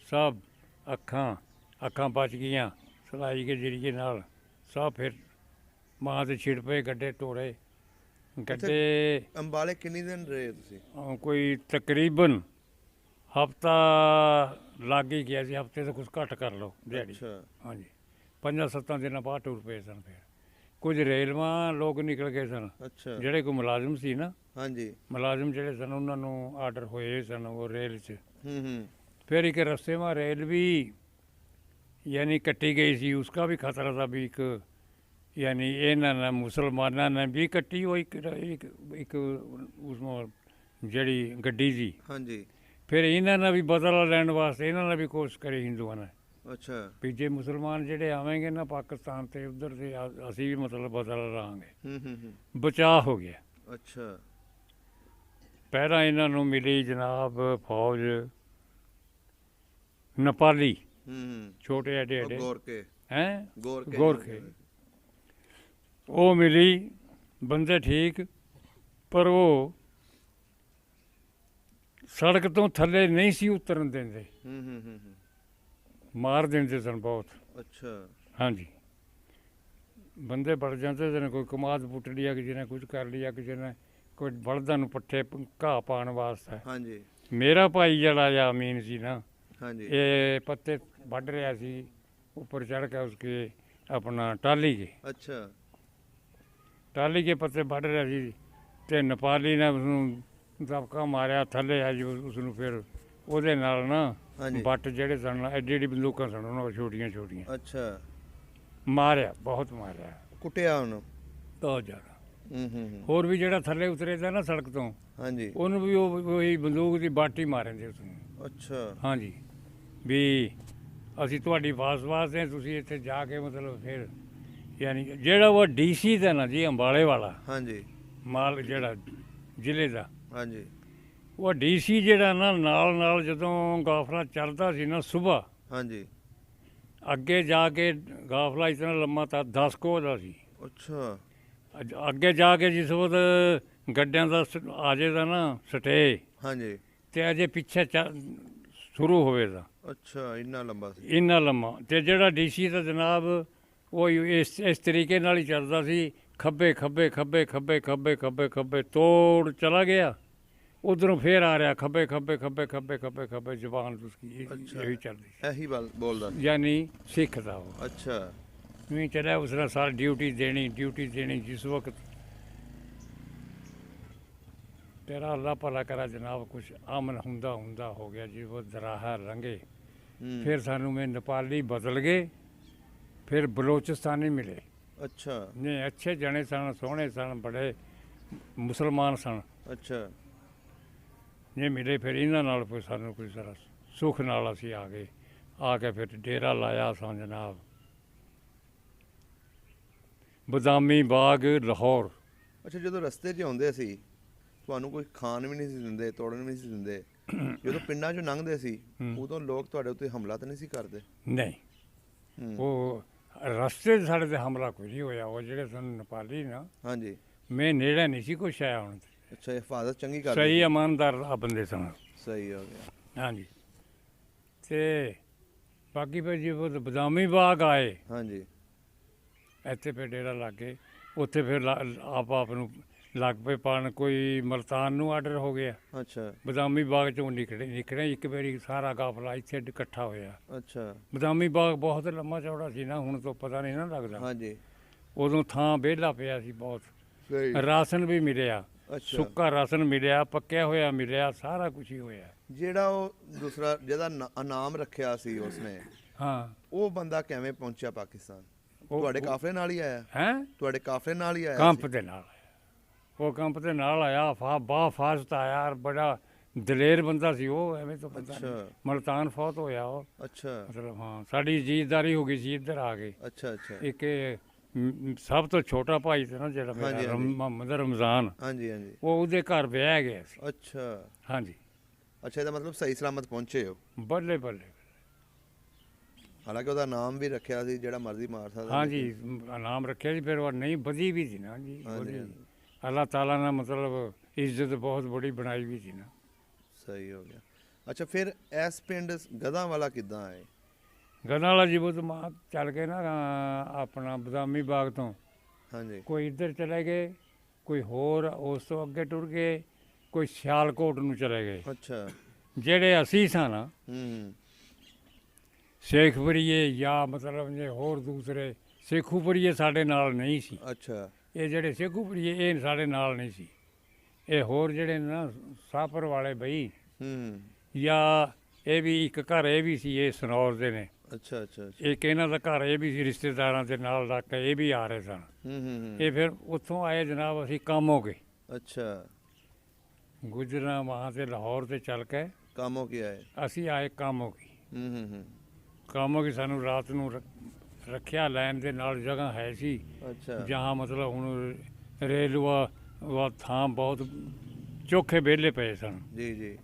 सब, अखां बच गईयां सिलाई के जरिए नाल सब। फिर माँ से छिड़ पे गड्ढे टोड़े गड्ढे। ਅੰਬਾਲੇ ਕਿੰਨੀ ਦਿਨ ਰਹੇ ਤੁਸੀਂ? कोई तकरीबन हफ्ता लग ही गया जी। हफ्ते तो कुछ घट कर लो दिहाड़ी। ਅੱਛਾ हाँ जी 5-7 दिन बाद टुर पे सन। फिर कुछ रेलवा लोग निकल गए सन, ਅੱਛਾ ਜਿਹੜੇ ਕੋਈ ਮੁਲਾਜ਼ਮ ਸੀ ਨਾ, ਹਾਂਜੀ ਮੁਲਾਜ਼ਮ ਜਿਹੜੇ ਸਨ ਉਹਨਾਂ ਨੂੰ ਆਰਡਰ ਹੋਏ ਸਨ ਉਹ ਰੇਲ 'ਚ। ਹੂੰ फिर एक रस्ते में रेल भी यानी कट्टी गई सी, उसका भी खतरा था भी। एक यानी इन्होंने मुसलमाना ने भी कट्टी वो एक उसमें जड़ी गड्डी सी। ਹਾਂਜੀ फिर इन्होंने भी बदला लैन वास्ते इन्होंने भी कोशिश करी हिंदुओं ने ਅੱਛਾ भी जे मुसलमान जेडे आवेंगे ना पाकिस्तान ते उधर से असी भी मतलब बदला लांगे। ਹੂੰ बचाव हो गया। ਅੱਛਾ पहला इन्हों मिली जनाब फौज नेपाली, ਹੂੰ छोटे एडे एडे ਗੌਰ के हैं ਗੌਰ गोरखे। वो मिली बंदे ठीक, पर वो सड़क तो थले नहीं सी उतरन देंदे, हूँ मार देंदे सन बहुत। अच्छा हाँ जी बंदे बढ़ जाते थे, कोई कमाद पुट लिया, किसी ने कुछ कर लिया, किसी ने कोई बलदा नूं पट्ठे घाह पाने वास्ते। हाँ जी मेरा भाई जड़ा या अमीन सी ना, हाँ जी ये पत्ते वढ़ रहा सी ऊपर चढ़ के उसके अपना टाली के, अच्छा टाली के पत्ते वढ़ रहा सी। ते नेपाली ने उसनूं दबका मारिया थले आज उसनूं। फिर ਉਹਦੇ ਨਾਲ ਨਾ ਹਾਂਜੀ ਬੱਟ ਜਿਹੜੇ ਸਨ ਐਡੀ ਐਡੀ ਬੰਦੂਕਾਂ ਸਨ ਉਹਨਾਂ ਕੋਲ ਛੋਟੀਆਂ ਛੋਟੀਆਂ, ਅੱਛਾ ਮਾਰਿਆ ਬਹੁਤ ਮਾਰਿਆ ਕੁੱਟਿਆ ਉਹਨੂੰ ਬਹੁਤ ਜ਼ਿਆਦਾ। ਹੂੰ ਹੋਰ ਵੀ ਜਿਹੜਾ ਥੱਲੇ ਉਤਰੇ ਦਾ ਨਾ ਸੜਕ ਤੋਂ, ਹਾਂਜੀ ਉਹਨੂੰ ਵੀ ਉਹੀ ਬੰਦੂਕ ਦੀ ਬਾਟੀ ਮਾਰਦੇ ਉਸਨੂੰ। ਅੱਛਾ ਹਾਂਜੀ ਵੀ ਅਸੀਂ ਤੁਹਾਡੀ ਵਾਸ ਹੈ, ਤੁਸੀਂ ਇੱਥੇ ਜਾ ਕੇ ਮਤਲਬ ਫਿਰ ਯਾਨੀ ਜਿਹੜਾ ਉਹ ਡੀਸੀ ਦਾ ਨਾ ਜੀ ਅੰਬਾਲੇ ਵਾਲਾ ਹਾਂਜੀ ਮਾਲ ਜਿਹੜਾ ਜ਼ਿਲ੍ਹੇ ਦਾ, ਹਾਂਜੀ ਉਹ ਡੀਸੀ ਜਿਹੜਾ ਨਾ ਨਾਲ ਜਦੋਂ ਕਾਫਲਾ ਚੱਲਦਾ ਸੀ ਨਾ ਸੁਬਾ, ਹਾਂਜੀ ਅੱਗੇ ਜਾ ਕੇ ਕਾਫਲਾ ਇਤਨਾ ਲੰਮਾ ਤਾਂ 10 ਕੋਹ ਦਾ ਸੀ। ਅੱਛਾ ਅੱਗੇ ਜਾ ਕੇ ਜਿਸ ਵਕਤ ਗੱਡਿਆਂ ਦਾ ਆਜੇ ਦਾ ਨਾ ਸਟੇ, ਹਾਂਜੀ ਤੇ ਅਜੇ ਪਿੱਛੇ ਸ਼ੁਰੂ ਹੋਵੇ ਦਾ ਅੱਛਾ ਇੰਨਾ ਲੰਬਾ ਸੀ। ਇੰਨਾ ਲੰਮਾ। ਤੇ ਜਿਹੜਾ ਡੀਸੀ ਦਾ ਜਨਾਬ ਉਹ ਇਸ ਤਰੀਕੇ ਨਾਲ ਹੀ ਚੱਲਦਾ ਸੀ, ਖੱਬੇ ਖੱਬੇ ਖੱਬੇ ਖੱਬੇ ਖੱਬੇ ਖੱਬੇ ਖੱਬੇ ਤੋੜ ਚਲਾ ਗਿਆ, ਉਧਰੋਂ ਫੇਰ ਆ ਰਿਹਾ ਖੱਬੇ ਖੱਬੇ ਖੱਬੇ ਖੱਬੇ ਖੱਬੇ ਖੱਬੇ ਜ਼ਬਾਨ ਉਸकी ਇਹੀ ਚੱਲਦੀ ਸੀ। ਇਹੀ ਬੋਲਦਾ यानी सिख था वो। ਅੱਛਾ नहीं चला उसने सारी ड्यूटी देनी जिस वक्त तेरा अल्लाह भला करा जनाब कुछ अमन हुंदा हो गया जी। वो दराहा रंगे, ਹੂੰ फिर सानू में नेपाली बदल गए, फिर बलोचिस्तानी मिले। ਅੱਛਾ नहीं अच्छे जने सन, सोहने सन, बड़े मुसलमान सन। ਅੱਛਾ ਜੇ ਮਿਲੇ ਫਿਰ ਇਹਨਾਂ ਨਾਲ ਕੋਈ ਸਾਨੂੰ ਕੋਈ ਸਾਰਾ ਸੁੱਖ ਨਾਲ ਅਸੀਂ ਆ ਗਏ, ਆ ਕੇ ਫਿਰ ਡੇਰਾ ਲਾਇਆ ਸਾਂ ਜਨਾਬ। ਬਦਾਮੀ ਬਾਗ ਲਾਹੌਰ। ਅੱਛਾ, ਜਦੋਂ ਰਸਤੇ 'ਚ ਆਉਂਦੇ ਸੀ ਤੁਹਾਨੂੰ ਕੋਈ ਖਾਣ ਵੀ ਨਹੀਂ ਸੀ ਦਿੰਦੇ, ਤੋੜਨ ਵੀ ਨਹੀਂ ਸੀ ਦਿੰਦੇ, ਜਦੋਂ ਪਿੰਡਾਂ 'ਚੋਂ ਲੰਘਦੇ ਸੀ ਉਦੋਂ ਲੋਕ ਤੁਹਾਡੇ ਉੱਤੇ ਹਮਲਾ ਤਾਂ ਨਹੀਂ ਸੀ ਕਰਦੇ? ਨਹੀਂ, ਉਹ ਰਸਤੇ 'ਚ ਸਾਡੇ ਤੇ ਹਮਲਾ ਕੋਈ ਨਹੀਂ ਹੋਇਆ। ਉਹ ਜਿਹੜੇ ਸਨ ਨੇਪਾਲੀ ਨਾ, ਹਾਂਜੀ, ਮੈਂ ਨੇੜੇ ਨਹੀਂ ਸੀ ਕੁਛ ਆਇਆ ਹੁਣ। ਅੱਛਾ, ਹਿਫਾਜ਼ਤ ਚੰਗੀ ਕਰਦੇ ਸਹੀ ਇਮਾਨਦਾਰ ਆ ਬੰਦੇ ਸਨ। ਸਹੀ ਹੋ ਗਿਆ। ਹਾਂਜੀ, ਤੇ ਬਾਕੀ ਫਿਰ ਜੀ ਉਹ ਬਦਾਮੀ ਬਾਗ ਆਏ, ਹਾਂਜੀ, ਇੱਥੇ ਫਿਰ ਡੇਰਾ ਲੱਗ ਗਏ। ਉੱਥੇ ਫਿਰ ਆਪ ਨੂੰ ਲੱਗ ਪਏ ਪਾਣ। ਕੋਈ ਮਲਤਾਨ ਨੂੰ ਆਰਡਰ ਹੋ ਗਿਆ, ਅੱਛਾ ਬਦਾਮੀ ਬਾਗ ਚੋਂ ਨਿਕਲੇ ਇੱਕ ਵਾਰੀ ਸਾਰਾ ਕਾਫਲਾ ਇੱਥੇ ਇਕੱਠਾ ਹੋਇਆ। ਅੱਛਾ, ਬਦਾਮੀ ਬਾਗ ਬਹੁਤ ਲੰਮਾ ਚੌੜਾ ਸੀ ਨਾ, ਹੁਣ ਤੋਂ ਪਤਾ ਨਹੀਂ ਨਾ ਲੱਗਦਾ। ਹਾਂਜੀ, ਉਦੋਂ ਥਾਂ ਵਿਹਲਾ ਪਿਆ ਸੀ ਬਹੁਤ। ਸਹੀ, ਰਾਸ਼ਨ ਵੀ ਮਿਲਿਆ, ਅੱਛਾ। ਸੁੱਕਾ ਰਾਸ਼ਨ ਮਿਲਿਆ, ਪੱਕਿਆ ਹੋਇਆ ਮਿਲਿਆ, ਸਾਰਾ ਕੁਝ ਹੀ ਹੋਇਆ। ਜਿਹੜਾ ਉਹ ਦੂਸਰਾ ਜਿਹਦਾ ਇਨਾਮ ਰੱਖਿਆ ਸੀ ਉਸਨੇ, ਹਾਂ, ਉਹ ਬੰਦਾ ਕਿਵੇਂ ਪਹੁੰਚਿਆ ਪਾਕਿਸਤਾਨ? ਉਹ- ਤੁਹਾਡੇ ਕਾਫਲੇ ਨਾਲ ਹੀ ਆਇਆ? ਹੈਂ, ਤੁਹਾਡੇ ਕਾਫਲੇ ਨਾਲ ਹੀ ਆਇਆ ਕੰਪ ਸੀ? ਦੇ ਨਾਲ ਆਇਆ। ਉਹ ਕੰਪ ਦੇ ਨਾਲ ਆਇਆ, ਫਾਸਤ ਆਇਆ, ਔਰ ਬੜਾ ਦਲੇਰ ਬੰਦਾ ਸੀ ਉਹ। ਐਵੇਂ ਤਾਂ ਪਤਾ ਨਹੀਂ, ਅੱਛਾ ਮਲਤਾਨ ਫੌਤ ਹੋਇਆ ਉਹ। ਅੱਛਾ ਮਤਲਬ ਹਾਂ, ਸਾਡੀ ਜੀਤਦਾਰੀ ਹੋ ਗਈ ਸੀ, ਇੱਧਰ ਆ ਗਏ। ਅੱਛਾ ਅੱਛਾ, ਇੱਕ ਸਭ ਤੋਂ ਛੋਟਾ ਭਾਈ ਸੀ ਨਾ ਜਿਹੜਾ ਹਾਂਜੀ, ਮੇਰਾ, ਹਾਂਜੀ। ਮੁਹੰਮਦ ਰਮਜ਼ਾਨ, ਹਾਂਜੀ ਹਾਂਜੀ, ਉਹ ਉਹਦੇ ਘਰ ਵਿਆਹ ਗਿਆ ਸੀ। ਅੱਛਾ ਹਾਂਜੀ, ਅੱਛਾ, ਇਹਦਾ ਮਤਲਬ ਸਹੀ ਸਲਾਮਤ ਪਹੁੰਚੇ ਹੋ। ਬੱਲੇ ਬੱਲੇ। ਹਾਲਾਂਕਿ ਉਹਦਾ ਨਾਮ ਵੀ ਰੱਖਿਆ ਸੀ ਜਿਹੜਾ ਮਰਜ਼ੀ ਮਾਰ ਸਕਦਾ। ਹਾਂਜੀ, ਨਾਮ ਰੱਖਿਆ ਸੀ, ਫਿਰ ਉਹ ਨਹੀਂ ਵਧੀ ਵੀ ਸੀ ਨਾ ਜੀ। ਹਾਂਜੀ, ਉਹਦੀ ਹਾਂਜੀ। ਅੱਲਾਹ ਤਾਲਾ ਨੇ ਮਤਲਬ ਇੱਜ਼ਤ ਬਹੁਤ ਬੜੀ ਬਣਾਈ ਵੀ ਸੀ ਨਾ। ਸਹੀ ਹੋ ਗਿਆ। ਅੱਛਾ, ਫਿਰ ਇਸ ਪਿੰਡ ਗਧਾਂ ਵਾਲਾ ਕਿੱਦਾਂ ਆਏ? ਗਦਾਂ ਵਾਲਾ ਜੀ ਬੁੱਧ ਮਾਂ ਚੱਲ ਕੇ ਨਾ ਆਪਣਾ ਬਦਾਮੀ ਬਾਗ ਤੋਂ ਹਾਂਜੀ, ਕੋਈ ਇੱਧਰ ਚਲੇ ਗਏ, ਕੋਈ ਹੋਰ ਉਸ ਤੋਂ ਅੱਗੇ ਟੁਰ ਗਏ, ਕੋਈ ਸਿਆਲਕੋਟ ਨੂੰ ਚਲੇ ਗਏ। ਅੱਛਾ, ਜਿਹੜੇ ਅਸੀਂ ਸਾਂ ਨਾ ਹੂੰ, ਸ਼ੇਖਪੁਰੀਏ ਜਾਂ ਮਤਲਬ ਜੇ ਹੋਰ ਦੂਸਰੇ ਸ਼ੇਖੂਪੁਰੀਏ ਸਾਡੇ ਨਾਲ ਨਹੀਂ ਸੀ। ਅੱਛਾ, ਇਹ ਜਿਹੜੇ ਸ਼ੇਖੂਪੁਰੀਏ ਇਹ ਸਾਡੇ ਨਾਲ ਨਹੀਂ ਸੀ। ਇਹ ਹੋਰ ਜਿਹੜੇ ਨਾ ਸਾਪਰ ਵਾਲੇ ਬਈ, ਹੂੰ, ਜਾਂ ਇਹ ਵੀ ਇੱਕ ਘਰ ਇਹ ਵੀ ਸੀ, ਇਹ ਸਨੌਰ ਦੇ ਨੇ। ਅੱਛਾ ਅੱਛਾ ਅੱਛਾ, ਇੱਕ ਇਹਨਾਂ ਦਾ ਘਰ ਇਹ ਵੀ ਸੀ, ਰਿਸ਼ਤੇਦਾਰਾਂ ਦੇ ਨਾਲ ਲੱਗ ਕੇ ਇਹ ਵੀ ਆ ਰਹੇ ਸਨ। ਹੂੰ ਹੂੰ, ਇਹ ਫਿਰ ਉੱਥੋਂ ਆਏ ਜਨਾਬ, ਅਸੀਂ ਕੰਮ ਹੋ ਗਏ ਅੱਛਾ, ਗੁਜਰਾਂ ਵਹਾਂ ਤੇ ਲਾਹੌਰ ਤੇ ਚੱਲ ਕੇ ਕੰਮ ਹੋ ਕੇ ਆਏ? ਅਸੀਂ ਆਏ ਕੰਮ ਹੋ ਗਈ। ਹੂੰ ਹੂੰ ਹੂੰ, ਕੰਮ ਹੋ ਗਈ, ਸਾਨੂੰ ਰਾਤ ਨੂੰ ਰੱਖਿਆ ਲੈਣ ਦੇ ਨਾਲ ਜਗ੍ਹਾ ਹੈ ਸੀ, ਅੱਛਾ, ਜਹਾਂ ਮਤਲਬ ਹੁਣ ਰੇਲਵਾ ਵਾ ਥਾਂ ਬਹੁਤ ਚੋਖੇ ਵਿਹਲੇ ਪਏ ਸਨ। ਜੀ ਜੀ,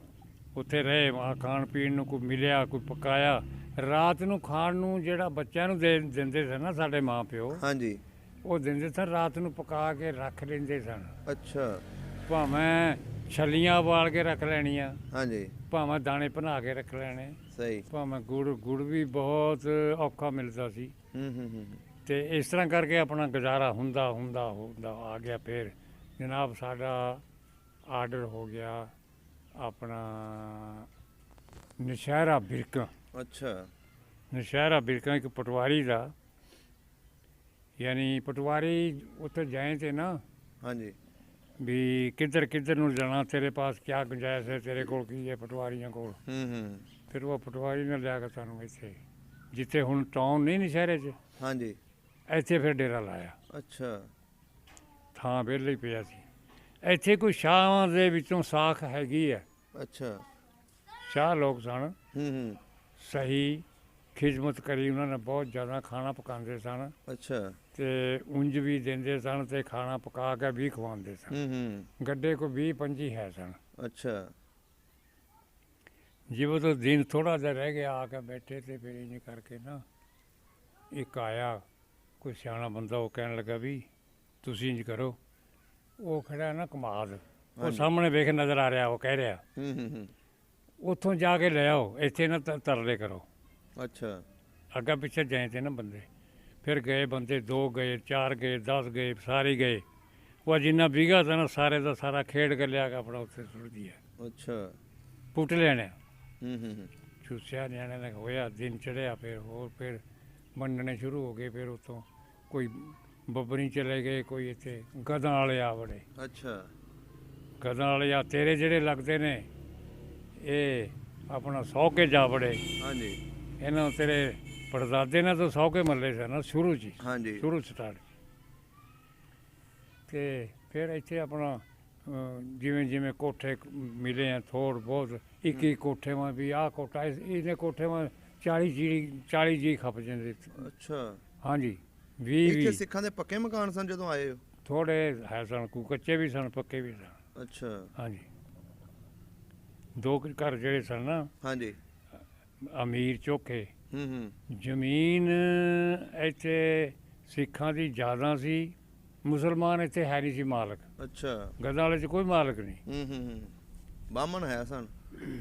ਉੱਥੇ ਰਹੇ, ਵਹਾਂ ਖਾਣ ਪੀਣ ਨੂੰ ਕੋਈ ਮਿਲਿਆ, ਕੋਈ ਪਕਾਇਆ। ਰਾਤ ਨੂੰ ਖਾਣ ਨੂੰ ਜਿਹੜਾ ਬੱਚਿਆਂ ਨੂੰ ਦਿੰਦੇ ਸਨ ਨਾ ਸਾਡੇ ਮਾਂ ਪਿਓ, ਹਾਂਜੀ, ਉਹ ਦਿੰਦੇ ਸਨ, ਰਾਤ ਨੂੰ ਪਕਾ ਕੇ ਰੱਖ ਲੈਂਦੇ ਸਨ। ਅੱਛਾ, ਭਾਵੇਂ ਛੱਲੀਆਂ ਉਬਾਲ ਕੇ ਰੱਖ ਲੈਣੀਆਂ, ਹਾਂਜੀ, ਭਾਵੇਂ ਦਾਣੇ ਭੁਨਾ ਕੇ ਰੱਖ ਲੈਣੇ, ਸਹੀ, ਭਾਵੇਂ ਗੁੜ ਵੀ ਬਹੁਤ ਔਖਾ ਮਿਲਦਾ ਸੀ। ਹੂੰ ਹੂੰ ਹੂੰ, ਤੇ ਇਸ ਤਰ੍ਹਾਂ ਕਰਕੇ ਆਪਣਾ ਗੁਜ਼ਾਰਾ ਹੁੰਦਾ ਆ ਗਿਆ। ਫਿਰ ਜਨਾਬ ਸਾਡਾ ਆਰਡਰ ਹੋ ਗਿਆ ਆਪਣਾ ਨਸ਼ਹਿਰਾ ਬਿਰਕਾਂ। ਅੱਛਾ, ਨਸ਼ਹਿਰਾ ਬਿਰਕਾਂ ਇੱਕ ਪਟਵਾਰੀ ਦਾ, ਯਾਨੀ ਪਟਵਾਰੀ ਉੱਥੇ ਜਾਏ ਤੇ ਨਾ ਹਾਂਜੀ, ਵੀ ਕਿੱਧਰ ਨੂੰ ਜਾਣਾ, ਤੇਰੇ ਪਾਸ ਕਿਆ ਗੁੰਜਾਇਸ਼ ਹੈ, ਤੇਰੇ ਕੋਲ ਕੀ ਹੈ, ਪਟਵਾਰੀਆਂ ਕੋਲ। ਹੂੰ ਹੂੰ, ਫਿਰ ਉਹ ਪਟਵਾਰੀ ਨੇ ਲਿਆ ਕੇ ਸਾਨੂੰ ਇੱਥੇ, ਜਿੱਥੇ ਹੁਣ ਟਾਊਨ ਨਹੀਂ ਨਸ਼ਹਿਰੇ 'ਚ, ਹਾਂਜੀ, ਇੱਥੇ ਫਿਰ ਡੇਰਾ ਲਾਇਆ। ਅੱਛਾ, ਥਾਂ ਵਿਹਲਾ ਹੀ ਪਿਆ ਸੀ। ਇੱਥੇ ਕੋਈ ਸ਼ਾਹਾਂ ਦੇ ਵਿੱਚੋਂ ਸਾਖ ਹੈਗੀ ਹੈ। ਅੱਛਾ, ਸ਼ਾਹ ਲੋਕ ਸਨ, ਹੂੰ ਹੂੰ, ਸਹੀ ਖਿਦਮਤ ਕਰੀ ਉਹਨਾਂ ਨੇ, ਬਹੁਤ ਜ਼ਿਆਦਾ ਖਾਣਾ ਪਕਾਉਂਦੇ ਸਨ ਅੱਛਾ, ਤੇ ਉਂਝ ਵੀ ਦਿੰਦੇ ਸਨ ਤੇ ਖਾਣਾ ਪਕਾ ਕੇ ਵੀ ਖਵਾਉਂਦੇ ਸਨ। ਹੂੰ ਹੂੰ, ਗੱਡੇ ਕੋ 20-25 ਹੈ ਸਨ। ਅੱਛਾ, ਜਿਵੇਂ ਤੋਂ ਦਿਨ ਥੋੜਾ ਜਿਹਾ ਰਹਿ ਗਿਆ, ਆ ਕੇ ਬੈਠੇ ਤੇ ਫਿਰ ਇੰਝ ਕਰਕੇ ਨਾ ਇੱਕ ਆਇਆ ਕੋਈ ਸਿਆਣਾ ਬੰਦਾ, ਉਹ ਕਹਿਣ ਲੱਗਾ ਵੀ ਤੁਸੀਂ ਇੰਝ ਕਰੋ, ਉਹ ਖੜਾ ਨਾ ਕਮਾਦ, ਉਹ ਹਾਂਜੀ। ਸਾਹਮਣੇ ਵੇਖ ਨਜ਼ਰ ਆ ਰਿਹਾ, ਉਹ ਕਹਿ ਰਿਹਾ ਹੂੰ ਹੂੰ ਹੂੰ, ਉੱਥੋਂ ਜਾ ਕੇ ਲੈ ਆਓ, ਇੱਥੇ ਨਾ ਤਰਲੇ ਕਰੋ। ਅੱਛਾ, ਅੱਗਾ ਪਿੱਛੇ ਜਾਏ ਤੇ ਨਾ ਬੰਦੇ, ਫਿਰ ਗਏ ਬੰਦੇ, 2 ਗਏ, 4 ਗਏ, 10 ਗਏ, ਸਾਰੇ ਗਏ। ਉਹ ਜਿੰਨਾ ਵਿਗਾ था ਨਾ ਸਾਰੇ ਦਾ ਸਾਰਾ ਖੇਡ ਕੇ ਲਿਆ ਕੇ ਆਪਣਾ ਉੱਥੇ ਸੁੱਟ ਦਿਆ, ਅੱਛਾ, ਪੁੱਟ ਲੈਣੇ। ਹੂੰ ਹੂੰ ਹੂੰ, ਚੂਸਿਆ ਨਿਆਣੇ ਦਾ ਹੋਇਆ, ਦਿਨ ਚੜਿਆ, ਫਿਰ ਵੰਡਣੇ ਸ਼ੁਰੂ ਹੋ ਗਏ। ਫਿਰ ਉੱਥੋਂ ਕੋਈ ਬੱਬਰੀ ਚਲੇ ਗਏ, ਕੋਈ ਇੱਥੇ ਗਧਾਂ ਵਾਲੇ ਆ ਵੜੇ। ਅੱਛਾ, ਗਧਾਂ ਵਾਲੇ ਆ ਤੇਰੇ ਜਿਹੜੇ ਲੱਗਦੇ ਨੇ, ਇਹ ਆਪਣਾ 100 ਕੇ ਜਾ ਵੜੇ। ਹਾਂਜੀ, ਇਹਨਾਂ ਨੂੰ ਤੇਰੇ ਪੜਦਾਦੇ ਨੇ ਤਾਂ 100 ਕੇ ਮੱਲੇ ਸਨ ਸ਼ੁਰੂ 'ਚ ਹੀ, ਹਾਂਜੀ, ਸ਼ੁਰੂ ਸਟਾਰਟ। ਤੇ ਫਿਰ ਇੱਥੇ ਆਪਣਾ ਜਿਵੇਂ ਜਿਵੇਂ ਕੋਠੇ ਮਿਲੇ ਆ ਥੋੜ੍ਹ ਬਹੁਤ ਇੱਕ ਇੱਕ ਕੋਠੇ ਵਾਂ ਵੀ ਆਹ ਕੋਠਾ ਇਹਨੇ ਕੋਠੇ ਵਾਂ 40 ਜੀ ਖਪ ਜਾਂਦੇ। ਅੱਛਾ ਹਾਂਜੀ 20 ਇੱਥੇ ਸਿੱਖਾਂ ਦੇ ਪੱਕੇ ਮਕਾਨ ਸਨ ਜਦੋਂ ਆਏ ਹੋ? ਥੋੜ੍ਹੇ ਹੈ ਸਨ, ਕੋਈ ਕੱਚੇ ਵੀ ਸਨ ਪੱਕੇ ਵੀ ਸਨ। ਅੱਛਾ ਹਾਂਜੀ 2 ਘਰ ਜਿਹੜੇ ਸਨ ਨਾ ਹਾਂਜੀ ਅਮੀਰ ਚੋਖੇ। ਹੂੰ ਜ਼ਮੀਨ ਇੱਥੇ ਸਿੱਖਾਂ ਦੀ ਜ਼ਿਆਦਾ ਸੀ, ਮੁਸਲਮਾਨ ਇੱਥੇ ਹੈ ਨਹੀਂ ਸੀ ਮਾਲਕ। ਅੱਛਾ ਗਦਾਂ ਵਾਲੇ 'ਚ ਕੋਈ ਮਾਲਕ ਨਹੀਂ। ਹੂੰ ਬਾਹਮਣ ਹੈ ਸਨ?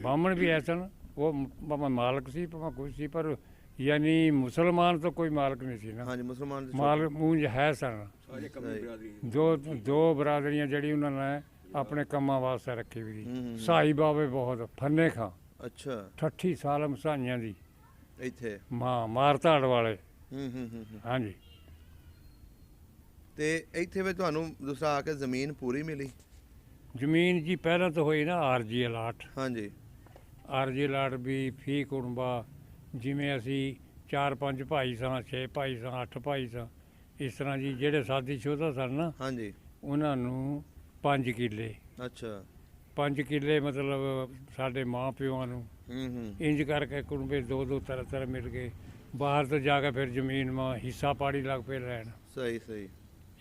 ਬਾਹਮਣ ਵੀ ਐ ਸਨ, ਉਹ ਭਾਵੇਂ ਮਾਲਕ ਸੀ ਭਾਵੇਂ ਕੁਛ ਸੀ, ਪਰ ਯਾਨੀ ਮੁਸਲਮਾਨ ਤਾਂ ਕੋਈ ਮਾਲਕ ਨਹੀਂ ਸੀ ਨਾ। ਹਾਂਜੀ ਮੁਸਲਮਾਨ ਦੇ ਮਾਲਕ ਮੂੰਜ ਹੈ ਸਨ। ਸਹੀ। ਦੋ ਬਰਾਦਰੀਆਂ ਜਿਹੜੀ ਉਹਨਾਂ ਨੇ ਆਪਣੇ ਕੰਮਾਂ ਵਾਸਤੇ ਰੱਖੀ ਵੀ ਸੀ। ਸਾਈ ਬਾਬੇ ਬਹੁਤ ਫੰਨੇ ਖਾਂ। ਅੱਛਾ 38 ਸਾਲ ਮਸਾਈਆਂ ਦੀ ਇੱਥੇ ਮਾਰ ਧਾੜ ਵਾਲੇ। ਹੂੰ ਹਾਂਜੀ ਤੇ ਇੱਥੇ ਵੀ ਤੁਹਾਨੂੰ ਦੂਸਰਾ ਆ ਕੇ ਜ਼ਮੀਨ ਪੂਰੀ ਮਿਲੀ? ਜ਼ਮੀਨ ਜੀ ਪਹਿਲਾਂ ਤਾਂ ਹੋਈ ਨਾ ਆਰਜੀ ਅਲਾਟ। ਹਾਂਜੀ ਆਰਜੀ ਅਲਾਟ ਵੀ ਫੀ ਕੁੜਬਾ, ਜਿਵੇਂ ਅਸੀਂ 4-5 ਭਾਈ ਸਾਂ, 6 ਭਾਈ ਸਾਂ, 8 ਭਾਈ ਸਾਂ, ਇਸ ਤਰ੍ਹਾਂ ਜੀ ਜਿਹੜੇ ਸਾਦੀ ਸ਼ੋਧਾ ਸਨ ਨਾ ਹਾਂਜੀ ਉਹਨਾਂ ਨੂੰ 5 ਕਿੱਲੇ। ਅੱਛਾ 5 ਕਿੱਲੇ ਮਤਲਬ ਸਾਡੇ ਮਾਂ ਪਿਓਆਂ ਨੂੰ ਹੂੰ ਇੰਜ ਕਰਕੇ ਕੁੜਬੇ 2-2 ਤਰ੍ਹਾਂ ਮਿਲ ਗਏ। ਬਾਹਰ ਤੋਂ ਜਾ ਕੇ ਫਿਰ ਜ਼ਮੀਨ ਮਾ ਹਿੱਸਾ ਪਾੜੀ ਲੱਗ ਪਏ ਲੈਣ। ਸਹੀ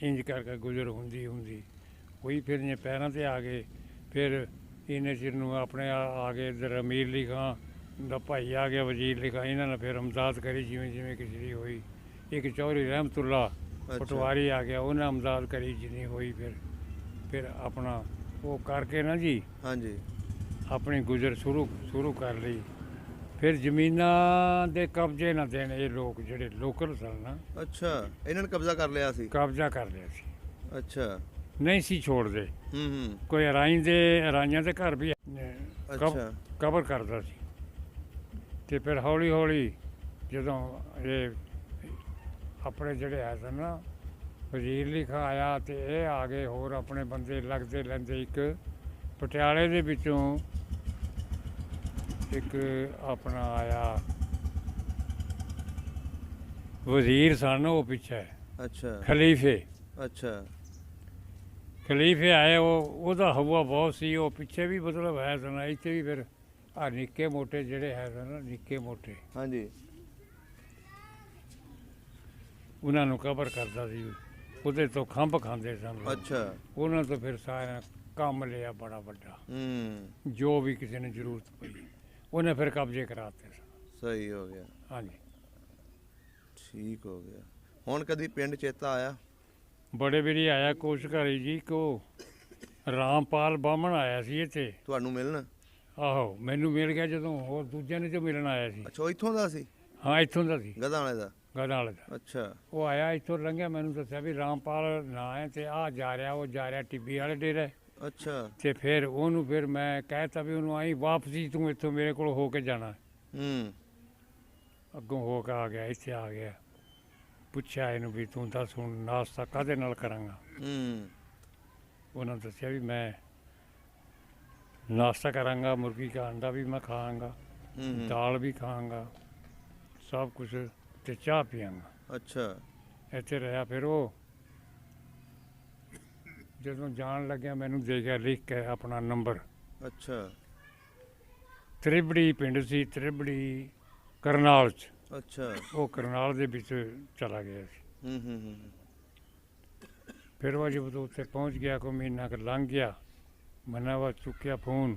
ਇੰਜ ਕਰਕੇ ਗੁਜ਼ਰ ਹੁੰਦੀ ਹੋਈ ਫਿਰ ਜੇ ਪੈਰਾਂ 'ਤੇ ਆ ਗਏ। ਫਿਰ ਇਹਨੇ ਚਿਰ ਨੂੰ ਆਪਣੇ ਆ ਗਏ ਇੱਧਰ ਅਮੀਰ ਅਲੀ ਖਾਂ ਦਾ ਭਾਈ ਆ ਗਿਆ, ਵਜ਼ੀਰ ਅਲੀ ਖਾਂ, ਇਹਨਾਂ ਨੇ ਫਿਰ ਅਮਦਾਦ ਕਰੀ ਜਿਵੇਂ ਜਿਵੇਂ ਖਿਚੜੀ ਹੋਈ। ਇੱਕ ਚੌਧਰੀ ਰਹਿਮਤੁੱਲਾ ਪਟਵਾਰੀ ਆ ਗਿਆ, ਉਹਨੇ ਅਮਦਾਦ ਕਰੀ ਜਿੰਨੀ ਹੋਈ। ਫਿਰ ਆਪਣਾ ਉਹ ਕਰਕੇ ਨਾ ਜੀ ਹਾਂਜੀ ਆਪਣੀ ਗੁਜ਼ਰ ਸ਼ੁਰੂ ਕਰ ਲਈ। ਫਿਰ ਜ਼ਮੀਨਾਂ ਦੇ ਕਬਜ਼ੇ ਨਾ ਦੇਣ ਇਹ ਲੋਕ ਜਿਹੜੇ ਲੋਕਲ ਸਨ ਨਾ। ਅੱਛਾ ਇਹਨਾਂ ਨੇ ਕਬਜ਼ਾ ਕਰ ਲਿਆ ਸੀ? ਕਬਜ਼ਾ ਕਰ ਲਿਆ ਸੀ, ਅੱਛਾ ਨਹੀਂ ਸੀ ਛੋੜਦੇ। ਹੂੰ ਕੋਈ ਰਾਈਆਂ ਦੇ ਘਰ ਵੀ ਅੱਛਾ ਕਬਰ ਕਰਦਾ ਸੀ। ਤੇ ਫਿਰ ਹੌਲੀ ਹੌਲੀ ਜਦੋਂ ਇਹ ਆਪਣੇ ਜਿਹੜੇ ਹੈ ਸਨ ਨਾ ਵਜ਼ੀਰ ਅਲੀ ਖਾਂ ਆਇਆ ਤੇ ਇਹ ਆ ਗਏ ਹੋਰ ਆਪਣੇ ਬੰਦੇ ਲੱਗਦੇ ਲੈਂਦੇ। ਇੱਕ ਪਟਿਆਲੇ ਦੇ ਵਿੱਚੋਂ ਇੱਕ ਆਪਣਾ ਆਇਆ ਵਜ਼ੀਰ ਸਨ, ਉਹ ਪਿੱਛੇ ਅੱਛਾ ਖਲੀਫੇ ਆਏ। ਉਹਦਾ ਹਵਾ ਬਹੁਤ ਸੀ, ਉਹ ਪਿੱਛੇ ਵੀ ਮਤਲਬ ਹੈ ਸਨ। ਇੱਥੇ ਵੀ ਫਿਰ ਆ ਨਿੱਕੇ ਮੋਟੇ ਜਿਹੜੇ ਹੈ ਸਨ ਨਿੱਕੇ ਮੋਟੇ ਹਾਂਜੀ ਉਹਨਾਂ ਨੂੰ ਕਬਰ ਕਰਦਾ ਸੀ, ਉਹਦੇ ਤੋਂ ਖੰਭ ਖਾਂਦੇ ਸਨ ਲੋਕ। ਅੱਛਾ ਉਹਨਾਂ ਤੋਂ ਫਿਰ ਸਾਰਿਆਂ ਕੰਮ ਲਿਆ ਬੜਾ ਵੱਡਾ। ਜੋ ਵੀ ਕਿਸੇ ਨੇ ਜ਼ਰੂਰਤ ਪਈ ਉਹਨੇ ਫਿਰ ਕਬਜ਼ੇ ਕਰਾਤੇ ਸਨ। ਸਹੀ ਹੋ ਗਿਆ। ਹਾਂਜੀ ਠੀਕ ਹੋ ਗਿਆ। ਹੁਣ ਕਦੀ ਪਿੰਡ ਚੇਤਾ ਆਇਆ? ਬੜੇ ਵਾਰੀ ਆਇਆ ਕੋਸ਼ ਘਰੀ ਜੀ, ਕੋ ਰਾਮਪਾਲ ਬਾਹਮਣ ਆਇਆ ਸੀ ਇੱਥੇ ਤੁਹਾਨੂੰ ਮਿਲਣ? ਆਹੋ ਮੈਨੂੰ ਮਿਲ ਗਿਆ ਜਦੋਂ ਹੋਰ ਦੂਜਿਆਂ ਨੇ ਜੋ ਮਿਲਣ ਆਇਆ ਸੀ। ਅੱਛਾ ਉਹ ਇੱਥੋਂ ਦਾ ਸੀ? ਹਾਂ ਇੱਥੋਂ ਦਾ ਸੀ, ਗਧਾਂ ਵਾਲੇ ਦਾ। ਗਧਾਂ ਵਾਲੇ ਦਾ। ਅੱਛਾ ਉਹ ਆਇਆ ਇੱਥੋਂ ਲੰਘਿਆ, ਮੈਨੂੰ ਦੱਸਿਆ ਵੀ ਰਾਮਪਾਲ ਨਾਂ ਹੈ ਤੇ ਆ ਜਾ ਰਿਹਾ, ਉਹ ਜਾ ਰਿਹਾ ਟਿੱਬੀ ਵਾਲੇ ਡੇਰੇ। ਅੱਛਾ ਤੇ ਫਿਰ ਉਹਨੂੰ ਫਿਰ ਮੈਂ ਕਹਿਤਾ ਵੀ ਉਹਨੂੰ ਆਈ ਵਾਪਸੀ ਤੂੰ ਇੱਥੋਂ ਮੇਰੇ ਕੋਲ ਹੋ ਕੇ ਜਾਣਾ। ਅੱਗੋਂ ਹੋ ਕੇ ਆ ਗਿਆ, ਇੱਥੇ ਆ ਗਿਆ। ਪੁੱਛਿਆ ਇਹਨੂੰ ਵੀ ਤੂੰ ਦੱਸ ਹੁਣ ਨਾਸ਼ਤਾ ਕਾਹਦੇ ਨਾਲ ਕਰਾਂਗਾ? ਉਹਨਾਂ ਦੱਸਿਆ ਵੀ ਮੈਂ ਨਾਸ਼ਤਾ ਕਰਾਂਗਾ, ਮੁਰਗੀ ਦਾ ਅੰਡਾ ਵੀ ਮੈਂ ਖਾਵਾਂਗਾ, ਦਾਲ ਵੀ ਖਾਵਾਂਗਾ, ਸਭ ਕੁਛ, ਤੇ ਚਾਹ ਪੀਵਾਂਗਾ। ਅੱਛਾ ਇੱਥੇ ਰਿਹਾ। ਫਿਰ ਉਹ ਜਦੋਂ ਜਾਣ ਲੱਗਿਆ ਮੈਨੂੰ ਦੇ ਗਿਆ ਲਿਖ ਕੇ ਆਪਣਾ ਨੰਬਰ। ਅੱਛਾ ਤ੍ਰਿਬੜੀ ਪਿੰਡ ਸੀ, ਤ੍ਰਿਬੜੀ ਕਰਨਾਲ 'ਚ। ਅੱਛਾ ਉਹ ਕਰਨਾਲ ਦੇ ਵਿੱਚ ਚਲਾ ਗਿਆ ਸੀ। ਫਿਰ ਉਹ ਜਦੋਂ ਉੱਥੇ ਪਹੁੰਚ ਗਿਆ, ਕੋਈ ਮਹੀਨਾ ਕੁ ਲੰਘ ਗਿਆ, मैंने वो चुकिया फ़ोन,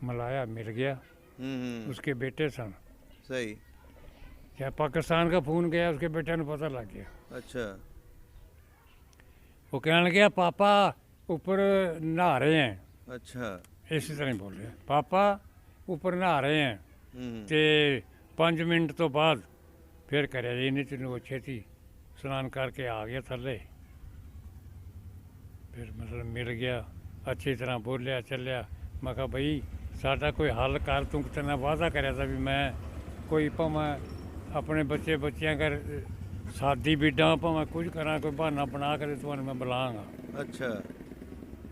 मिलाया, मिल गया। उसके बेटे सन। सही। क्या पाकिस्तान का फ़ोन गया, उसके बेटे ने पता लग गया। अच्छा। वो कहने लगे पापा ऊपर नहा रहे हैं। अच्छा। इसी तरह बोल रहे पापा ऊपर नहा रहे हैं। ते 5 मिनट तो बाद फिर करे इन्हें तेन वो छेती स्नान करके आ गया थले। फिर मतलब मिल गया, अच्छी तरह बोलिया चलिया। मैं कहा भाई साडा कोई हल कर, तू तेना वादा कराया था भी मैं कोई भावें अपने बच्चे बच्चियां कर शादी बिडा भावें कुछ करा, कोई बहाना बना कर तुहानू मैं बुलांगा। अच्छा।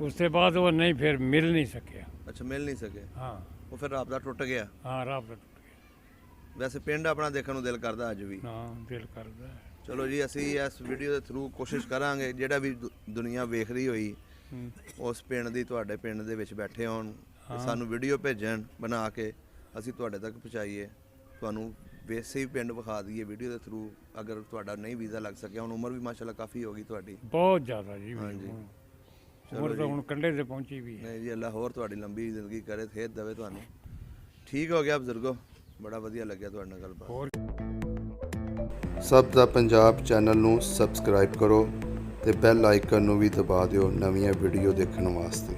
उसके बाद वो नहीं, फिर मिल नहीं सकिया। अच्छा, मिल नहीं सके। हाँ, वो फिर राबता टुट गया। हाँ, राबता टुट गया। वैसे पिंड अपना देखने ਨੂੰ ਦਿਲ ਕਰਦਾ ਅੱਜ ਵੀ। हाँ, दिल करदा है। ਚਲੋ ਜੀ, ਅਸੀਂ ਇਸ ਵੀਡੀਓ ਦੇ ਥਰੂ ਕੋਸ਼ਿਸ਼ ਕਰਾਂਗੇ ਜਿਹੜਾ ਵੀ ਦੁਨੀਆ ਵੇਖ ਰਹੀ ਹੋਈ ਉਸ ਪਿੰਡ ਦੀ ਤੁਹਾਡੇ ਪਿੰਡ ਦੇ ਵਿੱਚ ਬੈਠੇ ਹੋਣ ਤੇ ਹਾਂ। ਸਾਨੂੰ ਵੀਡੀਓ ਭੇਜਣ ਬਣਾ ਕੇ, ਅਸੀਂ ਤੁਹਾਡੇ ਤੱਕ ਪਹੁੰਚਾਈਏ, ਤੁਹਾਨੂੰ ਵੈਸੇ ਹੀ ਪਿੰਡ ਵਿਖਾ ਦਈਏ ਵੀਡੀਓ ਦੇ ਥਰੂ। ਅਗਰ ਤੁਹਾਡਾ ਨਹੀਂ ਵੀਜ਼ਾ ਲੱਗ ਸਕਿਆ, ਹੁਣ ਉਮਰ ਵੀ ਮਾਸ਼ਾਅੱਲਾ ਕਾਫੀ ਹੋ ਗਈ ਤੁਹਾਡੀ। ਬਹੁਤ ਜ਼ਿਆਦਾ ਜੀ। ਹਾਂਜੀ। ਉਮਰ ਤਾਂ ਹੁਣ ਕੰਢੇ ਤੇ ਪਹੁੰਚੀ ਵੀ ਹੈ। ਨਹੀਂ ਜੀ, ਅੱਲਾ ਹੋਰ ਤੁਹਾਡੀ ਲੰਬੀ ਜ਼ਿੰਦਗੀ ਕਰੇ, ਖੇਤ ਦੇਵੇ ਤੁਹਾਨੂੰ। ਠੀਕ ਹੋ ਗਿਆ ਬਜ਼ੁਰਗੋ, ਬੜਾ ਵਧੀਆ ਲੱਗਿਆ ਤੁਹਾਡੇ ਨਾਲ ਗੱਲਬਾਤ। ਹੋਰ ਸਭ ਦਾ ਪੰਜਾਬ ਚੈਨਲ ਨੂੰ ਸਬਸਕ੍ਰਾਈਬ ਕਰੋ ਤੇ ਬੈਲ ਆਈਕਨ ਨੂੰ ਵੀ ਦਬਾ ਦਿਓ ਨਵੀਆਂ ਵੀਡੀਓ ਦੇਖਣ ਵਾਸਤੇ।